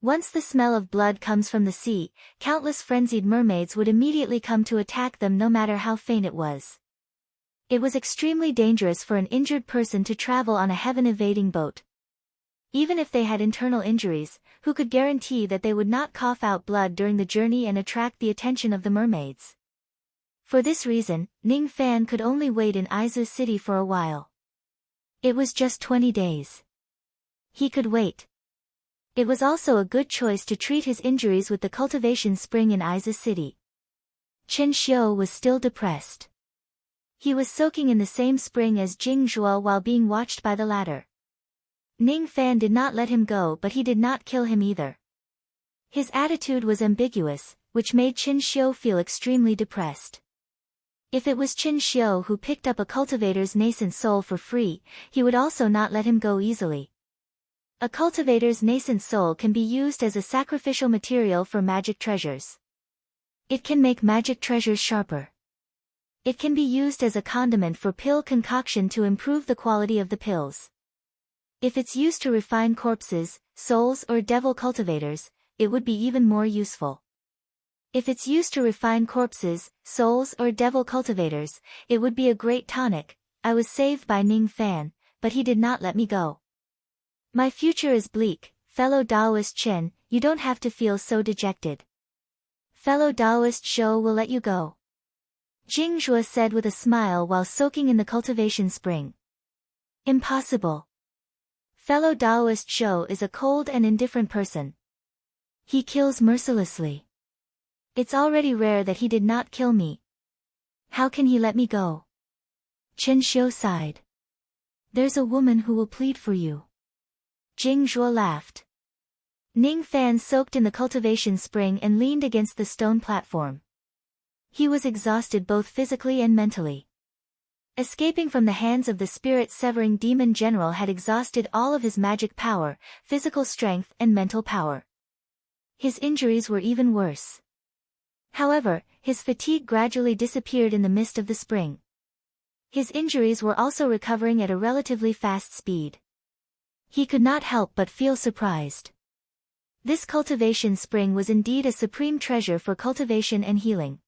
Once the smell of blood comes from the sea, countless frenzied mermaids would immediately come to attack them no matter how faint it was. It was extremely dangerous for an injured person to travel on a heaven-evading boat. Even if they had internal injuries, who could guarantee that they would not cough out blood during the journey and attract the attention of the mermaids? For this reason, Ning Fan could only wait in Aizu City for a while. It was just 20 days. He could wait. It was also a good choice to treat his injuries with the cultivation spring in Aizu City. Chen Xiu was still depressed. He was soaking in the same spring as Jing Zhuo while being watched by the latter. Ning Fan did not let him go, but he did not kill him either. His attitude was ambiguous, which made Chen Xiu feel extremely depressed. If it was Chen Xiu who picked up a cultivator's nascent soul for free, he would also not let him go easily. A cultivator's nascent soul can be used as a sacrificial material for magic treasures. It can make magic treasures sharper. It can be used as a condiment for pill concoction to improve the quality of the pills. If it's used to refine corpses, souls or devil cultivators, it would be even more useful. If it's used to refine corpses, souls or devil cultivators, it would be a great tonic. I was saved by Ning Fan, but he did not let me go. My future is bleak, fellow Taoist Chen, you don't have to feel so dejected. Fellow Taoist Zhou will let you go. Jing Zhuo said with a smile while soaking in the cultivation spring. Impossible. Fellow Taoist Zhou is a cold and indifferent person. He kills mercilessly. It's already rare that he did not kill me. How can he let me go? Chen Xiu sighed. There's a woman who will plead for you. Jing Zhuo laughed. Ning Fan soaked in the cultivation spring and leaned against the stone platform. He was exhausted both physically and mentally. Escaping from the hands of the spirit-severing demon general had exhausted all of his magic power, physical strength and mental power. His injuries were even worse. However, his fatigue gradually disappeared in the mist of the spring. His injuries were also recovering at a relatively fast speed. He could not help but feel surprised. This cultivation spring was indeed a supreme treasure for cultivation and healing.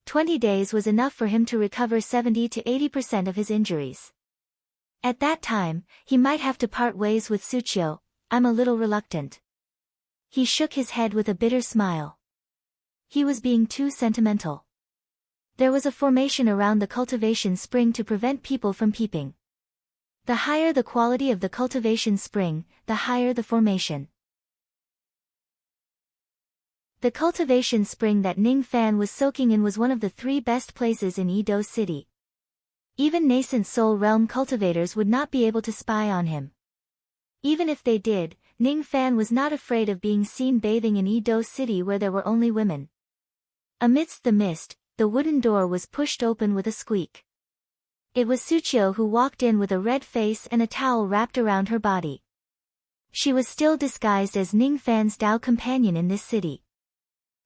20 days was enough for him to recover 70 to 80% of his injuries. At that time, he might have to part ways with Suqiu. I'm a little reluctant. He shook his head with a bitter smile. He was being too sentimental. There was a formation around the cultivation spring to prevent people from peeping. The higher the quality of the cultivation spring, the higher the formation. The cultivation spring that Ning Fan was soaking in was one of the 3 best places in Edo City. Even nascent soul realm cultivators would not be able to spy on him. Even if they did, Ning Fan was not afraid of being seen bathing in Edo City where there were only women. Amidst the mist, the wooden door was pushed open with a squeak. It was Suqiu who walked in with a red face and a towel wrapped around her body. She was still disguised as Ning Fan's Dao companion in this city.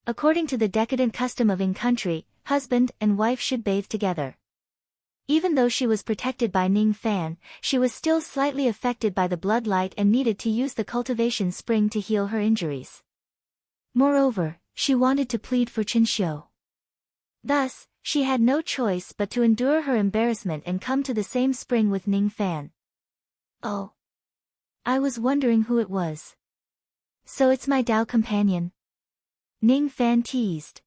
According to the decadent custom of in-country, husband and wife should bathe together. Even though she was protected by Ning Fan, she was still slightly affected by the bloodlight and needed to use the cultivation spring to heal her injuries. Moreover, she wanted to plead for Chen Xiu. Thus, she had no choice but to endure her embarrassment and come to the same spring with Ning Fan. Oh. I was wondering who it was. So it's my Dao companion? Ning Fan teased.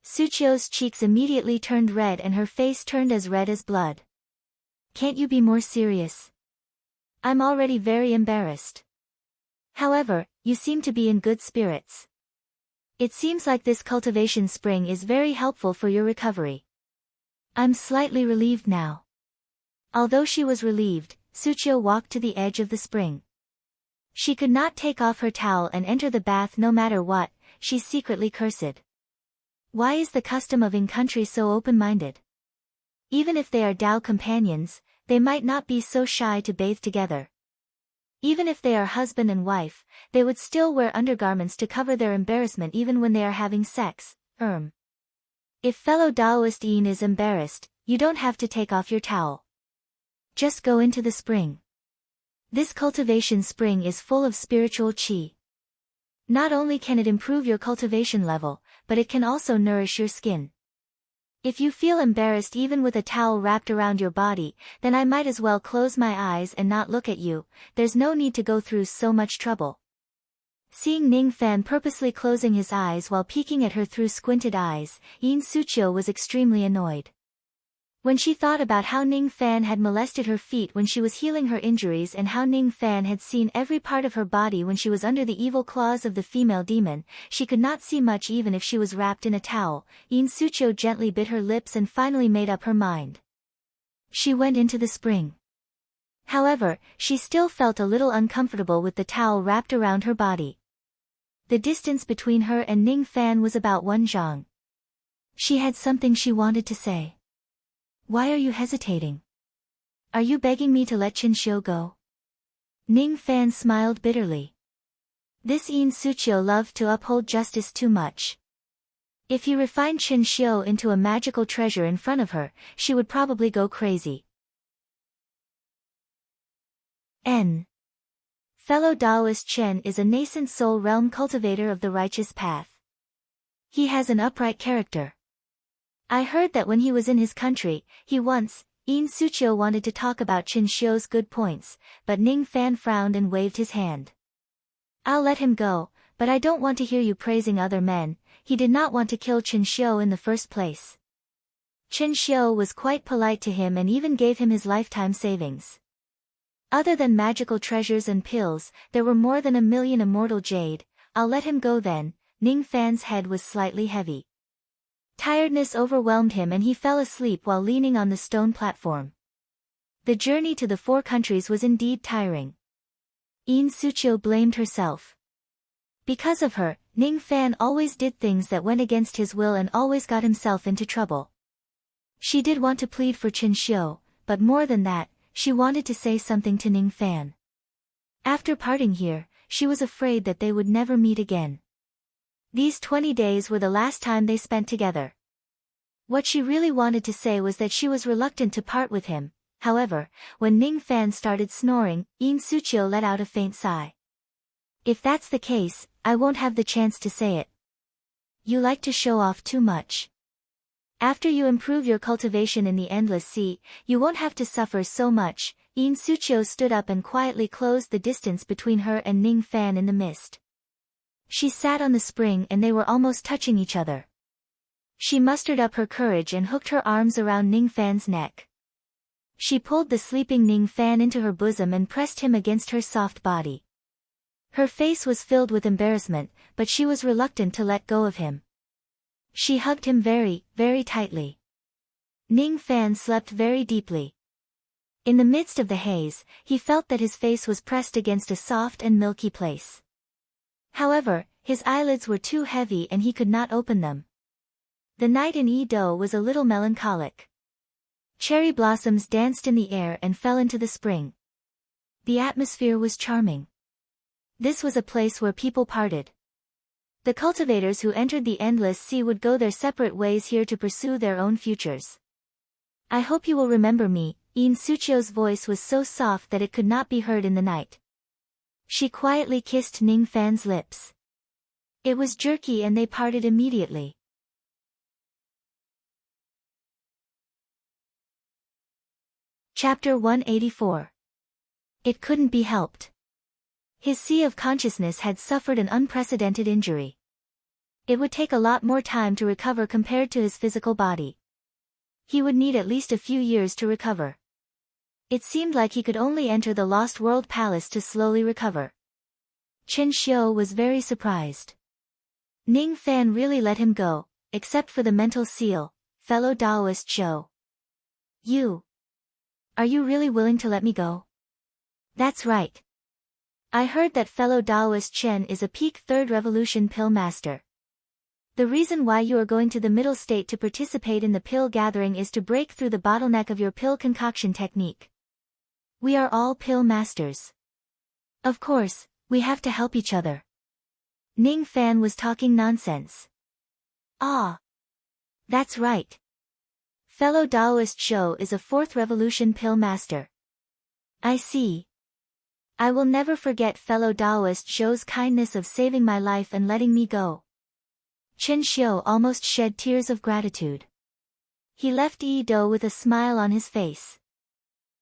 Suqiu's cheeks immediately turned red and her face turned as red as blood. Can't you be more serious? I'm already very embarrassed. However, you seem to be in good spirits. It seems like this cultivation spring is very helpful for your recovery. I'm slightly relieved now. Although she was relieved, Suqiu walked to the edge of the spring. She could not take off her towel and enter the bath no matter what, she secretly cursed. Why is the custom of in-country so open-minded? Even if they are Dao companions, they might not be so shy to bathe together. Even if they are husband and wife, they would still wear undergarments to cover their embarrassment even when they are having sex. If fellow Taoist Yin is embarrassed, you don't have to take off your towel. Just go into the spring. This cultivation spring is full of spiritual qi. Not only can it improve your cultivation level, but it can also nourish your skin. If you feel embarrassed even with a towel wrapped around your body, then I might as well close my eyes and not look at you, there's no need to go through so much trouble. Seeing Ning Fan purposely closing his eyes while peeking at her through squinted eyes, Yin Suqiu was extremely annoyed. When she thought about how Ning Fan had molested her feet when she was healing her injuries and how Ning Fan had seen every part of her body when she was under the evil claws of the female demon, she could not see much even if she was wrapped in a towel. Yin Suqiu gently bit her lips and finally made up her mind. She went into the spring. However, she still felt a little uncomfortable with the towel wrapped around her body. The distance between her and Ning Fan was about 1 zhang. She had something she wanted to say. Why are you hesitating? Are you begging me to let Chen Xiu go? Ning Fan smiled bitterly. This Yin Suqiu loved to uphold justice too much. If he refined Chen Xiu into a magical treasure in front of her, she would probably go crazy. N. Fellow Taoist Chen is a nascent soul realm cultivator of the righteous path. He has an upright character. I heard that when he was in his country, Yin Suqiu wanted to talk about Chen Xiu's good points, but Ning Fan frowned and waved his hand. I'll let him go, but I don't want to hear you praising other men. He did not want to kill Chen Xiu in the first place. Chen Xiu was quite polite to him and even gave him his lifetime savings. Other than magical treasures and pills, there were more than 1,000,000 immortal jade. I'll let him go then. Ning Fan's head was slightly heavy. Tiredness overwhelmed him and he fell asleep while leaning on the stone platform. The journey to the 4 countries was indeed tiring. Yin Suqiu blamed herself. Because of her, Ning Fan always did things that went against his will and always got himself into trouble. She did want to plead for Chen Xiu, but more than that, she wanted to say something to Ning Fan. After parting here, she was afraid that they would never meet again. These 20 days were the last time they spent together. What she really wanted to say was that she was reluctant to part with him. However, when Ning Fan started snoring, Yin Suqiu let out a faint sigh. If that's the case, I won't have the chance to say it. You like to show off too much. After you improve your cultivation in the Endless Sea, you won't have to suffer so much. Yin Suqiu stood up and quietly closed the distance between her and Ning Fan in the mist. She sat on the spring and they were almost touching each other. She mustered up her courage and hooked her arms around Ning Fan's neck. She pulled the sleeping Ning Fan into her bosom and pressed him against her soft body. Her face was filled with embarrassment, but she was reluctant to let go of him. She hugged him very, very tightly. Ning Fan slept very deeply. In the midst of the haze, he felt that his face was pressed against a soft and milky place. However, his eyelids were too heavy and he could not open them. The night in Yi-Do was a little melancholic. Cherry blossoms danced in the air and fell into the spring. The atmosphere was charming. This was a place where people parted. The cultivators who entered the Endless Sea would go their separate ways here to pursue their own futures. I hope you will remember me. Yin Suqiu's voice was so soft that it could not be heard in the night. She quietly kissed Ning Fan's lips. It was jerky and they parted immediately. Chapter 184. It couldn't be helped. His sea of consciousness had suffered an unprecedented injury. It would take a lot more time to recover compared to his physical body. He would need at least a few years to recover. It seemed like he could only enter the Lost World Palace to slowly recover. Chen Xiu was very surprised. Ning Fan really let him go, except for the mental seal, fellow Taoist Zhou. Are you really willing to let me go? That's right. I heard that fellow Taoist Chen is a peak 3rd revolution pill master. The reason why you are going to the middle state to participate in the pill gathering is to break through the bottleneck of your pill concoction technique. We are all pill masters. Of course, we have to help each other. Ning Fan was talking nonsense. Ah. That's right. Fellow Taoist Zhou is a 4th revolution pill master. I see. I will never forget fellow Taoist Zhou's kindness of saving my life and letting me go. Chen Xiu almost shed tears of gratitude. He left Yi-Do with a smile on his face.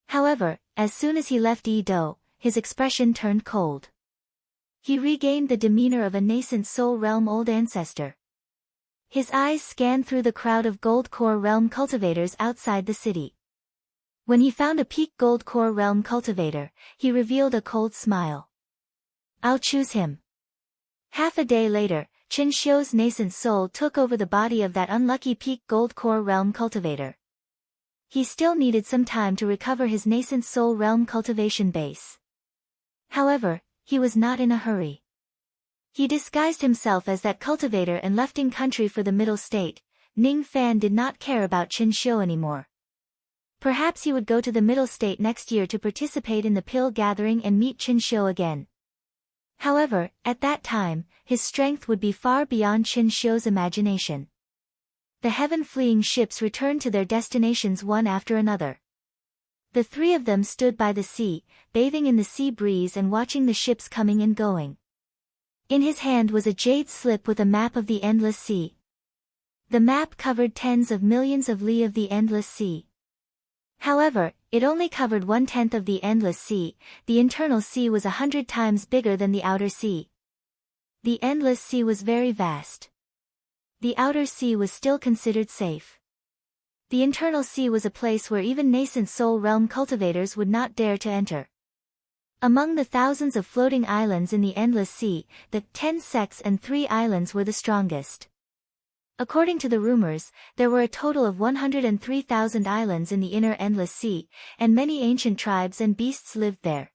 However, as soon as he left Yi-Do, his expression turned cold. He regained the demeanor of a nascent soul realm old ancestor. His eyes scanned through the crowd of gold core realm cultivators outside the city. When he found a peak gold core realm cultivator, he revealed a cold smile. I'll choose him. Half a day later, Chen Xiu's nascent soul took over the body of that unlucky peak gold core realm cultivator. He still needed some time to recover his nascent soul realm cultivation base. However, he was not in a hurry. He disguised himself as that cultivator and left in country for the middle state. Ning Fan did not care about Chen Xiu anymore. Perhaps he would go to the middle state next year to participate in the pill gathering and meet Chen Xiu again. However, at that time, his strength would be far beyond Chen Xiu's imagination. The heaven-fleeing ships returned to their destinations one after another. The 3 of them stood by the sea, bathing in the sea breeze and watching the ships coming and going. In his hand was a jade slip with a map of the Endless Sea. The map covered tens of millions of li of the Endless Sea. However, it only covered 1/10 of the Endless Sea. The internal sea was 100 times bigger than the outer sea. The endless sea was very vast. The outer sea was still considered safe. The internal sea was a place where even nascent soul realm cultivators would not dare to enter. Among the thousands of floating islands in the endless sea, the 10 sects and 3 islands were the strongest. According to the rumors, there were a total of 103,000 islands in the inner endless sea, and many ancient tribes and beasts lived there.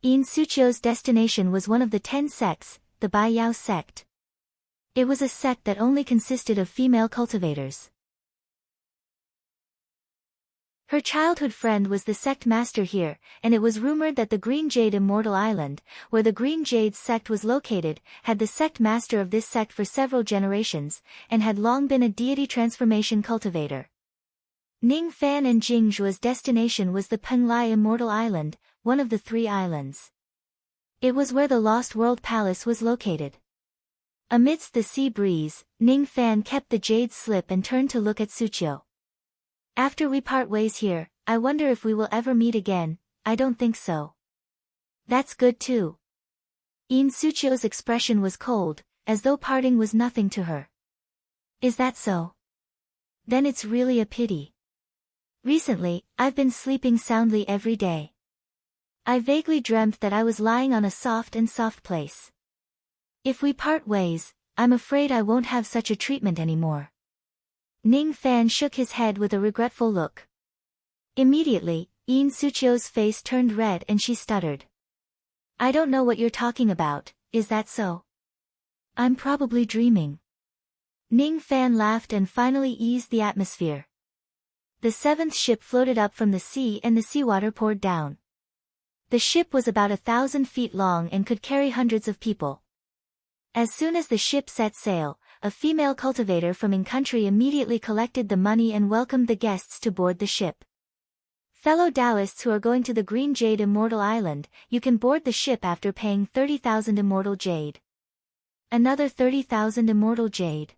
In Suchio's destination was one of the 10 sects, the Bai Yao sect. It was a sect that only consisted of female cultivators. Her childhood friend was the sect master here, and it was rumored that the Green Jade Immortal Island, where the Green Jade sect was located, had the sect master of this sect for several generations, and had long been a deity transformation cultivator. Ning Fan and Jingzhua's destination was the Penglai Immortal Island, one of the 3 islands. It was where the Lost World Palace was located. Amidst the sea breeze, Ning Fan kept the jade slip and turned to look at Suchio. After we part ways here, I wonder if we will ever meet again. I don't think so. That's good too. In Suchio's expression was cold, as though parting was nothing to her. Is that so? Then it's really a pity. Recently, I've been sleeping soundly every day. I vaguely dreamt that I was lying on a soft place. If we part ways, I'm afraid I won't have such a treatment anymore. Ning Fan shook his head with a regretful look. Immediately, In Suchio's face turned red and she stuttered. I don't know what you're talking about, is that so? I'm probably dreaming. Ning Fan laughed and finally eased the atmosphere. The 7th ship floated up from the sea and the seawater poured down. The ship was about 1,000 feet long and could carry hundreds of people. As soon as the ship set sail, a female cultivator from in-country immediately collected the money and welcomed the guests to board the ship. Fellow Taoists who are going to the Green Jade Immortal Island, you can board the ship after paying 30,000 Immortal Jade. Another 30,000 Immortal Jade.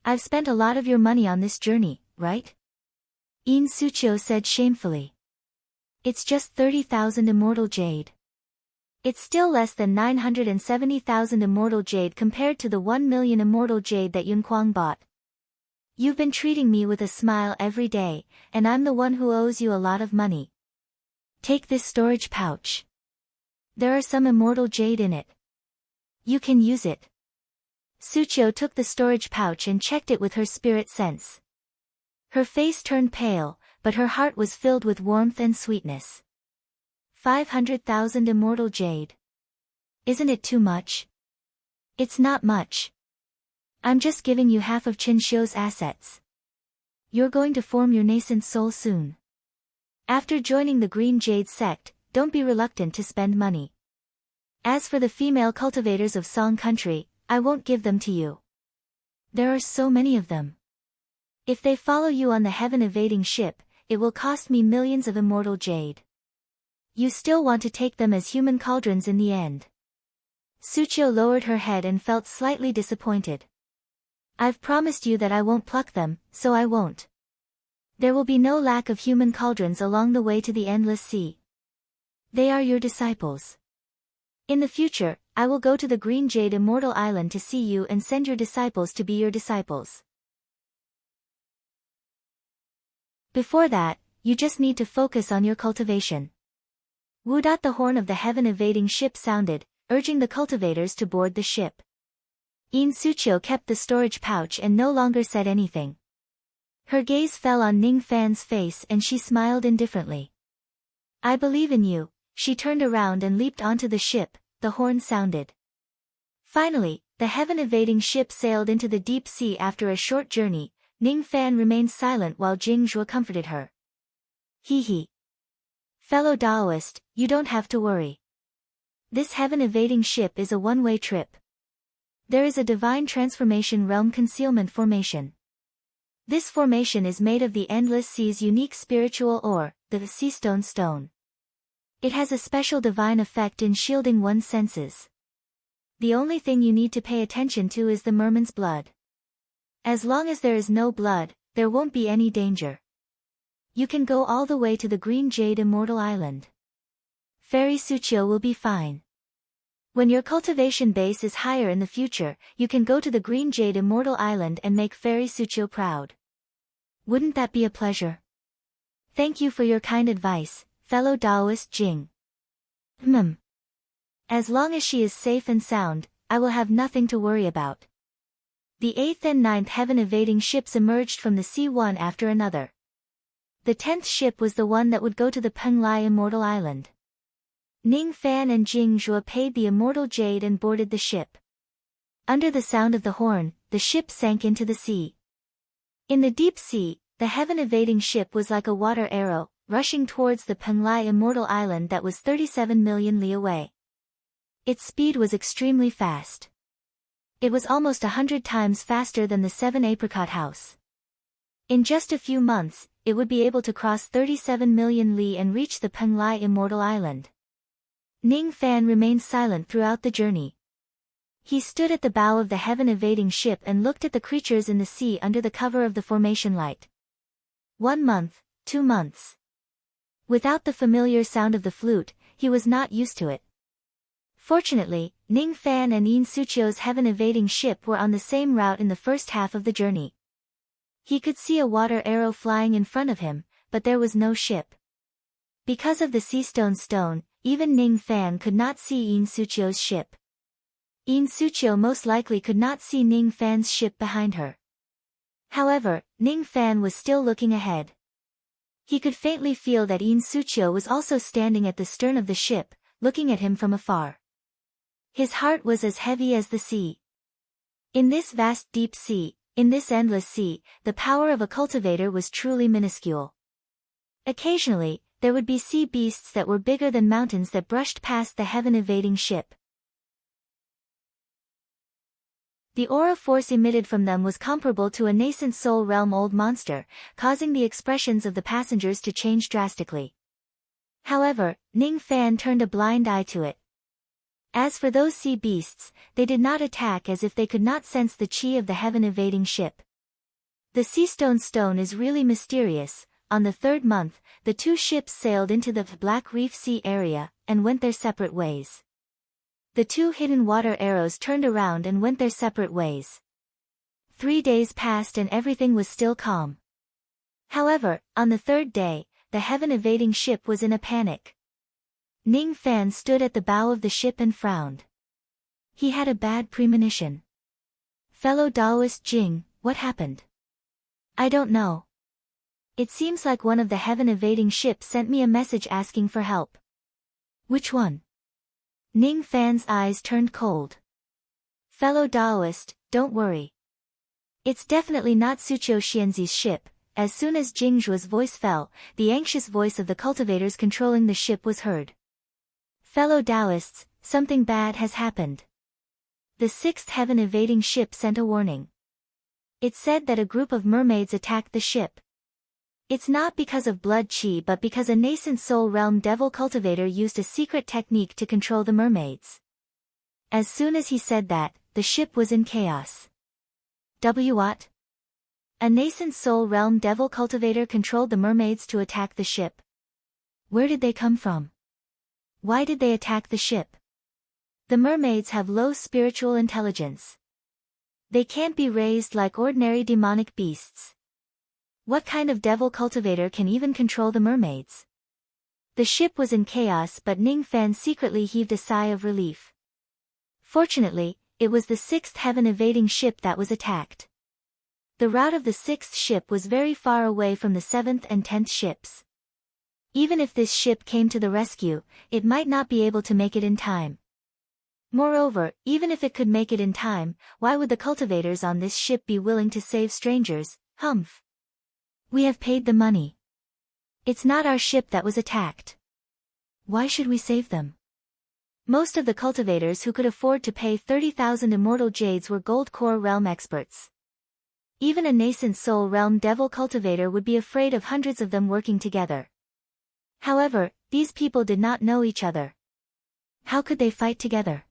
I've spent a lot of your money on this journey, right? In Suchio said shamefully. It's just 30,000 Immortal Jade. It's still less than 970,000 Immortal Jade compared to the 1 million Immortal Jade that Yunquang bought. You've been treating me with a smile every day, and I'm the one who owes you a lot of money. Take this storage pouch. There are some Immortal Jade in it. You can use it. Suchio took the storage pouch and checked it with her spirit sense. Her face turned pale, but her heart was filled with warmth and sweetness. 500,000 Immortal Jade. Isn't it too much? It's not much. I'm just giving you half of Qinxiu's assets. You're going to form your nascent soul soon. After joining the Green Jade sect, don't be reluctant to spend money. As for the female cultivators of Song Country, I won't give them to you. There are so many of them. If they follow you on the heaven-evading ship, it will cost me millions of Immortal Jade. You still want to take them as human cauldrons in the end. Suchio lowered her head and felt slightly disappointed. I've promised you that I won't pluck them, so I won't. There will be no lack of human cauldrons along the way to the endless sea. They are your disciples. In the future, I will go to the Green Jade Immortal Island to see you and send your disciples to be your disciples. Before that, you just need to focus on your cultivation. Wu. The horn of the heaven-evading ship sounded, urging the cultivators to board the ship. In Suchio kept the storage pouch and no longer said anything. Her gaze fell on Ning Fan's face and she smiled indifferently. I believe in you. She turned around and leaped onto the ship, the horn sounded. Finally, the heaven-evading ship sailed into the deep sea. After a short journey, Ning Fan remained silent while Jingzhuo comforted her. Hee. Fellow Taoist, you don't have to worry. This heaven-evading ship is a one-way trip. There is a divine transformation realm concealment formation. This formation is made of the endless sea's unique spiritual ore, the sea stone. It has a special divine effect in shielding one's senses. The only thing you need to pay attention to is the merman's blood. As long as there is no blood, there won't be any danger. You can go all the way to the Green Jade Immortal Island. Fairy Suchio will be fine. When your cultivation base is higher in the future, you can go to the Green Jade Immortal Island and make Fairy Suchio proud. Wouldn't that be a pleasure? Thank you for your kind advice, fellow Taoist Jing. As long as she is safe and sound, I will have nothing to worry about. The 8th and 9th heaven-evading ships emerged from the sea one after another. The 10th ship was the one that would go to the Penglai Immortal Island. Ning Fan and Jing Zhuo paid the Immortal Jade and boarded the ship. Under the sound of the horn, the ship sank into the sea. In the deep sea, the heaven-evading ship was like a water arrow, rushing towards the Penglai Immortal Island that was 37 million li away. Its speed was extremely fast. It was almost 100 times faster than the 7 Apricot House. In just a few months, it would be able to cross 37 million li and reach the Penglai Immortal Island. Ning Fan remained silent throughout the journey. He stood at the bow of the heaven-evading ship and looked at the creatures in the sea under the cover of the formation light. 1 month, 2 months. Without the familiar sound of the flute, he was not used to it. Fortunately, Ning Fan and Yin Suchio's heaven-evading ship were on the same route in the first half of the journey. He could see a water arrow flying in front of him, but there was no ship. Because of the sea stone, even Ning Fan could not see Yin Suchio's ship. Yin Suchio most likely could not see Ning Fan's ship behind her. However, Ning Fan was still looking ahead. He could faintly feel that Yin Suchio was also standing at the stern of the ship, looking at him from afar. His heart was as heavy as the sea. In this vast deep sea, in this endless sea, the power of a cultivator was truly minuscule. Occasionally, there would be sea beasts that were bigger than mountains that brushed past the heaven-evading ship. The aura force emitted from them was comparable to a nascent soul realm old monster, causing the expressions of the passengers to change drastically. However, Ning Fan turned a blind eye to it. As for those sea beasts, they did not attack as if they could not sense the chi of the heaven-evading ship. The sea stone is really mysterious. On the 3rd month, the 2 ships sailed into the Black Reef Sea area, and went their separate ways. The 2 hidden water arrows turned around and went their separate ways. 3 days passed and everything was still calm. However, on the 3rd day, the heaven-evading ship was in a panic. Ning Fan stood at the bow of the ship and frowned. He had a bad premonition. Fellow Taoist Jing, what happened? I don't know. It seems like one of the heaven-evading ships sent me a message asking for help. Which one? Ning Fan's eyes turned cold. Fellow Taoist, don't worry. It's definitely not Suchio Xianzi's ship. As soon as Jing Zhuo's voice fell, the anxious voice of the cultivators controlling the ship was heard. Fellow Taoists, something bad has happened. The 6th heaven-evading ship sent a warning. It said that a group of mermaids attacked the ship. It's not because of blood chi but because a nascent soul realm devil cultivator used a secret technique to control the mermaids. As soon as he said that, the ship was in chaos. What? A nascent soul realm devil cultivator controlled the mermaids to attack the ship. Where did they come from? Why did they attack the ship? The mermaids have low spiritual intelligence. They can't be raised like ordinary demonic beasts. What kind of devil cultivator can even control the mermaids? The ship was in chaos but Ning Fan secretly heaved a sigh of relief. Fortunately, it was the 6th heaven-evading ship that was attacked. The route of the 6th ship was very far away from the 7th and 10th ships. Even if this ship came to the rescue, it might not be able to make it in time. Moreover, even if it could make it in time, why would the cultivators on this ship be willing to save strangers? Humph. We have paid the money. It's not our ship that was attacked. Why should we save them? Most of the cultivators who could afford to pay 30,000 immortal jades were gold core realm experts. Even a nascent soul realm devil cultivator would be afraid of hundreds of them working together. However, these people did not know each other. How could they fight together?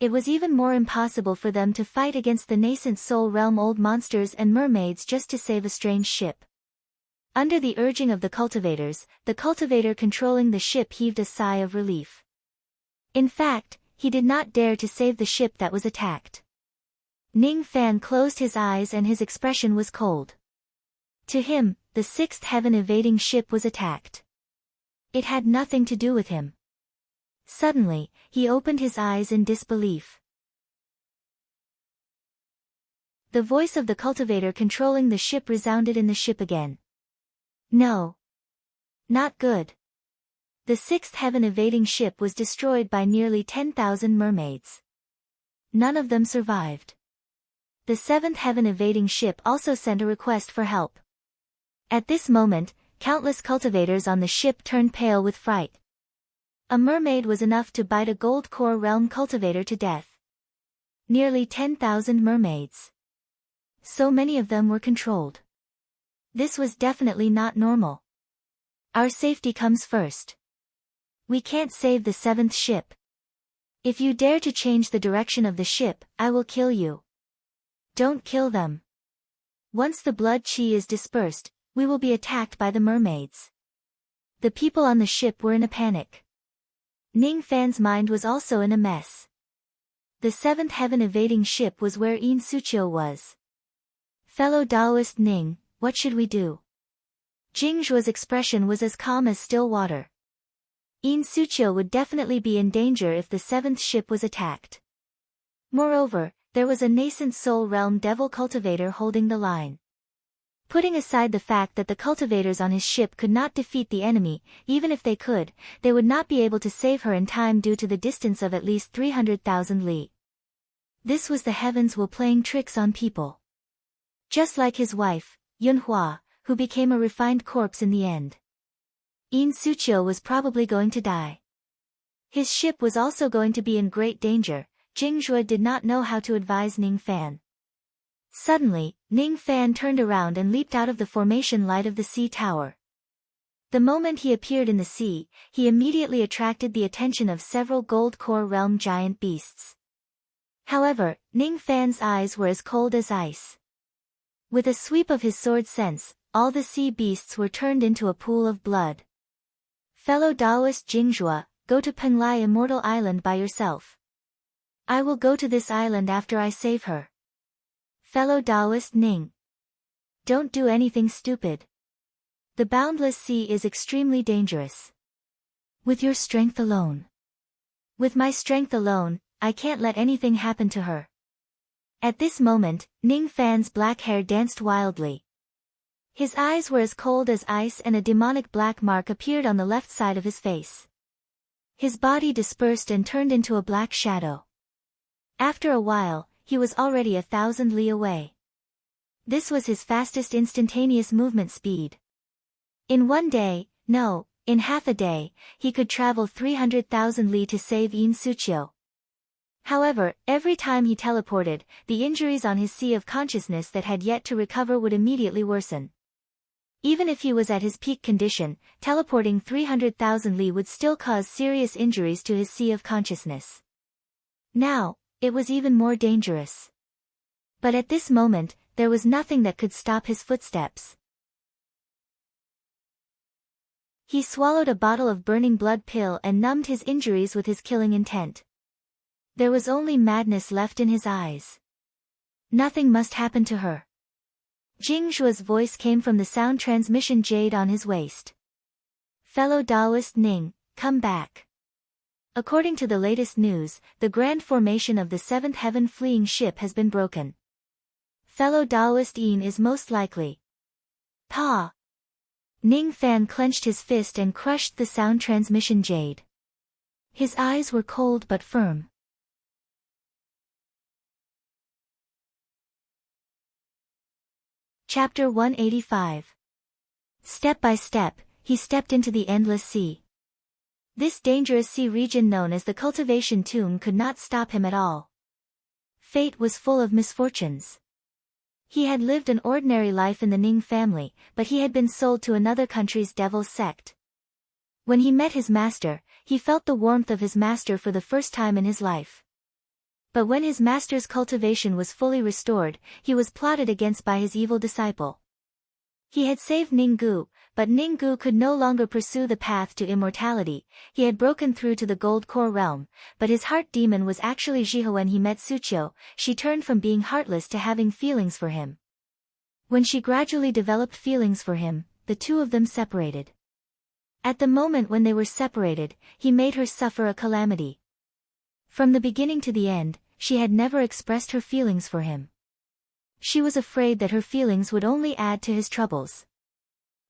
It was even more impossible for them to fight against the nascent soul realm old monsters and mermaids just to save a strange ship. Under the urging of the cultivator controlling the ship heaved a sigh of relief. In fact, he did not dare to save the ship that was attacked. Ning Fan closed his eyes and his expression was cold. To him, the sixth heaven-evading ship was attacked. It had nothing to do with him. Suddenly, he opened his eyes in disbelief. The voice of the cultivator controlling the ship resounded in the ship again. No. Not good. The sixth heaven-evading ship was destroyed by nearly 10,000 mermaids. None of them survived. The seventh heaven-evading ship also sent a request for help. At this moment, countless cultivators on the ship turned pale with fright. A mermaid was enough to bite a gold core realm cultivator to death. Nearly 10,000 mermaids. So many of them were controlled. This was definitely not normal. Our safety comes first. We can't save the seventh ship. If you dare to change the direction of the ship, I will kill you. Don't kill them. Once the blood chi is dispersed, we will be attacked by the mermaids. The people on the ship were in a panic. Ning Fan's mind was also in a mess. The seventh heaven-evading ship was where In Suchio was. Fellow Taoist Ning, what should we do? Jingzhua's expression was as calm as still water. In Suchio would definitely be in danger if the seventh ship was attacked. Moreover, there was a nascent soul realm devil cultivator holding the line. Putting aside the fact that the cultivators on his ship could not defeat the enemy, even if they could, they would not be able to save her in time due to the distance of at least 300,000 li. This was the heavens will playing tricks on people. Just like his wife, Yunhua, who became a refined corpse in the end. In Suchio was probably going to die. His ship was also going to be in great danger. Jingzhua did not know how to advise Ning Fan. Suddenly, Ning Fan turned around and leaped out of the formation light of the sea tower. The moment he appeared in the sea, he immediately attracted the attention of several gold core realm giant beasts. However, Ning Fan's eyes were as cold as ice. With a sweep of his sword sense, all the sea beasts were turned into a pool of blood. Fellow Taoist Jingzhua, go to Penglai Immortal Island by yourself. I will go to this island after I save her. Fellow Taoist Ning. Don't do anything stupid. The boundless sea is extremely dangerous. With your strength alone. With my strength alone, I can't let anything happen to her. At this moment, Ning Fan's black hair danced wildly. His eyes were as cold as ice and a demonic black mark appeared on the left side of his face. His body dispersed and turned into a black shadow. After a while, he was already 1,000 li away. This was his fastest instantaneous movement speed. In one day, no, in half a day, he could travel 300,000 li to save In Suchio. However, every time he teleported, the injuries on his sea of consciousness that had yet to recover would immediately worsen. Even if he was at his peak condition, teleporting 300,000 li would still cause serious injuries to his sea of consciousness. Now, it was even more dangerous. But at this moment, there was nothing that could stop his footsteps. He swallowed a bottle of burning blood pill and numbed his injuries with his killing intent. There was only madness left in his eyes. Nothing must happen to her. Jingzhua's voice came from the sound transmission jade on his waist. Fellow Taoist Ning, come back. According to the latest news, the grand formation of the seventh heaven fleeing ship has been broken. Fellow Taoist Yin is most likely. Pa! Ning Fan clenched his fist and crushed the sound transmission jade. His eyes were cold but firm. Chapter 185. Step by step, he stepped into the endless sea. This dangerous sea region known as the cultivation tomb could not stop him at all. Fate was full of misfortunes. He had lived an ordinary life in the Ning family, but he had been sold to another country's devil's sect. When he met his master, he felt the warmth of his master for the first time in his life. But when his master's cultivation was fully restored, he was plotted against by his evil disciple. He had saved Ninggu, but Ninggu could no longer pursue the path to immortality. He had broken through to the gold core realm, but his heart demon was actually Jiho. When he met Suchio, she turned from being heartless to having feelings for him. When she gradually developed feelings for him, the two of them separated. At the moment when they were separated, he made her suffer a calamity. From the beginning to the end, she had never expressed her feelings for him. She was afraid that her feelings would only add to his troubles.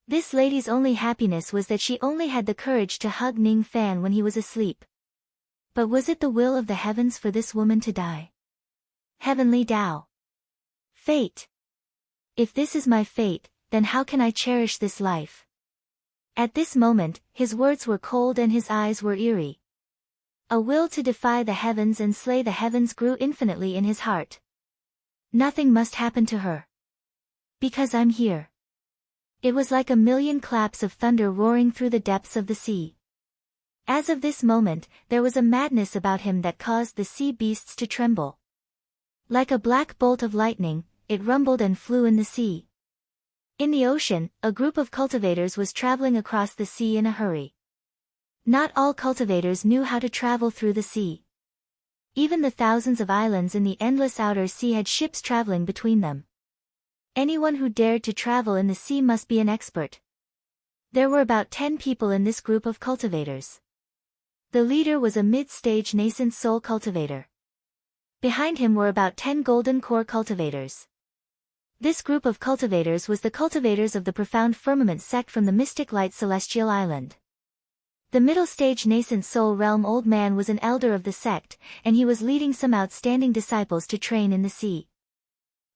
This lady's only happiness was that she only had the courage to hug Ning Fan when he was asleep. But was it the will of the heavens for this woman to die? Heavenly Tao. Fate. If this is my fate, then how can I cherish this life? At this moment, his words were cold and his eyes were eerie. A will to defy the heavens and slay the heavens grew infinitely in his heart. Nothing must happen to her. Because I'm here. It was like a million claps of thunder roaring through the depths of the sea. As of this moment, there was a madness about him that caused the sea beasts to tremble. Like a black bolt of lightning, it rumbled and flew in the sea. In the ocean, a group of cultivators was traveling across the sea in a hurry. Not all cultivators knew how to travel through the sea. Even the thousands of islands in the endless outer sea had ships traveling between them. Anyone who dared to travel in the sea must be an expert. There were about 10 people in this group of cultivators. The leader was a mid-stage nascent soul cultivator. Behind him were about 10 golden core cultivators. This group of cultivators was the cultivators of the profound firmament sect from the mystic light celestial island. The middle-stage nascent soul realm old man was an elder of the sect, and he was leading some outstanding disciples to train in the sea.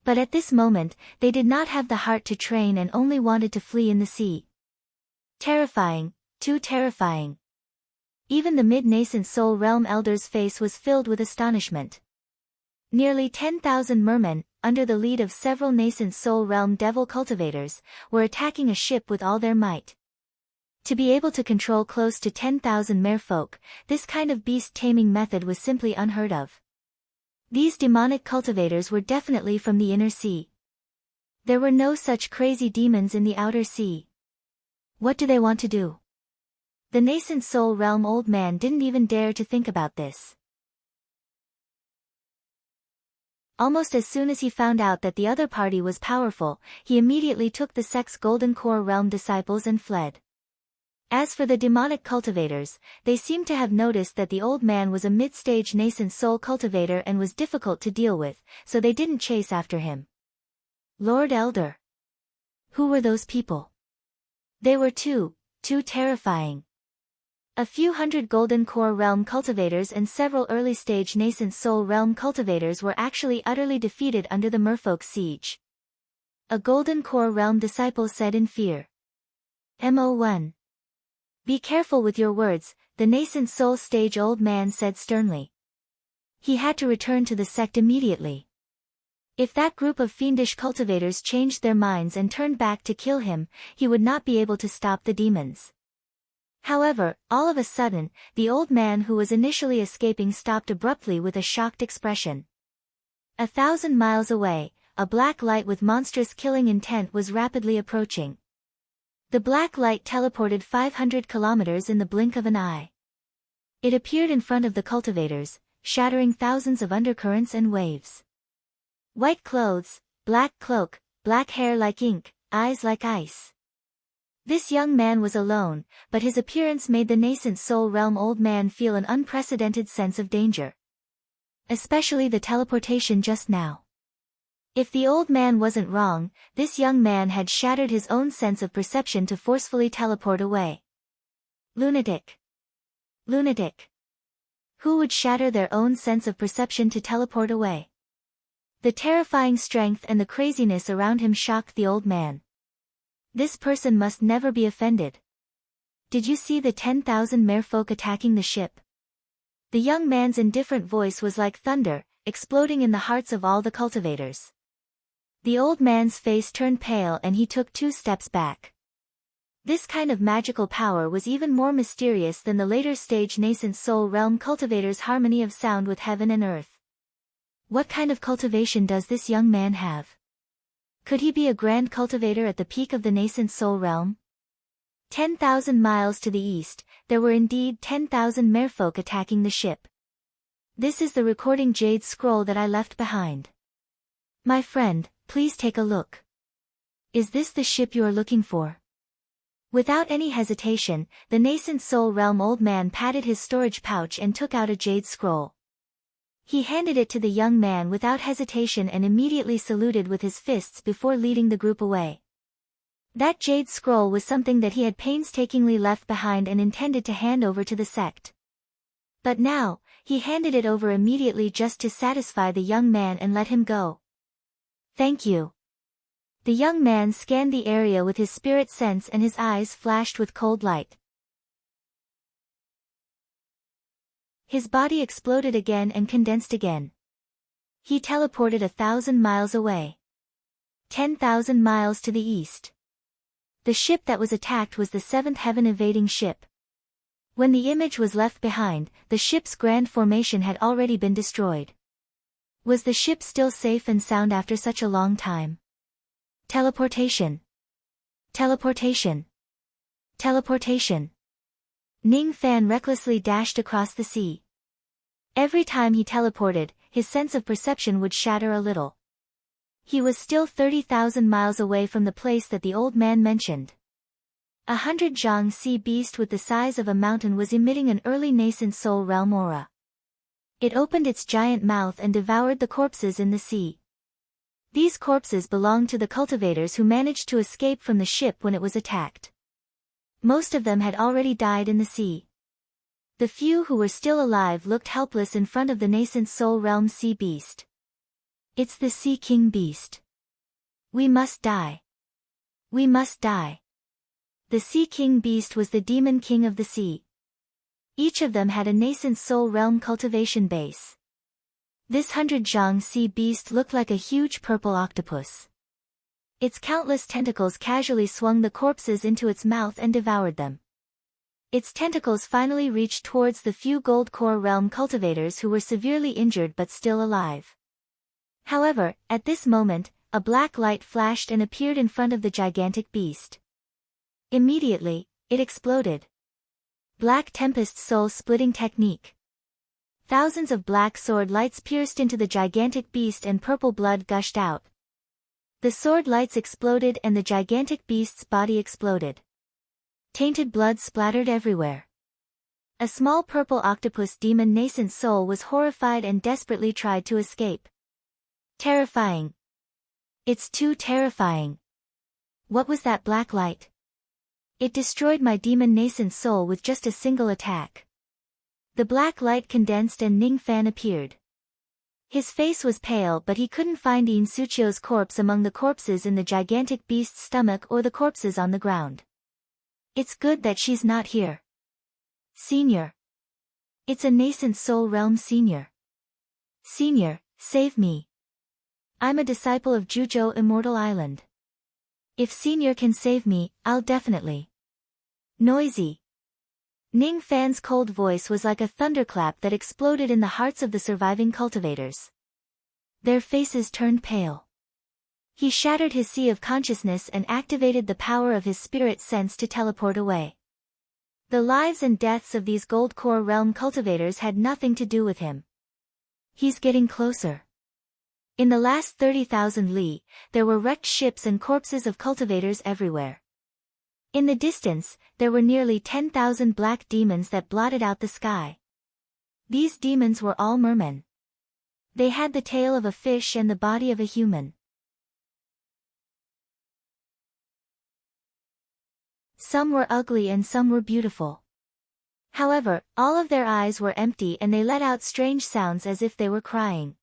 But at this moment, they did not have the heart to train and only wanted to flee in the sea. Terrifying, too terrifying. Even the mid-nascent soul realm elder's face was filled with astonishment. Nearly 10,000 mermen, under the lead of several nascent soul realm devil cultivators, were attacking a ship with all their might. To be able to control close to 10,000 merfolk, this kind of beast-taming method was simply unheard of. These demonic cultivators were definitely from the inner sea. There were no such crazy demons in the outer sea. What do they want to do? The nascent soul realm old man didn't even dare to think about this. Almost as soon as he found out that the other party was powerful, he immediately took the sect's golden core realm disciples and fled. As for the demonic cultivators, they seemed to have noticed that the old man was a mid-stage nascent soul cultivator and was difficult to deal with, so they didn't chase after him. Lord Elder. Who were those people? They were too terrifying. A few hundred golden core realm cultivators and several early-stage nascent soul realm cultivators were actually utterly defeated under the merfolk's siege. A golden core realm disciple said in fear. Mo1. Be careful with your words, the nascent soul stage old man said sternly. He had to return to the sect immediately. If that group of fiendish cultivators changed their minds and turned back to kill him, he would not be able to stop the demons. However, all of a sudden, the old man who was initially escaping stopped abruptly with a shocked expression. 1,000 miles away, a black light with monstrous killing intent was rapidly approaching. The black light teleported 500 kilometers in the blink of an eye. It appeared in front of the cultivators, shattering thousands of undercurrents and waves. White clothes, black cloak, black hair like ink, eyes like ice. This young man was alone, but his appearance made the nascent soul realm old man feel an unprecedented sense of danger. Especially the teleportation just now. If the old man wasn't wrong, this young man had shattered his own sense of perception to forcefully teleport away. Lunatic. Lunatic. Who would shatter their own sense of perception to teleport away? The terrifying strength and the craziness around him shocked the old man. This person must never be offended. Did you see the 10,000 merfolk attacking the ship? The young man's indifferent voice was like thunder, exploding in the hearts of all the cultivators. The old man's face turned pale and he took 2 steps back. This kind of magical power was even more mysterious than the later stage nascent soul realm cultivator's harmony of sound with heaven and earth. What kind of cultivation does this young man have? Could he be a grand cultivator at the peak of the nascent soul realm? 10,000 miles to the east, there were indeed 10,000 merfolk attacking the ship. This is the recording jade scroll that I left behind. My friend, please take a look. Is this the ship you are looking for? Without any hesitation, the nascent soul realm old man patted his storage pouch and took out a jade scroll. He handed it to the young man without hesitation and immediately saluted with his fists before leading the group away. That jade scroll was something that he had painstakingly left behind and intended to hand over to the sect. But now, he handed it over immediately just to satisfy the young man and let him go. Thank you. The young man scanned the area with his spirit sense and his eyes flashed with cold light. His body exploded again and condensed again. He teleported 1,000 miles away. 10,000 miles to the east. The ship that was attacked was the seventh heaven-evading ship. When the image was left behind, the ship's grand formation had already been destroyed. Was the ship still safe and sound after such a long time? Teleportation. Teleportation. Teleportation. Ning Fan recklessly dashed across the sea. Every time he teleported, his sense of perception would shatter a little. He was still 30,000 miles away from the place that the old man mentioned. 100 Zhang sea beast with the size of a mountain was emitting an early nascent soul realm aura. It opened its giant mouth and devoured the corpses in the sea. These corpses belonged to the cultivators who managed to escape from the ship when it was attacked. Most of them had already died in the sea. The few who were still alive looked helpless in front of the nascent soul realm sea beast. It's the Sea King beast. We must die. We must die. The Sea King beast was the demon king of the sea. Each of them had a nascent soul realm cultivation base. This 100 Zhang sea beast looked like a huge purple octopus. Its countless tentacles casually swung the corpses into its mouth and devoured them. Its tentacles finally reached towards the few gold core realm cultivators who were severely injured but still alive. However, at this moment, a black light flashed and appeared in front of the gigantic beast. Immediately, it exploded. Black Tempest Soul Splitting Technique. Thousands of black sword lights pierced into the gigantic beast and purple blood gushed out. The sword lights exploded and the gigantic beast's body exploded. Tainted blood splattered everywhere. A small purple octopus demon nascent soul was horrified and desperately tried to escape. Terrifying. It's too terrifying. What was that black light? It destroyed my demon nascent soul with just a single attack. The black light condensed and Ning Fan appeared. His face was pale but he couldn't find Yin Suchio's corpse among the corpses in the gigantic beast's stomach or the corpses on the ground. It's good that she's not here. Senior. It's a nascent soul realm senior. Senior, save me. I'm a disciple of Juzhou Immortal Island. If Senior can save me, I'll definitely. Noisy. Ning Fan's cold voice was like a thunderclap that exploded in the hearts of the surviving cultivators. Their faces turned pale. He shattered his sea of consciousness and activated the power of his spirit sense to teleport away. The lives and deaths of these gold core realm cultivators had nothing to do with him. He's getting closer. In the last 30,000 li, there were wrecked ships and corpses of cultivators everywhere. In the distance, there were nearly 10,000 black demons that blotted out the sky. These demons were all mermen. They had the tail of a fish and the body of a human. Some were ugly and some were beautiful. However, all of their eyes were empty and they let out strange sounds as if they were crying.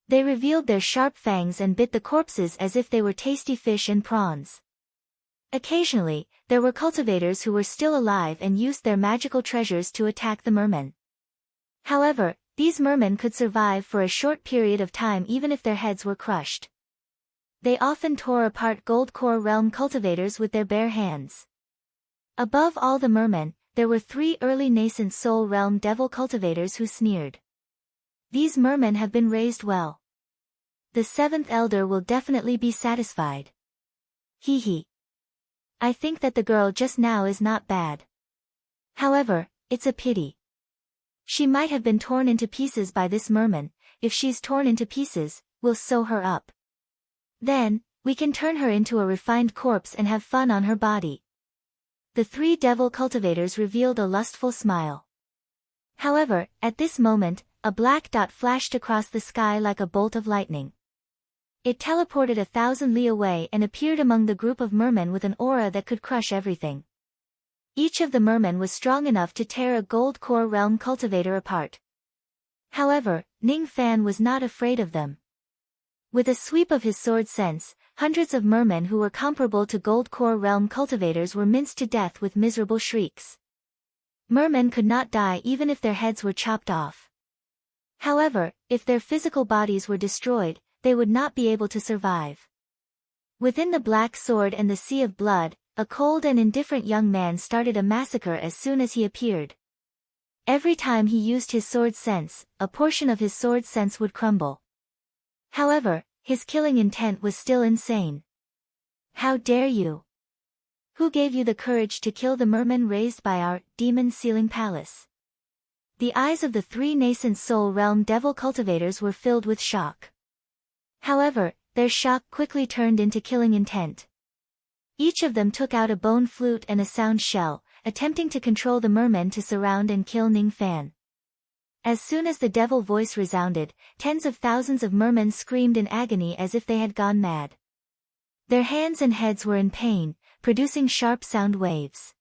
They revealed their sharp fangs and bit the corpses as if they were tasty fish and prawns. Occasionally, there were cultivators who were still alive and used their magical treasures to attack the mermen. However, these mermen could survive for a short period of time even if their heads were crushed. They often tore apart gold core realm cultivators with their bare hands. Above all the mermen, there were 3 early nascent soul realm devil cultivators who sneered. These mermen have been raised well. The seventh elder will definitely be satisfied. Hee hee. I think that the girl just now is not bad. However, it's a pity. She might have been torn into pieces by this merman. If she's torn into pieces, we'll sew her up. Then, we can turn her into a refined corpse and have fun on her body. The three devil cultivators revealed a lustful smile. However, at this moment, a black dot flashed across the sky like a bolt of lightning. It teleported 1,000 li away and appeared among the group of mermen with an aura that could crush everything. Each of the mermen was strong enough to tear a gold core realm cultivator apart. However, Ning Fan was not afraid of them. With a sweep of his sword sense, hundreds of mermen who were comparable to gold core realm cultivators were minced to death with miserable shrieks. Mermen could not die even if their heads were chopped off. However, if their physical bodies were destroyed, they would not be able to survive. Within the black sword and the sea of blood, a cold and indifferent young man started a massacre as soon as he appeared. Every time he used his sword sense, a portion of his sword sense would crumble. However, his killing intent was still insane. How dare you? Who gave you the courage to kill the merman raised by our demon sealing palace? The eyes of the three nascent soul realm devil cultivators were filled with shock. However, their shock quickly turned into killing intent. Each of them took out a bone flute and a sound shell, attempting to control the mermen to surround and kill Ning Fan. As soon as the devil voice resounded, tens of thousands of mermen screamed in agony as if they had gone mad. Their hands and heads were in pain, producing sharp sound waves.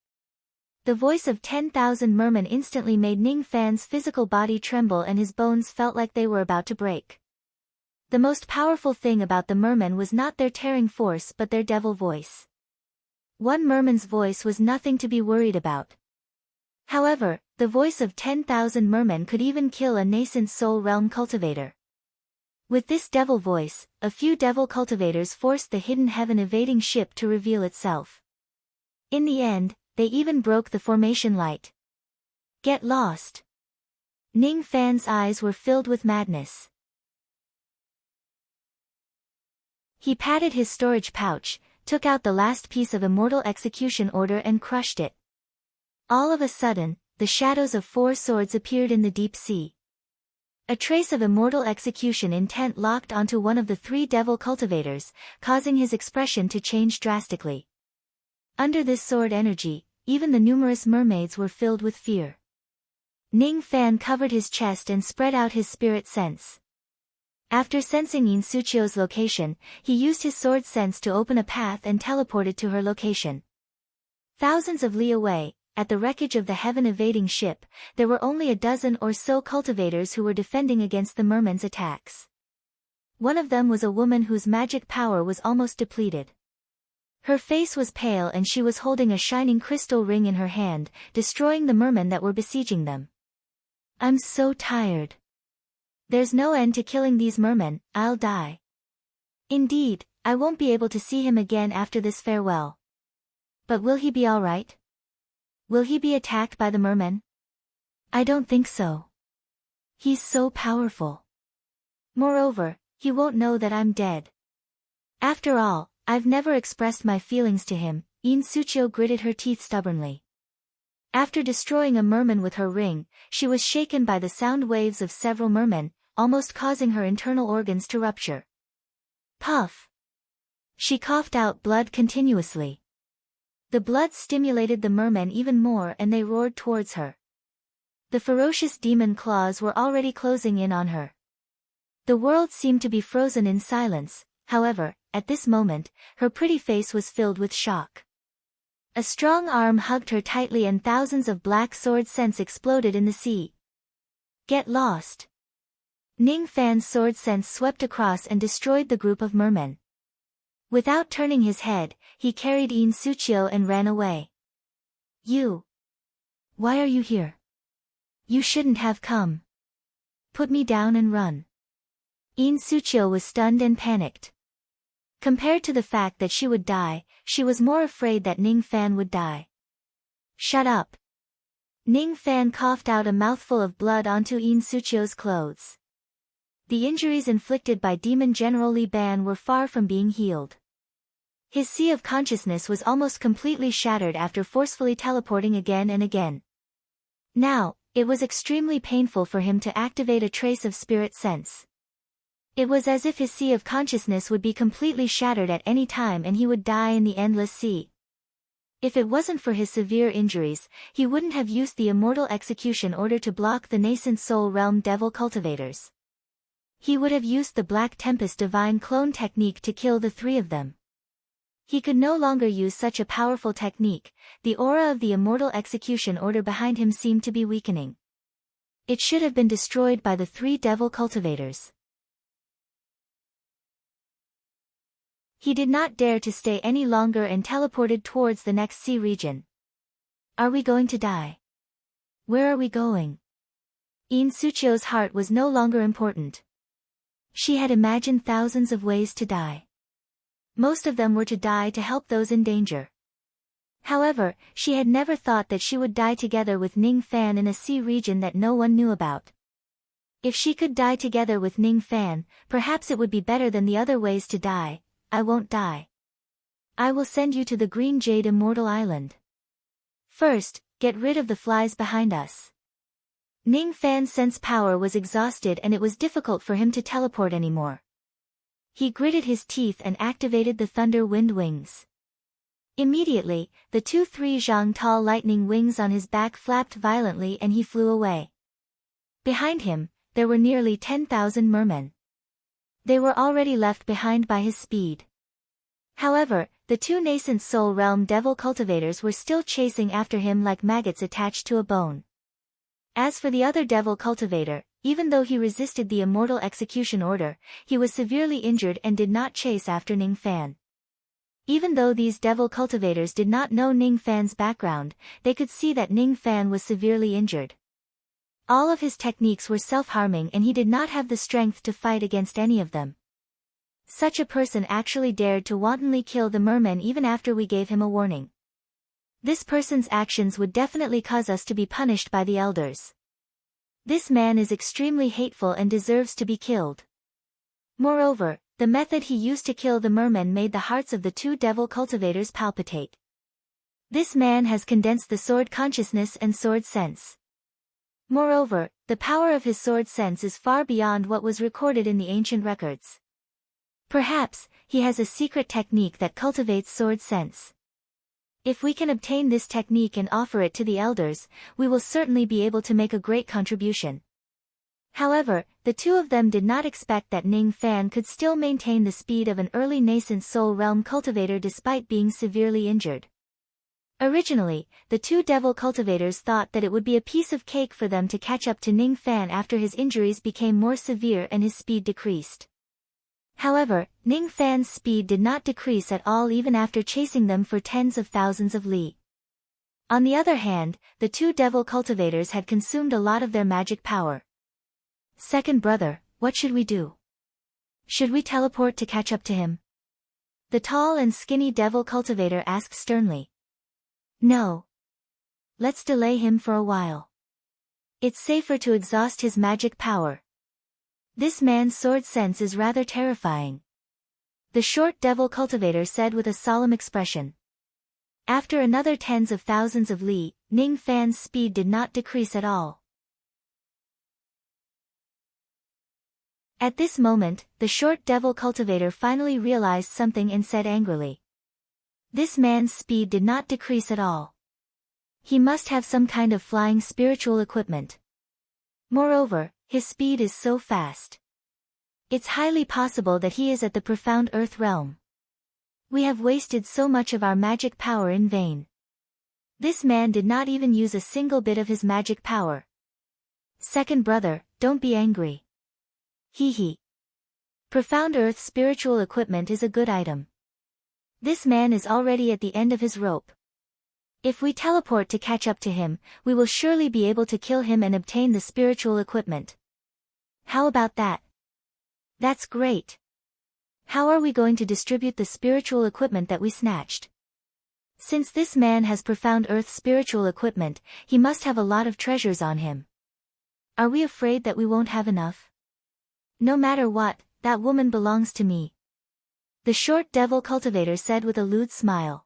The voice of 10,000 mermen instantly made Ning Fan's physical body tremble and his bones felt like they were about to break. The most powerful thing about the mermen was not their tearing force but their devil voice. One merman's voice was nothing to be worried about. However, the voice of 10,000 mermen could even kill a nascent soul realm cultivator. With this devil voice, a few devil cultivators forced the hidden heaven evading ship to reveal itself. In the end, they even broke the formation light. Get lost. Ning Fan's eyes were filled with madness. He patted his storage pouch, took out the last piece of immortal execution order and crushed it. All of a sudden, the shadows of 4 swords appeared in the deep sea. A trace of immortal execution intent locked onto one of the 3 devil cultivators, causing his expression to change drastically. Under this sword energy, even the numerous mermaids were filled with fear. Ning Fan covered his chest and spread out his spirit sense. After sensing Yin Suchio's location, he used his sword sense to open a path and teleported to her location. Thousands of li away, at the wreckage of the heaven-evading ship, there were only a dozen or so cultivators who were defending against the merman's attacks. One of them was a woman whose magic power was almost depleted. Her face was pale and she was holding a shining crystal ring in her hand, destroying the mermen that were besieging them. I'm so tired. There's no end to killing these mermen, I'll die. Indeed, I won't be able to see him again after this farewell. But will he be alright? Will he be attacked by the mermen? I don't think so. He's so powerful. Moreover, he won't know that I'm dead. After all, I've never expressed my feelings to him. Yin Suchio gritted her teeth stubbornly. After destroying a merman with her ring, she was shaken by the sound waves of several mermen, almost causing her internal organs to rupture. Puff! She coughed out blood continuously. The blood stimulated the mermen even more and they roared towards her. The ferocious demon claws were already closing in on her. The world seemed to be frozen in silence, however, at this moment, her pretty face was filled with shock. A strong arm hugged her tightly and thousands of black sword scents exploded in the sea. Get lost! Ning Fan's sword sense swept across and destroyed the group of mermen. Without turning his head, he carried Yin Suchio and ran away. You! Why are you here? You shouldn't have come. Put me down and run. Yin Suchio was stunned and panicked. Compared to the fact that she would die, she was more afraid that Ning Fan would die. Shut up! Ning Fan coughed out a mouthful of blood onto Yin Suchio's clothes. The injuries inflicted by Demon General Li Ban were far from being healed. His sea of consciousness was almost completely shattered after forcefully teleporting again and again. Now, it was extremely painful for him to activate a trace of spirit sense. It was as if his sea of consciousness would be completely shattered at any time and he would die in the endless sea. If it wasn't for his severe injuries, he wouldn't have used the immortal execution order to block the nascent soul realm devil cultivators. He would have used the Black Tempest divine clone technique to kill the three of them. He could no longer use such a powerful technique. The aura of the immortal execution order behind him seemed to be weakening. It should have been destroyed by the three devil cultivators. He did not dare to stay any longer and teleported towards the next sea region. Are we going to die? Where are we going? In Suchio's heart was no longer important. She had imagined thousands of ways to die. Most of them were to die to help those in danger. However, she had never thought that she would die together with Ning Fan in a sea region that no one knew about. If she could die together with Ning Fan, perhaps it would be better than the other ways to die. I won't die. I will send you to the Green Jade Immortal Island. First, get rid of the flies behind us. Ning Fan's sense power was exhausted and it was difficult for him to teleport anymore. He gritted his teeth and activated the thunder wind wings. Immediately, the 2-3 Zhang tall lightning wings on his back flapped violently and he flew away. Behind him, there were nearly 10,000 mermen. They were already left behind by his speed. However, the two nascent soul realm devil cultivators were still chasing after him like maggots attached to a bone. As for the other devil cultivator, even though he resisted the immortal execution order, he was severely injured and did not chase after Ning Fan. Even though these devil cultivators did not know Ning Fan's background, they could see that Ning Fan was severely injured. All of his techniques were self-harming and he did not have the strength to fight against any of them. Such a person actually dared to wantonly kill the merman even after we gave him a warning. This person's actions would definitely cause us to be punished by the elders. This man is extremely hateful and deserves to be killed. Moreover, the method he used to kill the mermen made the hearts of the two devil cultivators palpitate. This man has condensed the sword consciousness and sword sense. Moreover, the power of his sword sense is far beyond what was recorded in the ancient records. Perhaps, he has a secret technique that cultivates sword sense. If we can obtain this technique and offer it to the elders, we will certainly be able to make a great contribution. However, the two of them did not expect that Ning Fan could still maintain the speed of an early nascent soul realm cultivator despite being severely injured. Originally, the two devil cultivators thought that it would be a piece of cake for them to catch up to Ning Fan after his injuries became more severe and his speed decreased. However, Ning Fan's speed did not decrease at all even after chasing them for tens of thousands of li. On the other hand, the two devil cultivators had consumed a lot of their magic power. Second brother, what should we do? Should we teleport to catch up to him? The tall and skinny devil cultivator asked sternly. No. Let's delay him for a while. It's safer to exhaust his magic power. This man's sword sense is rather terrifying. The short devil cultivator said with a solemn expression. After another tens of thousands of li, Ning Fan's speed did not decrease at all. At this moment, the short devil cultivator finally realized something and said angrily. This man's speed did not decrease at all. He must have some kind of flying spiritual equipment. Moreover, his speed is so fast. It's highly possible that he is at the profound earth realm. We have wasted so much of our magic power in vain. This man did not even use a single bit of his magic power. Second brother, don't be angry. Hee hee. Profound earth spiritual equipment is a good item. This man is already at the end of his rope. If we teleport to catch up to him, we will surely be able to kill him and obtain the spiritual equipment. How about that? That's great. How are we going to distribute the spiritual equipment that we snatched? Since this man has profound earth spiritual equipment, he must have a lot of treasures on him. Are we afraid that we won't have enough? No matter what, that woman belongs to me. The short devil cultivator said with a lewd smile.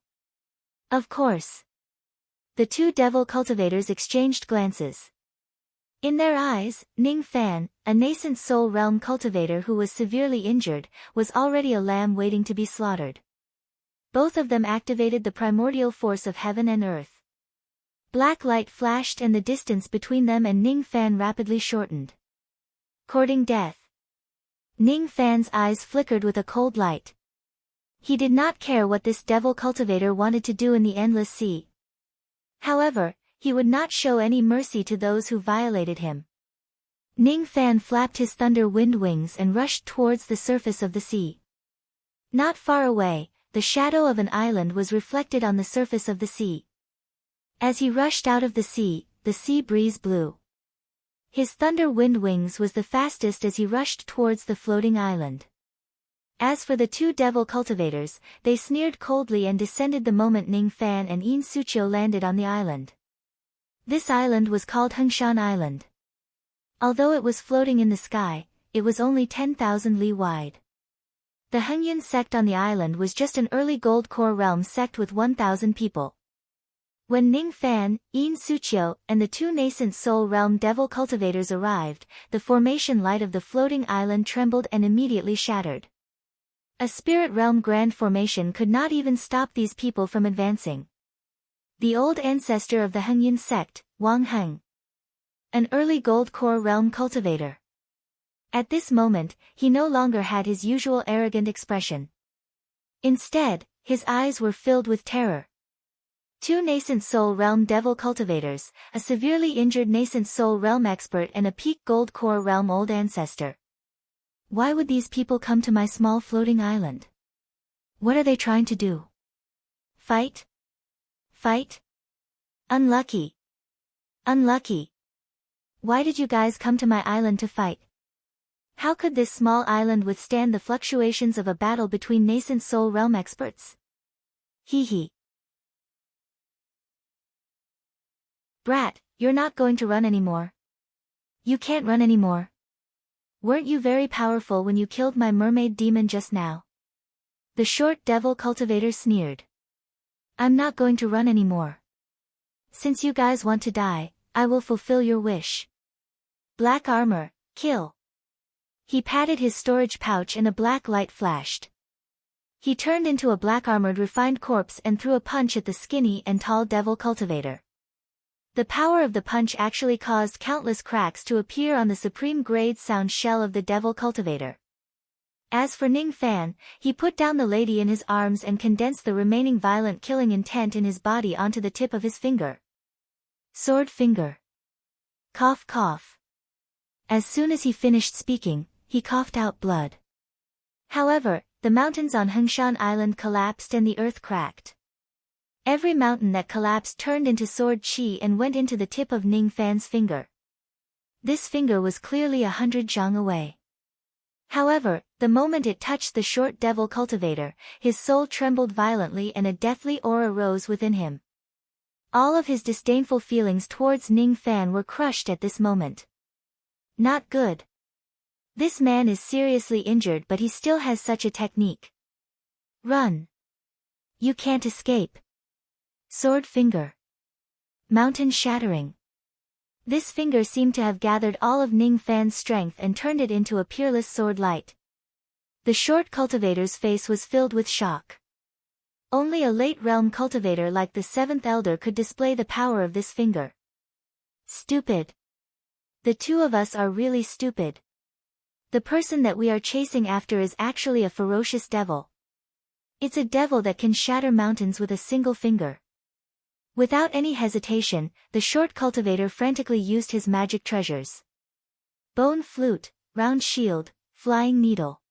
Of course. The two devil cultivators exchanged glances. In their eyes, Ning Fan, a nascent soul realm cultivator who was severely injured, was already a lamb waiting to be slaughtered. Both of them activated the primordial force of heaven and earth. Black light flashed and the distance between them and Ning Fan rapidly shortened. Courting death. Ning Fan's eyes flickered with a cold light. He did not care what this devil cultivator wanted to do in the endless sea. However, he would not show any mercy to those who violated him. Ning Fan flapped his thunder wind wings and rushed towards the surface of the sea. Not far away, the shadow of an island was reflected on the surface of the sea. As he rushed out of the sea breeze blew. His thunder wind wings was the fastest as he rushed towards the floating island. As for the two devil cultivators, they sneered coldly and descended the moment Ning Fan and Yin Suqiu landed on the island. This island was called Hengshan Island. Although it was floating in the sky, it was only 10,000 li wide. The Hengyan sect on the island was just an early gold core realm sect with 1,000 people. When Ning Fan, Yin Suqiu, and the two nascent soul realm devil cultivators arrived, the formation light of the floating island trembled and immediately shattered. A spirit realm grand formation could not even stop these people from advancing. The old ancestor of the Hengyan sect, Wang Heng. An early gold core realm cultivator. At this moment, he no longer had his usual arrogant expression. Instead, his eyes were filled with terror. Two nascent soul realm devil cultivators, a severely injured nascent soul realm expert and a peak gold core realm old ancestor. Why would these people come to my small floating island? What are they trying to do? Fight? Fight? Unlucky. Unlucky. Why did you guys come to my island to fight? How could this small island withstand the fluctuations of a battle between nascent soul realm experts? Hee hee. Brat, you're not going to run anymore. You can't run anymore. Weren't you very powerful when you killed my mermaid demon just now? The short devil cultivator sneered. I'm not going to run anymore. Since you guys want to die, I will fulfill your wish. Black armor, kill. He patted his storage pouch and a black light flashed. He turned into a black-armored refined corpse and threw a punch at the skinny and tall devil cultivator. The power of the punch actually caused countless cracks to appear on the supreme grade sound shell of the devil cultivator. As for Ning Fan, he put down the lady in his arms and condensed the remaining violent killing intent in his body onto the tip of his finger. Sword finger. Cough cough. As soon as he finished speaking, he coughed out blood. However, the mountains on Hengshan Island collapsed and the earth cracked. Every mountain that collapsed turned into sword chi and went into the tip of Ning Fan's finger. This finger was clearly 100 zhang away. However, the moment it touched the short devil cultivator, his soul trembled violently and a deathly aura rose within him. All of his disdainful feelings towards Ning Fan were crushed at this moment. Not good. This man is seriously injured but he still has such a technique. Run. You can't escape. Sword finger. Mountain shattering. This finger seemed to have gathered all of Ning Fan's strength and turned it into a peerless sword light. The short cultivator's face was filled with shock. Only a late realm cultivator like the seventh elder could display the power of this finger. Stupid. The two of us are really stupid. The person that we are chasing after is actually a ferocious devil. It's a devil that can shatter mountains with a single finger. Without any hesitation, the short cultivator frantically used his magic treasures. Bone flute, round shield, flying needle.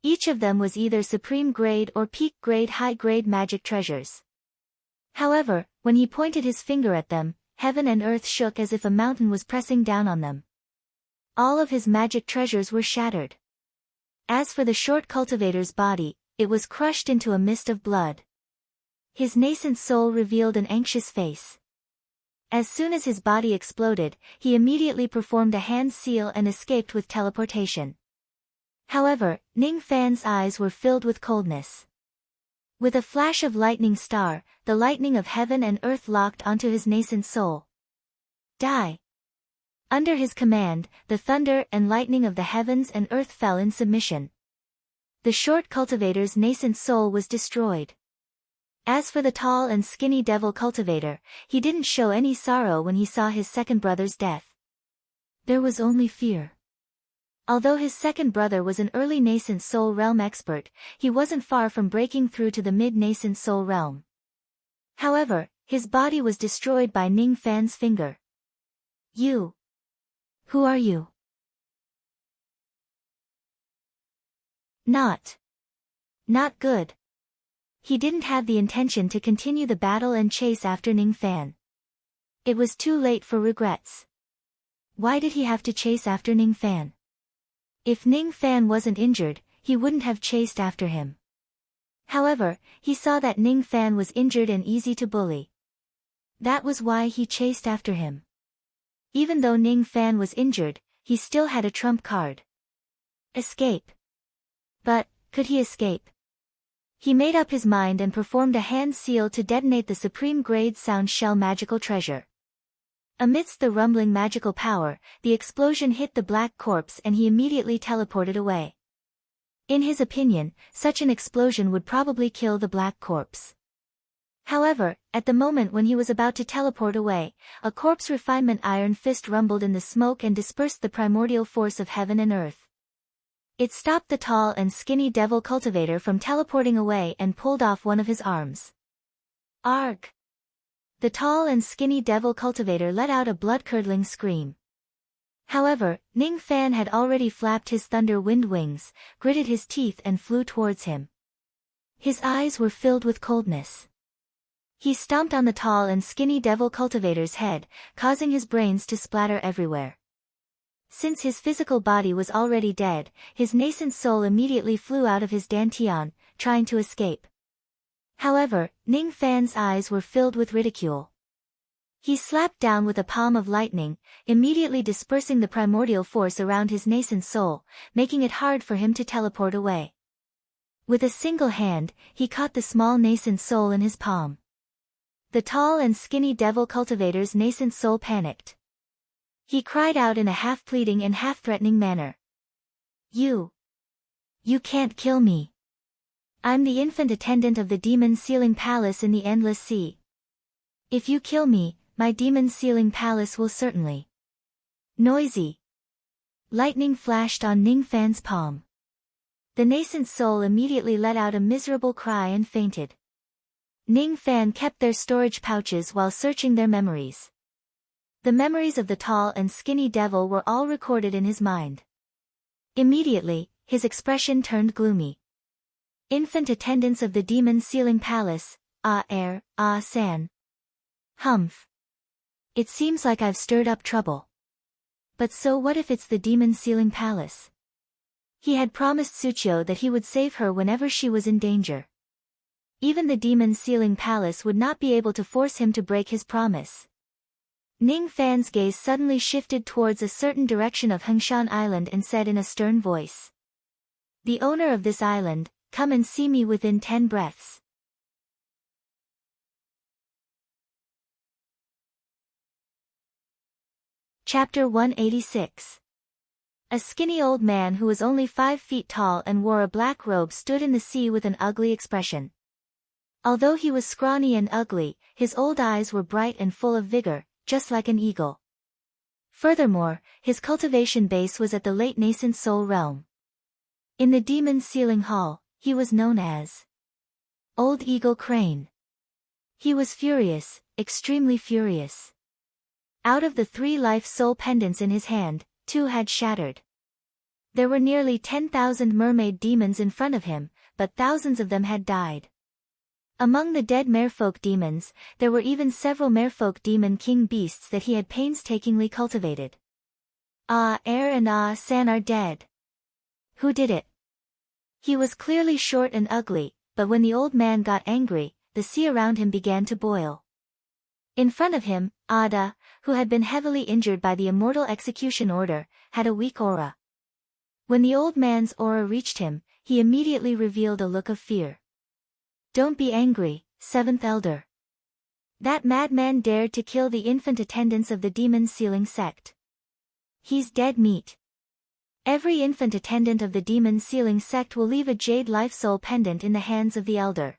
Each of them was either supreme grade or peak grade high grade magic treasures. However, when he pointed his finger at them, heaven and earth shook as if a mountain was pressing down on them. All of his magic treasures were shattered. As for the short cultivator's body, it was crushed into a mist of blood. His nascent soul revealed an anxious face. As soon as his body exploded, he immediately performed a hand seal and escaped with teleportation. However, Ning Fan's eyes were filled with coldness. With a flash of lightning star, the lightning of heaven and earth locked onto his nascent soul. Die. Under his command, the thunder and lightning of the heavens and earth fell in submission. The short cultivator's nascent soul was destroyed. As for the tall and skinny devil cultivator, he didn't show any sorrow when he saw his second brother's death. There was only fear. Although his second brother was an early nascent soul realm expert, he wasn't far from breaking through to the mid-nascent soul realm. However, his body was destroyed by Ning Fan's finger. You. Who are you? Not good. He didn't have the intention to continue the battle and chase after Ning Fan. It was too late for regrets. Why did he have to chase after Ning Fan? If Ning Fan wasn't injured, he wouldn't have chased after him. However, he saw that Ning Fan was injured and easy to bully. That was why he chased after him. Even though Ning Fan was injured, he still had a trump card. Escape. But, could he escape? He made up his mind and performed a hand seal to detonate the supreme grade sound shell magical treasure. Amidst the rumbling magical power, the explosion hit the black corpse and he immediately teleported away. In his opinion, such an explosion would probably kill the black corpse. However, at the moment when he was about to teleport away, a corpse refinement iron fist rumbled in the smoke and dispersed the primordial force of heaven and earth. It stopped the tall and skinny devil cultivator from teleporting away and pulled off one of his arms. Arg! The tall and skinny devil cultivator let out a blood-curdling scream. However, Ning Fan had already flapped his thunder wind wings, gritted his teeth and flew towards him. His eyes were filled with coldness. He stomped on the tall and skinny devil cultivator's head, causing his brains to splatter everywhere. Since his physical body was already dead, his nascent soul immediately flew out of his dantian, trying to escape. However, Ning Fan's eyes were filled with ridicule. He slapped down with a palm of lightning, immediately dispersing the primordial force around his nascent soul, making it hard for him to teleport away. With a single hand, he caught the small nascent soul in his palm. The tall and skinny devil cultivator's nascent soul panicked. He cried out in a half-pleading and half-threatening manner. You can't kill me. I'm the infant attendant of the demon sealing palace in the endless sea. If you kill me, my demon sealing palace will certainly. Noisy. Lightning flashed on Ning Fan's palm. The nascent soul immediately let out a miserable cry and fainted. Ning Fan kept their storage pouches while searching their memories. The memories of the tall and skinny devil were all recorded in his mind. Immediately, his expression turned gloomy. Infant attendants of the demon sealing palace, san. Humph. It seems like I've stirred up trouble. But so what if it's the demon sealing palace? He had promised Tsuchiyo that he would save her whenever she was in danger. Even the demon sealing palace would not be able to force him to break his promise. Ning Fan's gaze suddenly shifted towards a certain direction of Hengshan Island and said in a stern voice. The owner of this island, come and see me within 10 breaths. Chapter 186. A skinny old man who was only 5 feet tall and wore a black robe stood in the sea with an ugly expression. Although he was scrawny and ugly, his old eyes were bright and full of vigor, just like an eagle. Furthermore, his cultivation base was at the late nascent soul realm. In the demon sealing hall, he was known as Old Eagle Crane. He was furious, extremely furious. Out of the 3 life soul pendants in his hand, 2 had shattered. There were nearly 10,000 mermaid demons in front of him, but thousands of them had died. Among the dead merfolk demons, there were even several merfolk demon king beasts that he had painstakingly cultivated. Air and San are dead. Who did it? He was clearly short and ugly, but when the old man got angry, the sea around him began to boil. In front of him, Ada, who had been heavily injured by the immortal execution order, had a weak aura. When the old man's aura reached him, he immediately revealed a look of fear. "Don't be angry, seventh elder. That madman dared to kill the infant attendants of the demon sealing sect. He's dead meat. Every infant attendant of the demon sealing sect will leave a jade life soul pendant in the hands of the elder.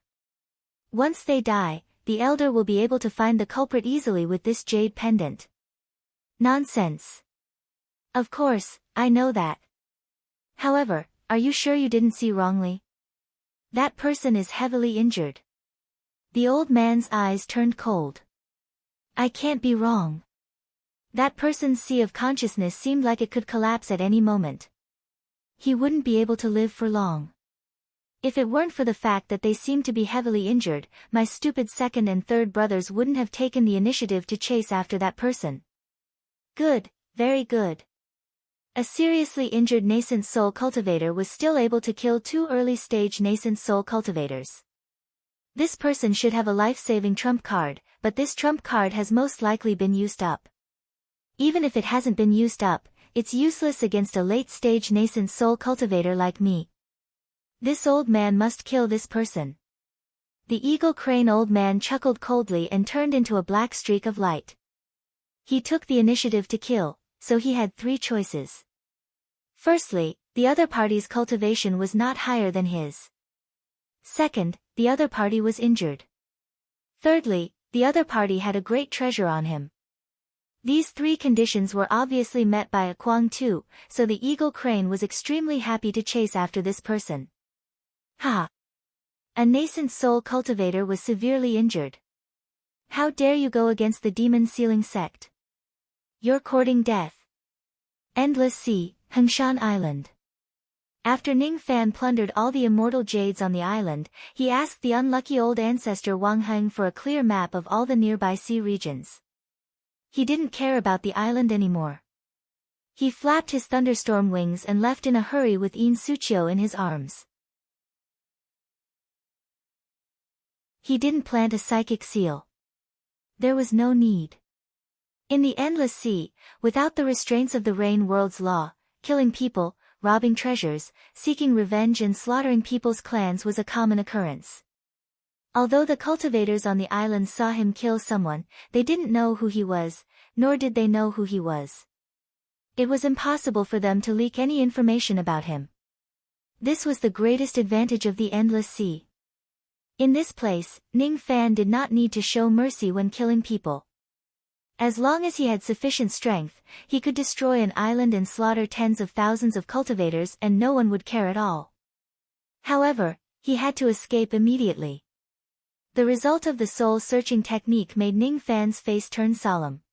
Once they die, the elder will be able to find the culprit easily with this jade pendant." "Nonsense. Of course, I know that. However, are you sure you didn't see wrongly? That person is heavily injured." The old man's eyes turned cold. "I can't be wrong. That person's sea of consciousness seemed like it could collapse at any moment. He wouldn't be able to live for long. If it weren't for the fact that they seemed to be heavily injured, my stupid second and third brothers wouldn't have taken the initiative to chase after that person." "Good, very good." A seriously injured nascent soul cultivator was still able to kill 2 early-stage nascent soul cultivators. This person should have a life-saving trump card, but this trump card has most likely been used up. Even if it hasn't been used up, it's useless against a late-stage nascent soul cultivator like me. This old man must kill this person. The eagle crane old man chuckled coldly and turned into a black streak of light. He took the initiative to kill, so he had 3 choices. Firstly, the other party's cultivation was not higher than his. Second, the other party was injured. Thirdly, the other party had a great treasure on him. These 3 conditions were obviously met by a Kwang too, so the eagle crane was extremely happy to chase after this person. Ha! A nascent soul cultivator was severely injured. How dare you go against the demon sealing sect? You're courting death. Endless Sea, Hengshan Island. After Ning Fan plundered all the immortal jades on the island, he asked the unlucky old ancestor Wang Heng for a clear map of all the nearby sea regions. He didn't care about the island anymore. He flapped his thunderstorm wings and left in a hurry with Yin Suchio in his arms. He didn't plant a psychic seal. There was no need. In the Endless Sea, without the restraints of the Rain World's law, killing people, robbing treasures, seeking revenge and slaughtering people's clans was a common occurrence. Although the cultivators on the island saw him kill someone, they didn't know who he was, nor did they know who he was. It was impossible for them to leak any information about him. This was the greatest advantage of the Endless Sea. In this place, Ning Fan did not need to show mercy when killing people. As long as he had sufficient strength, he could destroy an island and slaughter tens of thousands of cultivators and no one would care at all. However, he had to escape immediately. The result of the soul-searching technique made Ning Fan's face turn solemn.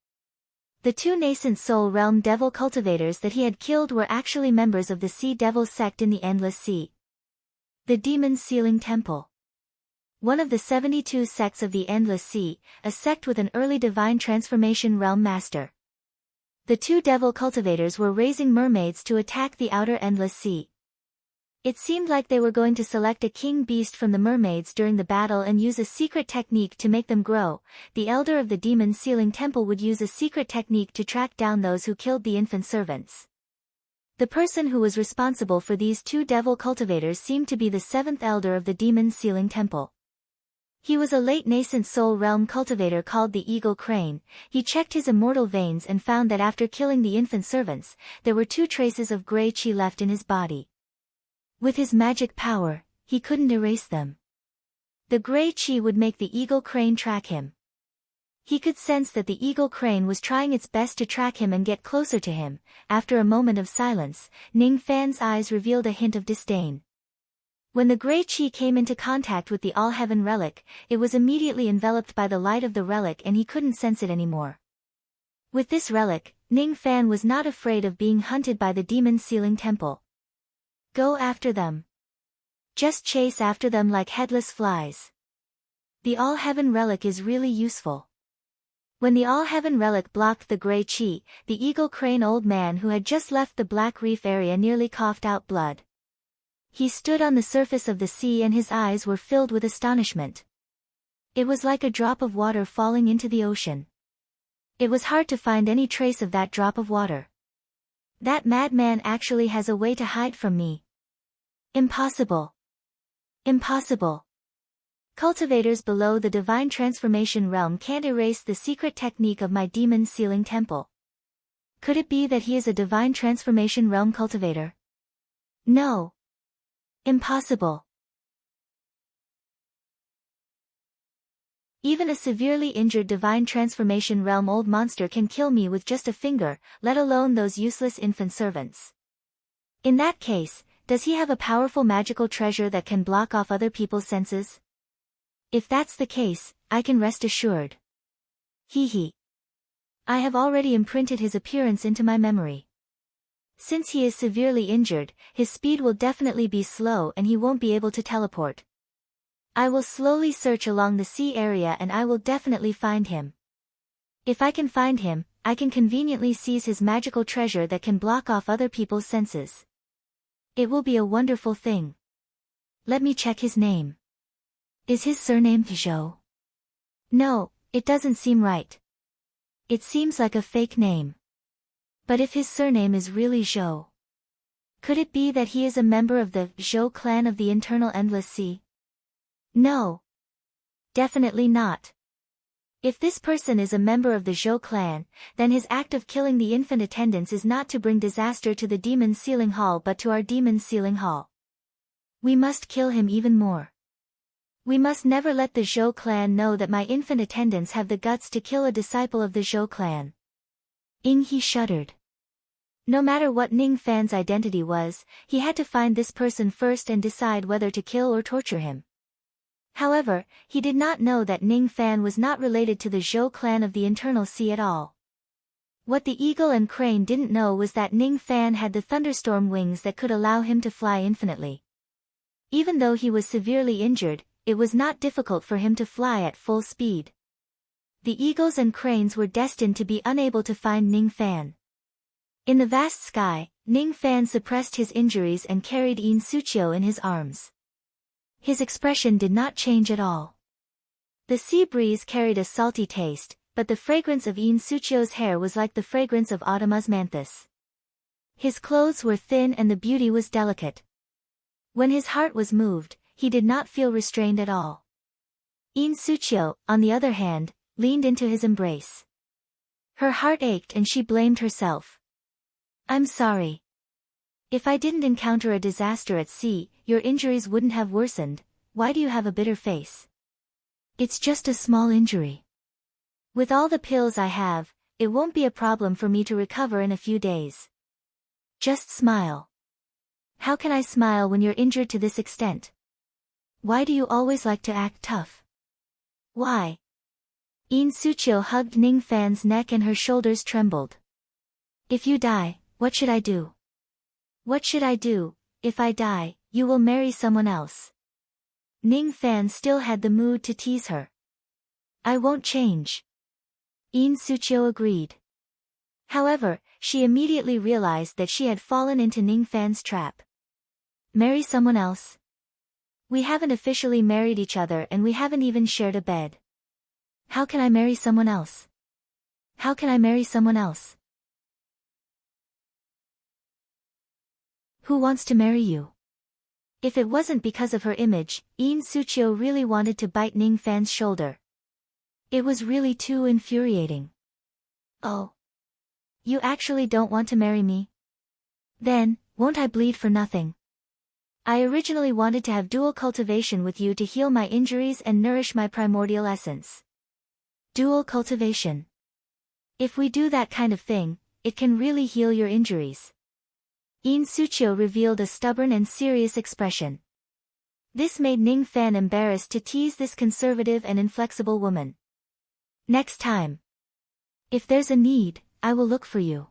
The 2 nascent soul realm devil cultivators that he had killed were actually members of the Sea Devil sect in the Endless Sea. The Demon Sealing Temple. One of the 72 sects of the Endless Sea, a sect with an early divine transformation realm master. The 2 devil cultivators were raising mermaids to attack the outer Endless Sea. It seemed like they were going to select a king beast from the mermaids during the battle and use a secret technique to make them grow. The elder of the demon sealing temple would use a secret technique to track down those who killed the infant servants. The person who was responsible for these 2 devil cultivators seemed to be the 7th elder of the demon sealing temple. He was a late nascent soul realm cultivator called the Eagle Crane. He checked his immortal veins and found that after killing the infant servants, there were 2 traces of gray chi left in his body. With his magic power, he couldn't erase them. The gray chi would make the Eagle Crane track him. He could sense that the Eagle Crane was trying its best to track him and get closer to him. After a moment of silence, Ning Fan's eyes revealed a hint of disdain. When the gray chi came into contact with the All-Heaven relic, it was immediately enveloped by the light of the relic and he couldn't sense it anymore. With this relic, Ning Fan was not afraid of being hunted by the demon sealing temple. Go after them. Just chase after them like headless flies. The All-Heaven relic is really useful. When the All-Heaven relic blocked the gray chi, the Eagle Crane old man who had just left the Black Reef area nearly coughed out blood. He stood on the surface of the sea and his eyes were filled with astonishment. It was like a drop of water falling into the ocean. It was hard to find any trace of that drop of water. That madman actually has a way to hide from me. Impossible. Impossible. Cultivators below the divine transformation realm can't erase the secret technique of my demon sealing temple. Could it be that he is a divine transformation realm cultivator? No. Impossible. Even a severely injured divine transformation realm old monster can kill me with just a finger, let alone those useless infant servants. In that case, does he have a powerful magical treasure that can block off other people's senses? If that's the case, I can rest assured. Hee. I have already imprinted his appearance into my memory. Since he is severely injured, his speed will definitely be slow and he won't be able to teleport. I will slowly search along the sea area and I will definitely find him. If I can find him, I can conveniently seize his magical treasure that can block off other people's senses. It will be a wonderful thing. Let me check his name. Is his surname Zhou? No, it doesn't seem right. It seems like a fake name. But if his surname is really Zhou, could it be that he is a member of the Zhou clan of the Eternal Endless Sea? No. Definitely not. If this person is a member of the Zhou clan, then his act of killing the infant attendants is not to bring disaster to the demon sealing hall but to our demon sealing hall. We must kill him even more. We must never let the Zhou clan know that my infant attendants have the guts to kill a disciple of the Zhou clan. He shuddered. No matter what Ning Fan's identity was, he had to find this person first and decide whether to kill or torture him. However, he did not know that Ning Fan was not related to the Zhou clan of the Eternal Sea at all. What the eagle and crane didn't know was that Ning Fan had the thunderstorm wings that could allow him to fly infinitely. Even though he was severely injured, it was not difficult for him to fly at full speed. The eagles and cranes were destined to be unable to find Ning Fan. In the vast sky, Ning Fan suppressed his injuries and carried Yin Suqiu in his arms. His expression did not change at all. The sea breeze carried a salty taste, but the fragrance of Yin Suqiu's hair was like the fragrance of autumn osmanthus. His clothes were thin and the beauty was delicate. When his heart was moved, he did not feel restrained at all. Yin Suqiu, on the other hand, leaned into his embrace. Her heart ached and she blamed herself. I'm sorry. If I didn't encounter a disaster at sea, your injuries wouldn't have worsened. Why do you have a bitter face? It's just a small injury. With all the pills I have, it won't be a problem for me to recover in a few days. Just smile. How can I smile when you're injured to this extent? Why do you always like to act tough? Why? Yin Suqiu hugged Ning Fan's neck and her shoulders trembled. If you die, what should I do? What should I do? If I die, you will marry someone else. Ning Fan still had the mood to tease her. I won't change. Yin Suqiu agreed. However, she immediately realized that she had fallen into Ning Fan's trap. Marry someone else? We haven't officially married each other and we haven't even shared a bed. How can I marry someone else? How can I marry someone else? Who wants to marry you? If it wasn't because of her image, Yin Suqiu really wanted to bite Ning Fan's shoulder. It was really too infuriating. Oh. You actually don't want to marry me? Then, won't I bleed for nothing? I originally wanted to have dual cultivation with you to heal my injuries and nourish my primordial essence. Dual cultivation. If we do that kind of thing, it can really heal your injuries. Yin Suqiu revealed a stubborn and serious expression. This made Ning Fan embarrassed to tease this conservative and inflexible woman. Next time. If there's a need, I will look for you.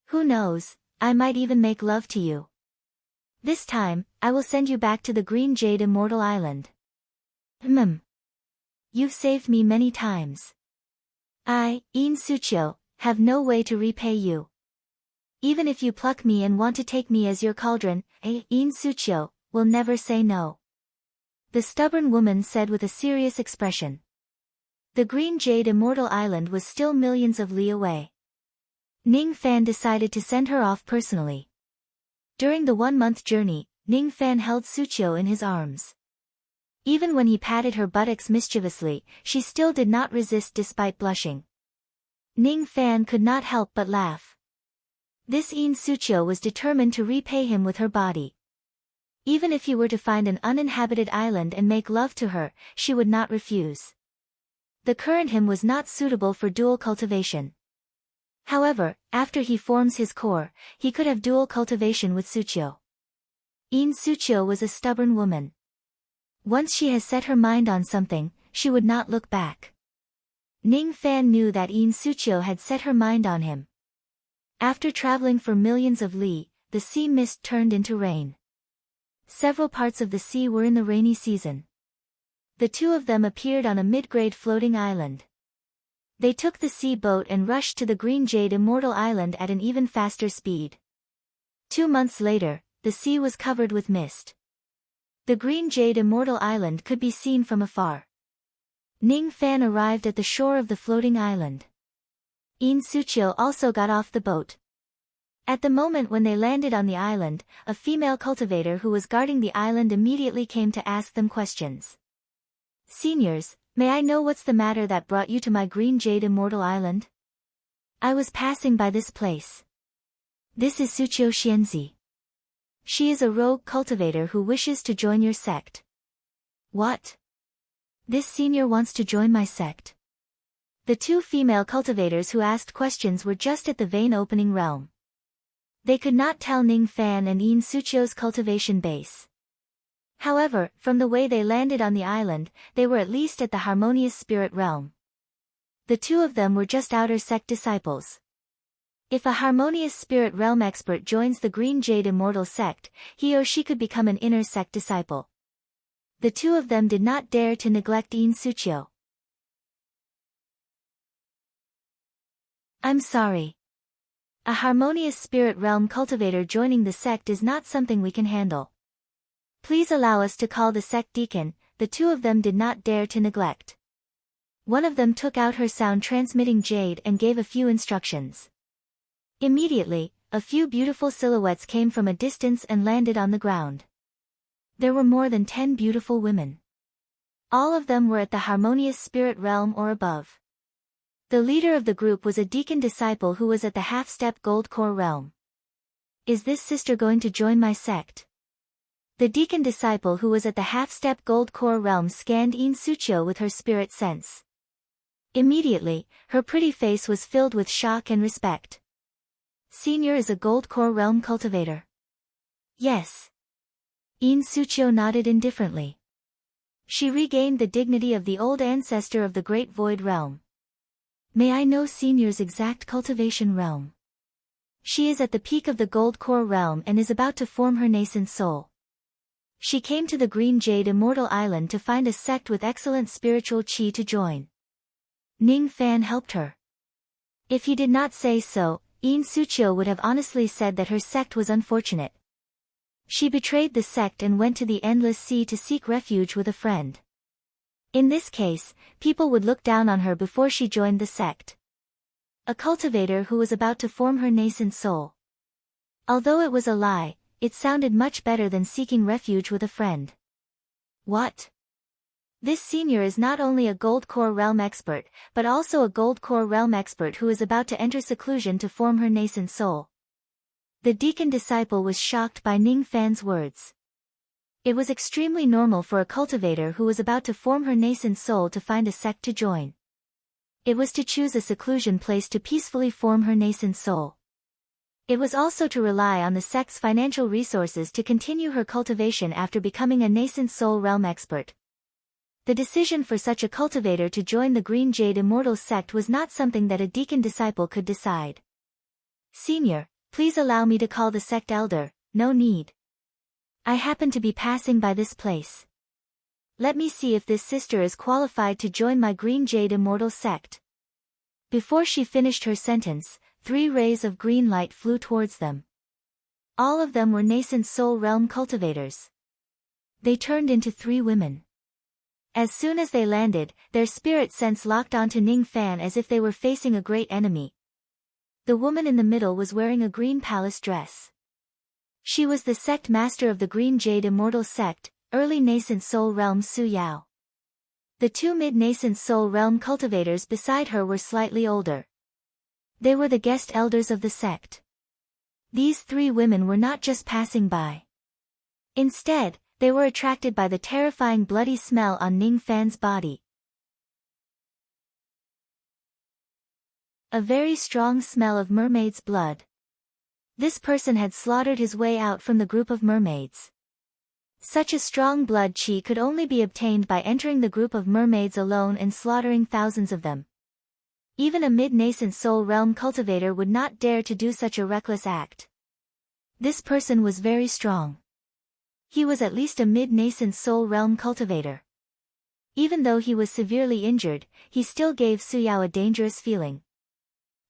Who knows, I might even make love to you. This time, I will send you back to the Green Jade Immortal Island. You've saved me many times. I, Yin Suqiu, have no way to repay you. Even if you pluck me and want to take me as your cauldron, Yin Suqiu will never say no. The stubborn woman said with a serious expression. The Green Jade Immortal Island was still millions of li away. Ning Fan decided to send her off personally. During the 1-month journey, Ning Fan held Suqiu in his arms. Even when he patted her buttocks mischievously, she still did not resist despite blushing. Ning Fan could not help but laugh. This Yin Suqiu was determined to repay him with her body. Even if he were to find an uninhabited island and make love to her, she would not refuse. The current him was not suitable for dual cultivation. However, after he forms his core, he could have dual cultivation with Suqiu. Yin Suqiu was a stubborn woman. Once she has set her mind on something, she would not look back. Ning Fan knew that Yin Suqiu had set her mind on him. After traveling for millions of li, the sea mist turned into rain. Several parts of the sea were in the rainy season. The two of them appeared on a mid-grade floating island. They took the sea boat and rushed to the Green Jade Immortal Island at an even faster speed. 2 months later, the sea was covered with mist. The Green Jade Immortal Island could be seen from afar. Ning Fan arrived at the shore of the floating island. Yin Suqiu also got off the boat. At the moment when they landed on the island, a female cultivator who was guarding the island immediately came to ask them questions. "Seniors, may I know what's the matter that brought you to my Green Jade Immortal Island?" "I was passing by this place. This is Suqiu Xianzi. She is a rogue cultivator who wishes to join your sect." "What? This senior wants to join my sect?" The two female cultivators who asked questions were just at the vein opening realm. They could not tell Ning Fan and Yin Suqiu's cultivation base. However, from the way they landed on the island, they were at least at the harmonious spirit realm. The two of them were just outer sect disciples. If a harmonious spirit realm expert joins the Green Jade Immortal sect, he or she could become an inner sect disciple. The two of them did not dare to neglect Yin Suqiu. "I'm sorry. A harmonious spirit realm cultivator joining the sect is not something we can handle. Please allow us to call the sect deacon." The two of them did not dare to neglect. One of them took out her sound-transmitting jade and gave a few instructions. Immediately, a few beautiful silhouettes came from a distance and landed on the ground. There were more than 10 beautiful women. All of them were at the harmonious spirit realm or above. The leader of the group was a deacon disciple who was at the half-step gold core realm. "Is this sister going to join my sect?" The deacon disciple who was at the half-step gold core realm scanned Yin Suqiu with her spirit sense. Immediately, her pretty face was filled with shock and respect. "Senior is a gold core realm cultivator?" "Yes." Yin Suqiu nodded indifferently. She regained the dignity of the old ancestor of the Great Void Realm. "May I know Senior's exact cultivation realm?" "She is at the peak of the Gold Core realm and is about to form her nascent soul. She came to the Green Jade Immortal Island to find a sect with excellent spiritual qi to join." Ning Fan helped her. If he did not say so, Yin Suqiu would have honestly said that her sect was unfortunate. She betrayed the sect and went to the endless sea to seek refuge with a friend. In this case, people would look down on her before she joined the sect. A cultivator who was about to form her nascent soul. Although it was a lie, it sounded much better than seeking refuge with a friend. "What? This senior is not only a Gold Core realm expert, but also a Gold Core realm expert who is about to enter seclusion to form her nascent soul." The deacon disciple was shocked by Ning Fan's words. It was extremely normal for a cultivator who was about to form her nascent soul to find a sect to join. It was to choose a seclusion place to peacefully form her nascent soul. It was also to rely on the sect's financial resources to continue her cultivation after becoming a nascent soul realm expert. The decision for such a cultivator to join the Green Jade Immortal sect was not something that a deacon disciple could decide. "Senior, please allow me to call the sect elder." "No need. I happen to be passing by this place. Let me see if this sister is qualified to join my Green Jade Immortal sect." Before she finished her sentence, 3 rays of green light flew towards them. All of them were nascent soul realm cultivators. They turned into 3 women. As soon as they landed, their spirit sense locked onto Ning Fan as if they were facing a great enemy. The woman in the middle was wearing a green palace dress. She was the sect master of the Green Jade Immortal Sect, early nascent soul realm Su Yao. The two mid-nascent soul realm cultivators beside her were slightly older. They were the guest elders of the sect. These three women were not just passing by. Instead, they were attracted by the terrifying bloody smell on Ning Fan's body. A very strong smell of mermaid's blood. This person had slaughtered his way out from the group of mermaids. Such a strong blood chi could only be obtained by entering the group of mermaids alone and slaughtering thousands of them. Even a mid-nascent soul realm cultivator would not dare to do such a reckless act. This person was very strong. He was at least a mid-nascent soul realm cultivator. Even though he was severely injured, he still gave Su Yao a dangerous feeling.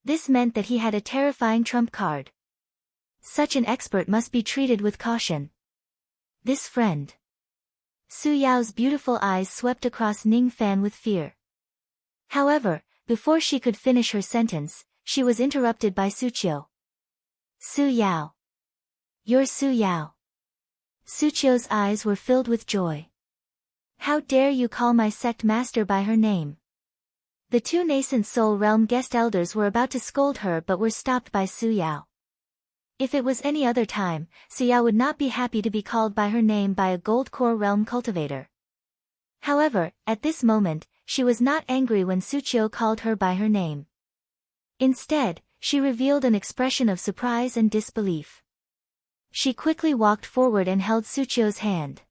This meant that he had a terrifying trump card. Such an expert must be treated with caution. This friend. Su Yao's beautiful eyes swept across Ning Fan with fear. However, before she could finish her sentence, she was interrupted by Suqiu. Su Yao. You're Su Yao. Suqiu's eyes were filled with joy. How dare you call my sect master by her name? The two nascent soul realm guest elders were about to scold her but were stopped by Su Yao. If it was any other time, Su Yao would not be happy to be called by her name by a gold core realm cultivator. However, at this moment, she was not angry when Suqiu called her by her name. Instead, she revealed an expression of surprise and disbelief. She quickly walked forward and held Suqiu's hand.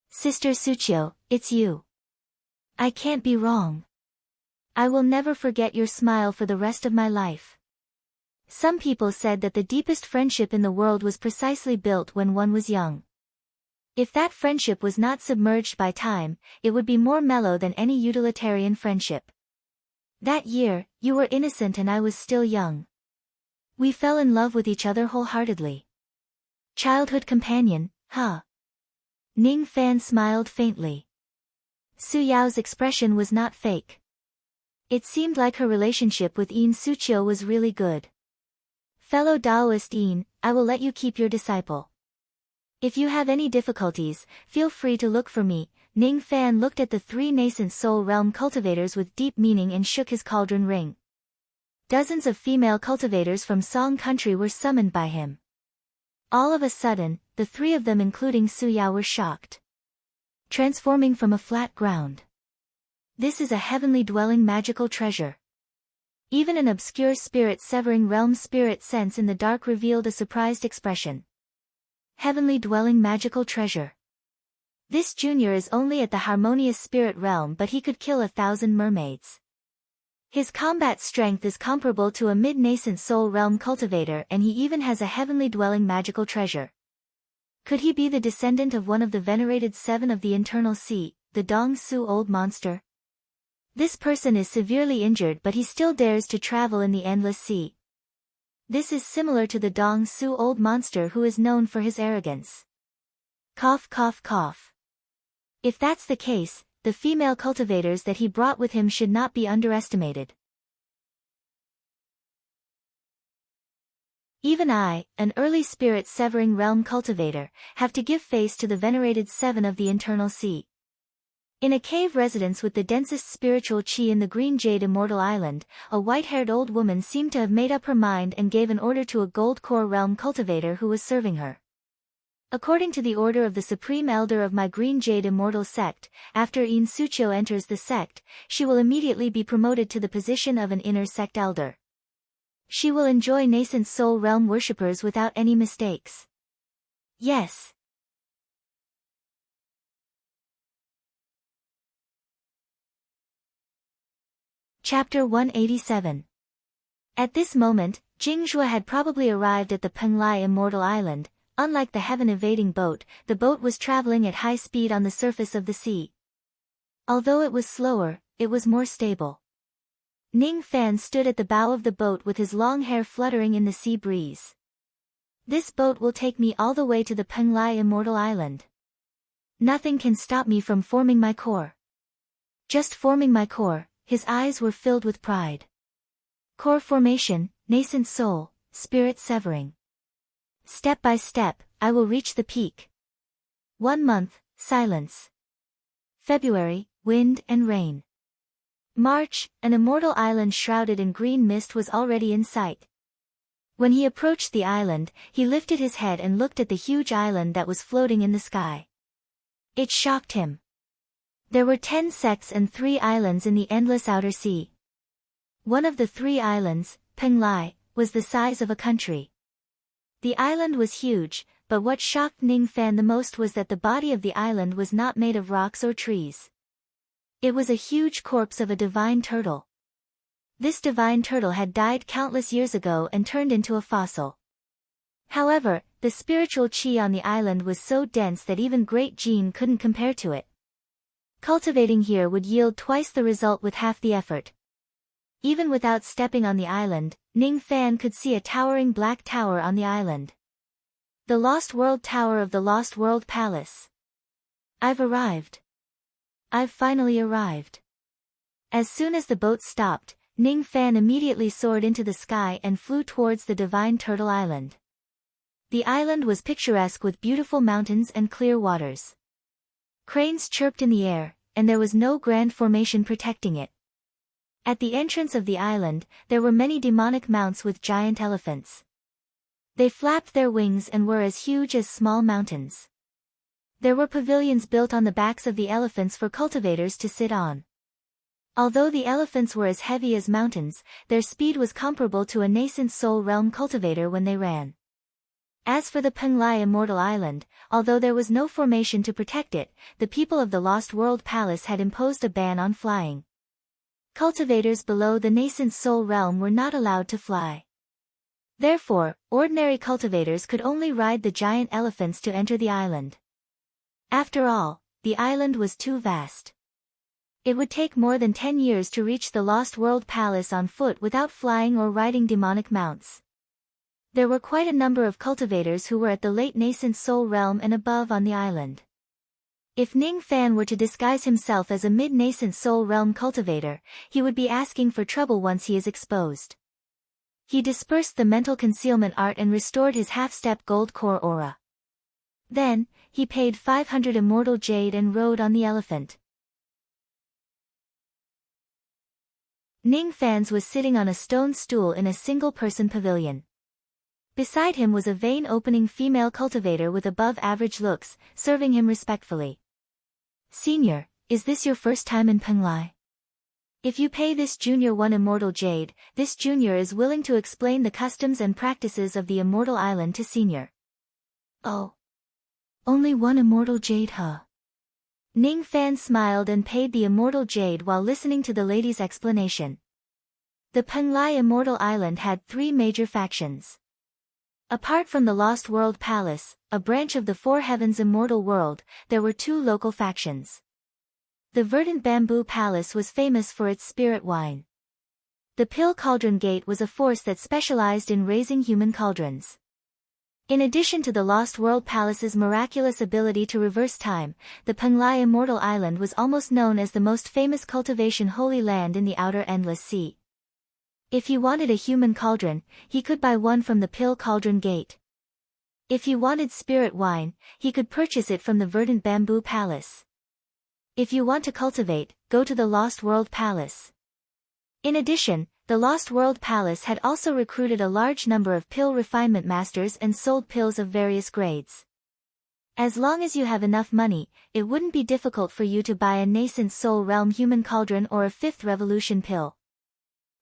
Sister Suqiu, it's you. I can't be wrong. I will never forget your smile for the rest of my life. Some people said that the deepest friendship in the world was precisely built when one was young. If that friendship was not submerged by time, it would be more mellow than any utilitarian friendship. That year, you were innocent and I was still young. We fell in love with each other wholeheartedly. Childhood companion, huh? Ning Fan smiled faintly. Su Yao's expression was not fake. It seemed like her relationship with Yin Suqiu was really good. Fellow Taoist Yin, I will let you keep your disciple. If you have any difficulties, feel free to look for me. Ning Fan looked at the three nascent soul realm cultivators with deep meaning and shook his cauldron ring. Dozens of female cultivators from Song country were summoned by him. All of a sudden, the three of them including Su Yao were shocked. Transforming from a flat ground. This is a heavenly dwelling magical treasure. Even an obscure spirit severing realm spirit sense in the dark revealed a surprised expression. Heavenly dwelling magical treasure. This junior is only at the harmonious spirit realm but he could kill 1,000 mermaids. His combat strength is comparable to a mid-nascent soul realm cultivator and he even has a heavenly dwelling magical treasure. Could he be the descendant of one of the venerated seven of the internal sea, the Dong Su old monster? This person is severely injured but he still dares to travel in the endless sea. This is similar to the Dong Su old monster who is known for his arrogance. Cough cough cough. If that's the case, the female cultivators that he brought with him should not be underestimated. Even I, an early spirit severing realm cultivator, have to give face to the venerated seven of the internal sea. In a cave residence with the densest spiritual chi in the Green Jade Immortal Island, a white-haired old woman seemed to have made up her mind and gave an order to a gold core realm cultivator who was serving her. According to the order of the Supreme Elder of my Green Jade Immortal Sect, after Yin Suqiu enters the sect, she will immediately be promoted to the position of an inner sect elder. She will enjoy nascent soul realm worshippers without any mistakes. Yes. Chapter 187. At this moment, Jingzhua had probably arrived at the Penglai Immortal Island. Unlike the heaven-evading boat, the boat was traveling at high speed on the surface of the sea. Although it was slower, it was more stable. Ning Fan stood at the bow of the boat with his long hair fluttering in the sea breeze. This boat will take me all the way to the Penglai Immortal Island. Nothing can stop me from forming my core. Just forming my core. His eyes were filled with pride. Core formation, nascent soul, spirit severing. Step by step, I will reach the peak. 1 month, silence. February, wind and rain. March, an immortal island shrouded in green mist was already in sight. When he approached the island, he lifted his head and looked at the huge island that was floating in the sky. It shocked him. There were 10 sects and 3 islands in the endless outer sea. One of the 3 islands, Penglai, was the size of a country. The island was huge, but what shocked Ning Fan the most was that the body of the island was not made of rocks or trees. It was a huge corpse of a divine turtle. This divine turtle had died countless years ago and turned into a fossil. However, the spiritual chi on the island was so dense that even Great Gene couldn't compare to it. Cultivating here would yield twice the result with half the effort. Even without stepping on the island, Ning Fan could see a towering black tower on the island. The Lost World Tower of the Lost World Palace. I've arrived. I've finally arrived. As soon as the boat stopped, Ning Fan immediately soared into the sky and flew towards the Divine Turtle Island. The island was picturesque with beautiful mountains and clear waters. Cranes chirped in the air, and there was no grand formation protecting it. At the entrance of the island, there were many demonic mounts with giant elephants. They flapped their wings and were as huge as small mountains. There were pavilions built on the backs of the elephants for cultivators to sit on. Although the elephants were as heavy as mountains, their speed was comparable to a nascent soul realm cultivator when they ran. As for the Penglai Immortal Island, although there was no formation to protect it, the people of the Lost World Palace had imposed a ban on flying. Cultivators below the nascent soul realm were not allowed to fly. Therefore, ordinary cultivators could only ride the giant elephants to enter the island. After all, the island was too vast. It would take more than 10 years to reach the Lost World Palace on foot without flying or riding demonic mounts. There were quite a number of cultivators who were at the late nascent soul realm and above on the island. If Ning Fan were to disguise himself as a mid-nascent soul realm cultivator, he would be asking for trouble once he is exposed. He dispersed the mental concealment art and restored his half-step gold core aura. Then, he paid 500 immortal jade and rode on the elephant. Ning Fan's was sitting on a stone stool in a single-person pavilion. Beside him was a vein-opening female cultivator with above-average looks, serving him respectfully. "Senior, is this your first time in Penglai? If you pay this junior 1 immortal jade, this junior is willing to explain the customs and practices of the immortal island to senior." "Oh. Only 1 immortal jade, huh?" Ning Fan smiled and paid the immortal jade while listening to the lady's explanation. The Penglai Immortal Island had 3 major factions. Apart from the Lost World Palace, a branch of the Four Heavens Immortal World, there were 2 local factions. The Verdant Bamboo Palace was famous for its spirit wine. The Pill Cauldron Gate was a force that specialized in raising human cauldrons. In addition to the Lost World Palace's miraculous ability to reverse time, the Penglai Immortal Island was almost known as the most famous cultivation holy land in the outer endless sea. If he wanted a human cauldron, he could buy one from the Pill Cauldron Gate. If he wanted spirit wine, he could purchase it from the Verdant Bamboo Palace. If you want to cultivate, go to the Lost World Palace. In addition, the Lost World Palace had also recruited a large number of pill refinement masters and sold pills of various grades. As long as you have enough money, it wouldn't be difficult for you to buy a nascent soul realm human cauldron or a 5th revolution pill.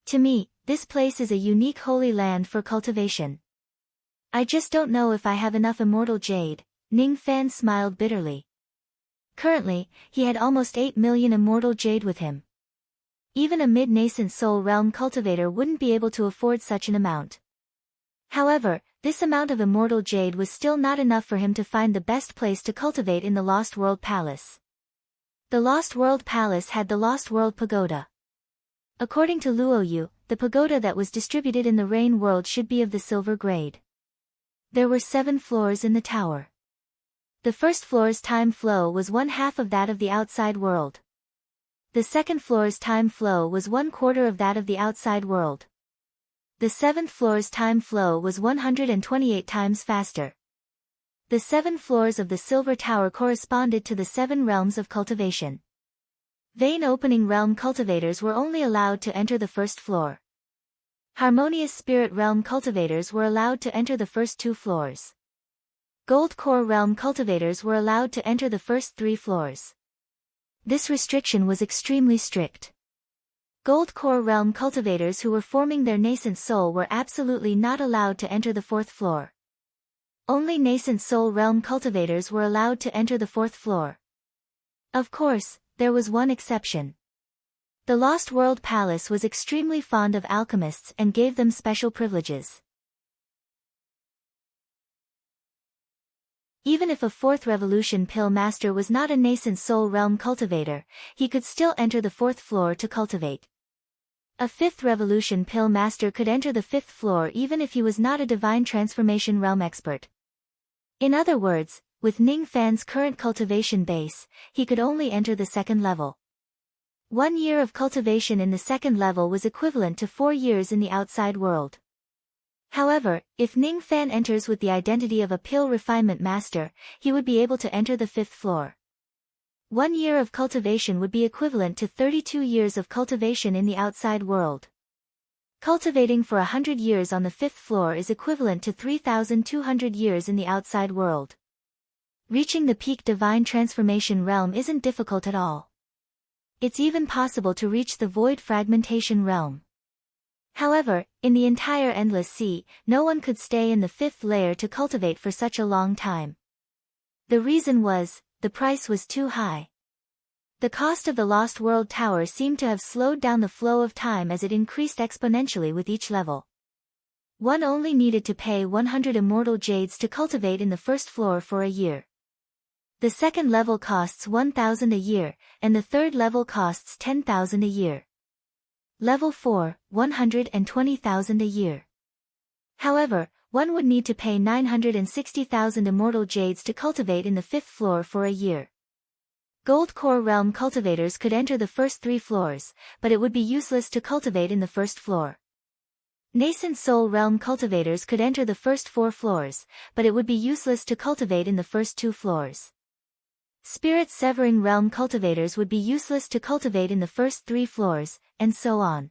To me, this place is a unique holy land for cultivation. I just don't know if I have enough immortal jade, Ning Fan smiled bitterly. Currently, he had almost 8 million immortal jade with him. Even a mid-nascent soul realm cultivator wouldn't be able to afford such an amount. However, this amount of immortal jade was still not enough for him to find the best place to cultivate in the Lost World Palace. The Lost World Palace had the Lost World Pagoda. According to Luoyu, the pagoda that was distributed in the Rain World should be of the silver grade. There were 7 floors in the tower. The first floor's time flow was 1/2 of that of the outside world. The second floor's time flow was 1/4 of that of the outside world. The seventh floor's time flow was 128 times faster. The 7 floors of the Silver Tower corresponded to the 7 realms of cultivation. Vein opening realm cultivators were only allowed to enter the first floor. Harmonious Spirit realm cultivators were allowed to enter the first 2 floors. Gold Core realm cultivators were allowed to enter the first 3 floors. This restriction was extremely strict. Gold Core realm cultivators who were forming their nascent soul were absolutely not allowed to enter the 4th floor. Only nascent soul realm cultivators were allowed to enter the 4th floor. Of course, there was one exception. The Lost World Palace was extremely fond of alchemists and gave them special privileges. Even if a 4th Revolution Pill Master was not a nascent soul realm cultivator, he could still enter the 4th floor to cultivate. A 5th Revolution Pill Master could enter the 5th floor even if he was not a Divine Transformation realm expert. In other words, with Ning Fan's current cultivation base, he could only enter the 2nd level. 1 year of cultivation in the 2nd level was equivalent to 4 years in the outside world. However, if Ning Fan enters with the identity of a pill refinement master, he would be able to enter the 5th floor. 1 year of cultivation would be equivalent to 32 years of cultivation in the outside world. Cultivating for 100 years on the 5th floor is equivalent to 3,200 years in the outside world. Reaching the peak Divine Transformation realm isn't difficult at all. It's even possible to reach the Void Fragmentation realm. However, in the entire Endless Sea, no one could stay in the 5th layer to cultivate for such a long time. The reason was, the price was too high. The cost of the Lost World Tower seemed to have slowed down the flow of time as it increased exponentially with each level. One only needed to pay 100 immortal jades to cultivate in the 1st floor for a year. The 2nd level costs 1,000 a year, and the 3rd level costs 10,000 a year. Level 4, 120,000 a year. However, one would need to pay 960,000 immortal jades to cultivate in the 5th floor for a year. Gold Core realm cultivators could enter the first 3 floors, but it would be useless to cultivate in the 1st floor. Nascent Soul realm cultivators could enter the first 4 floors, but it would be useless to cultivate in the first 2 floors. Spirit Severing realm cultivators would be useless to cultivate in the first 3 floors, and so on.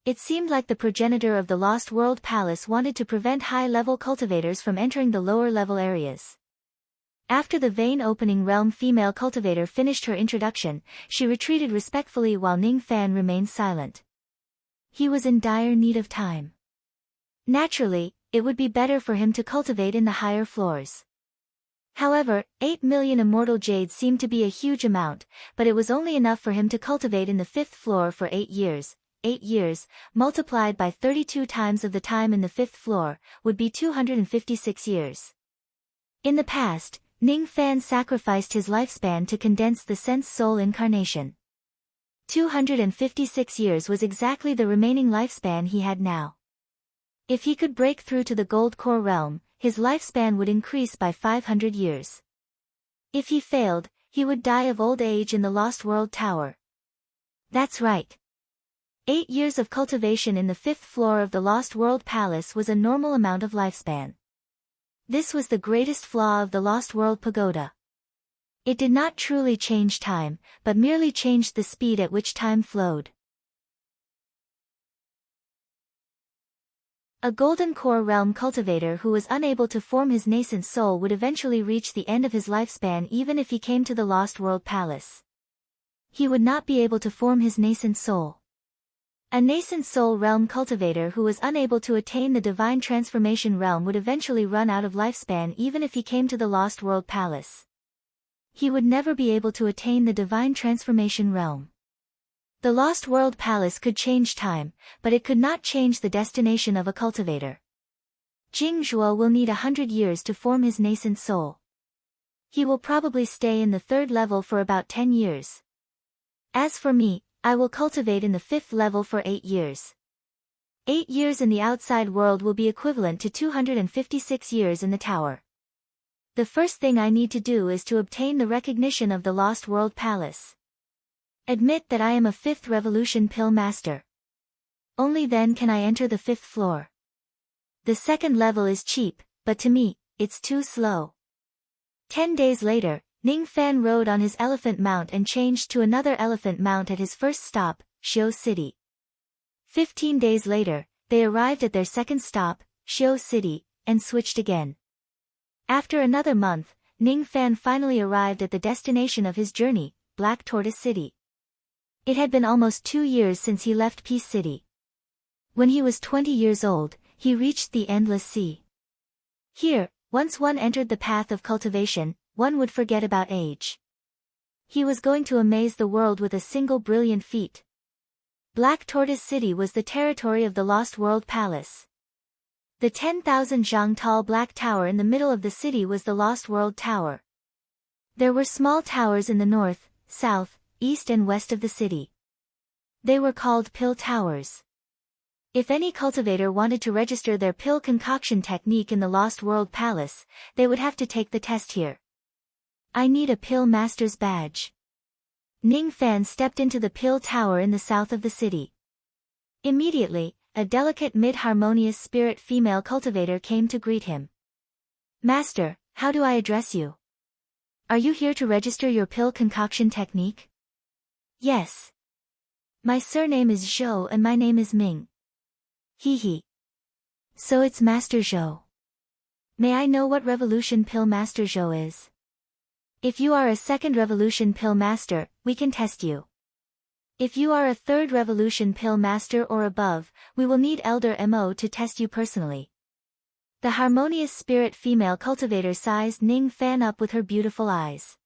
It seemed like the progenitor of the Lost World Palace wanted to prevent high-level cultivators from entering the lower-level areas. After the Vein Opening realm female cultivator finished her introduction, she retreated respectfully while Ning Fan remained silent. He was in dire need of time. Naturally, it would be better for him to cultivate in the higher floors. However, 8 million immortal jades seemed to be a huge amount, but it was only enough for him to cultivate in the 5th floor for 8 years. 8 years, multiplied by 32 times of the time in the 5th floor, would be 256 years. In the past, Ning Fan sacrificed his lifespan to condense the Sense Soul incarnation. 256 years was exactly the remaining lifespan he had now. If he could break through to the Gold Core realm, his lifespan would increase by 500 years. If he failed, he would die of old age in the Lost World Tower. That's right. 8 years of cultivation in the 5th floor of the Lost World Palace was a normal amount of lifespan. This was the greatest flaw of the Lost World Pagoda. It did not truly change time, but merely changed the speed at which time flowed. A Golden Core realm cultivator who was unable to form his nascent soul would eventually reach the end of his lifespan even if he came to the Lost World Palace. He would not be able to form his nascent soul. A nascent soul realm cultivator who was unable to attain the Divine Transformation realm would eventually run out of lifespan even if he came to the Lost World Palace. He would never be able to attain the Divine Transformation realm. The Lost World Palace could change time, but it could not change the destination of a cultivator. Jing Zhuo will need 100 years to form his nascent soul. He will probably stay in the 3rd level for about 10 years. As for me, I will cultivate in the 5th level for 8 years. 8 years in the outside world will be equivalent to 256 years in the tower. The first thing I need to do is to obtain the recognition of the Lost World Palace. Admit that I am a 5th Revolution Pill Master. Only then can I enter the 5th floor. The second level is cheap, but to me, it's too slow. 10 days later, Ning Fan rode on his elephant mount and changed to another elephant mount at his first stop, Xiu City. 15 days later, they arrived at their second stop, Xiu City, and switched again. After another month, Ning Fan finally arrived at the destination of his journey, Black Tortoise City. It had been almost 2 years since he left Peace City. When he was 20 years old, he reached the Endless Sea. Here, once one entered the path of cultivation, one would forget about age. He was going to amaze the world with a single brilliant feat. Black Tortoise City was the territory of the Lost World Palace. The 10,000 zhang tall black tower in the middle of the city was the Lost World Tower. There were small towers in the north, south, east and west of the city. They were called pill towers. If any cultivator wanted to register their pill concoction technique in the Lost World Palace, they would have to take the test here. I need a pill master's badge. Ning Fan stepped into the pill tower in the south of the city. Immediately, a delicate mid-harmonious spirit female cultivator came to greet him. Master, how do I address you? Are you here to register your pill concoction technique? Yes. My surname is Zhou and my name is Ming. Hee. So it's Master Zhou. May I know what revolution pill Master Zhou is? If you are a 2nd revolution pill master, we can test you. If you are a 3rd revolution pill master or above, we will need Elder Mo to test you personally. The harmonious spirit female cultivator sized Ning Fan up with her beautiful eyes.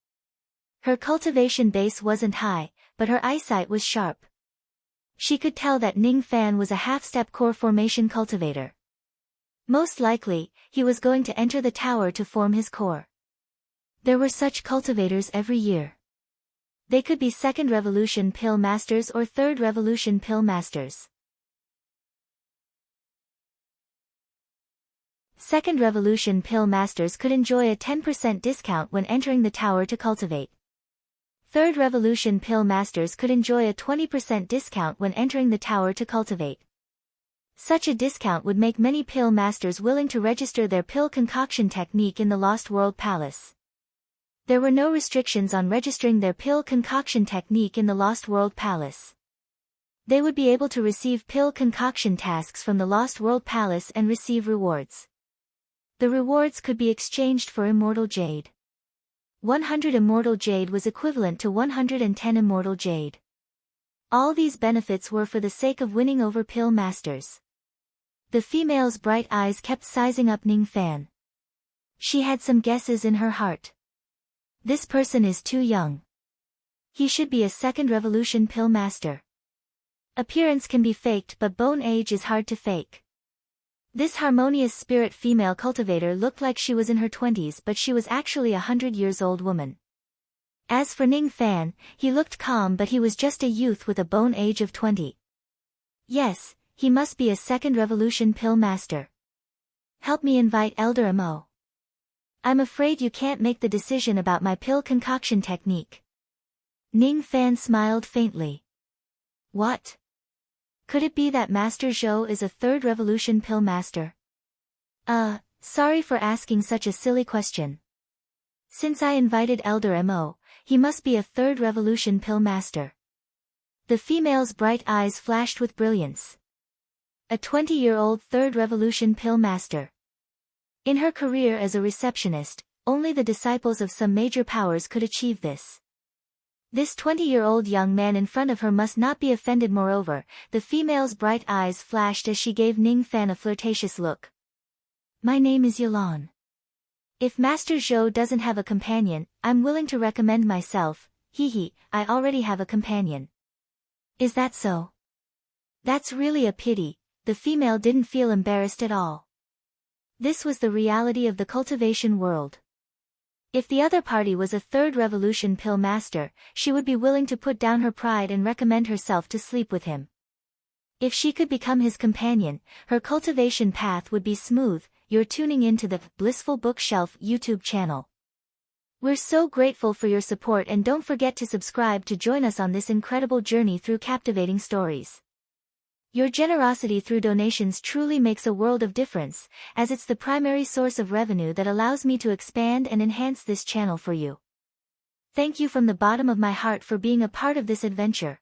Her cultivation base wasn't high, but her eyesight was sharp. She could tell that Ning Fan was a half-step core formation cultivator. Most likely, he was going to enter the tower to form his core. There were such cultivators every year. They could be 2nd revolution pill masters or 3rd revolution pill masters. 2nd revolution pill masters could enjoy a 10% discount when entering the tower to cultivate. 3rd revolution pill masters could enjoy a 20% discount when entering the tower to cultivate. Such a discount would make many pill masters willing to register their pill concoction technique in the Lost World Palace. There were no restrictions on registering their pill concoction technique in the Lost World Palace. They would be able to receive pill concoction tasks from the Lost World Palace and receive rewards. The rewards could be exchanged for immortal jade. 100 immortal jade was equivalent to 110 immortal jade. All these benefits were for the sake of winning over pill masters. The female's bright eyes kept sizing up Ning Fan. She had some guesses in her heart. This person is too young. He should be a 2nd revolution pill master. Appearance can be faked, but bone age is hard to fake. This harmonious spirit female cultivator looked like she was in her 20s, but she was actually a 100-years-old woman. As for Ning Fan, he looked calm, but he was just a youth with a bone age of 20. Yes, he must be a 2nd revolution pill master. Help me invite Elder Mo. I'm afraid you can't make the decision about my pill concoction technique. Ning Fan smiled faintly. What? Could it be that Master Zhou is a 3rd revolution pill master? Sorry for asking such a silly question. Since I invited Elder Mo, he must be a 3rd revolution pill master. The female's bright eyes flashed with brilliance. A 20-year-old 3rd revolution pill master. In her career as a receptionist, only the disciples of some major powers could achieve this. This 20-year-old young man in front of her must not be offended. Moreover, the female's bright eyes flashed as she gave Ning Fan a flirtatious look. My name is Yalan. If Master Zhou doesn't have a companion, I'm willing to recommend myself. I already have a companion. Is that so? That's really a pity. The female didn't feel embarrassed at all. This was the reality of the cultivation world. If the other party was a 3rd revolution pill master, she would be willing to put down her pride and recommend herself to sleep with him. If she could become his companion, her cultivation path would be smooth. You're tuning into the Blissful Bookshelf YouTube channel. We're so grateful for your support, and don't forget to subscribe to join us on this incredible journey through captivating stories. Your generosity through donations truly makes a world of difference, as it's the primary source of revenue that allows me to expand and enhance this channel for you. Thank you from the bottom of my heart for being a part of this adventure.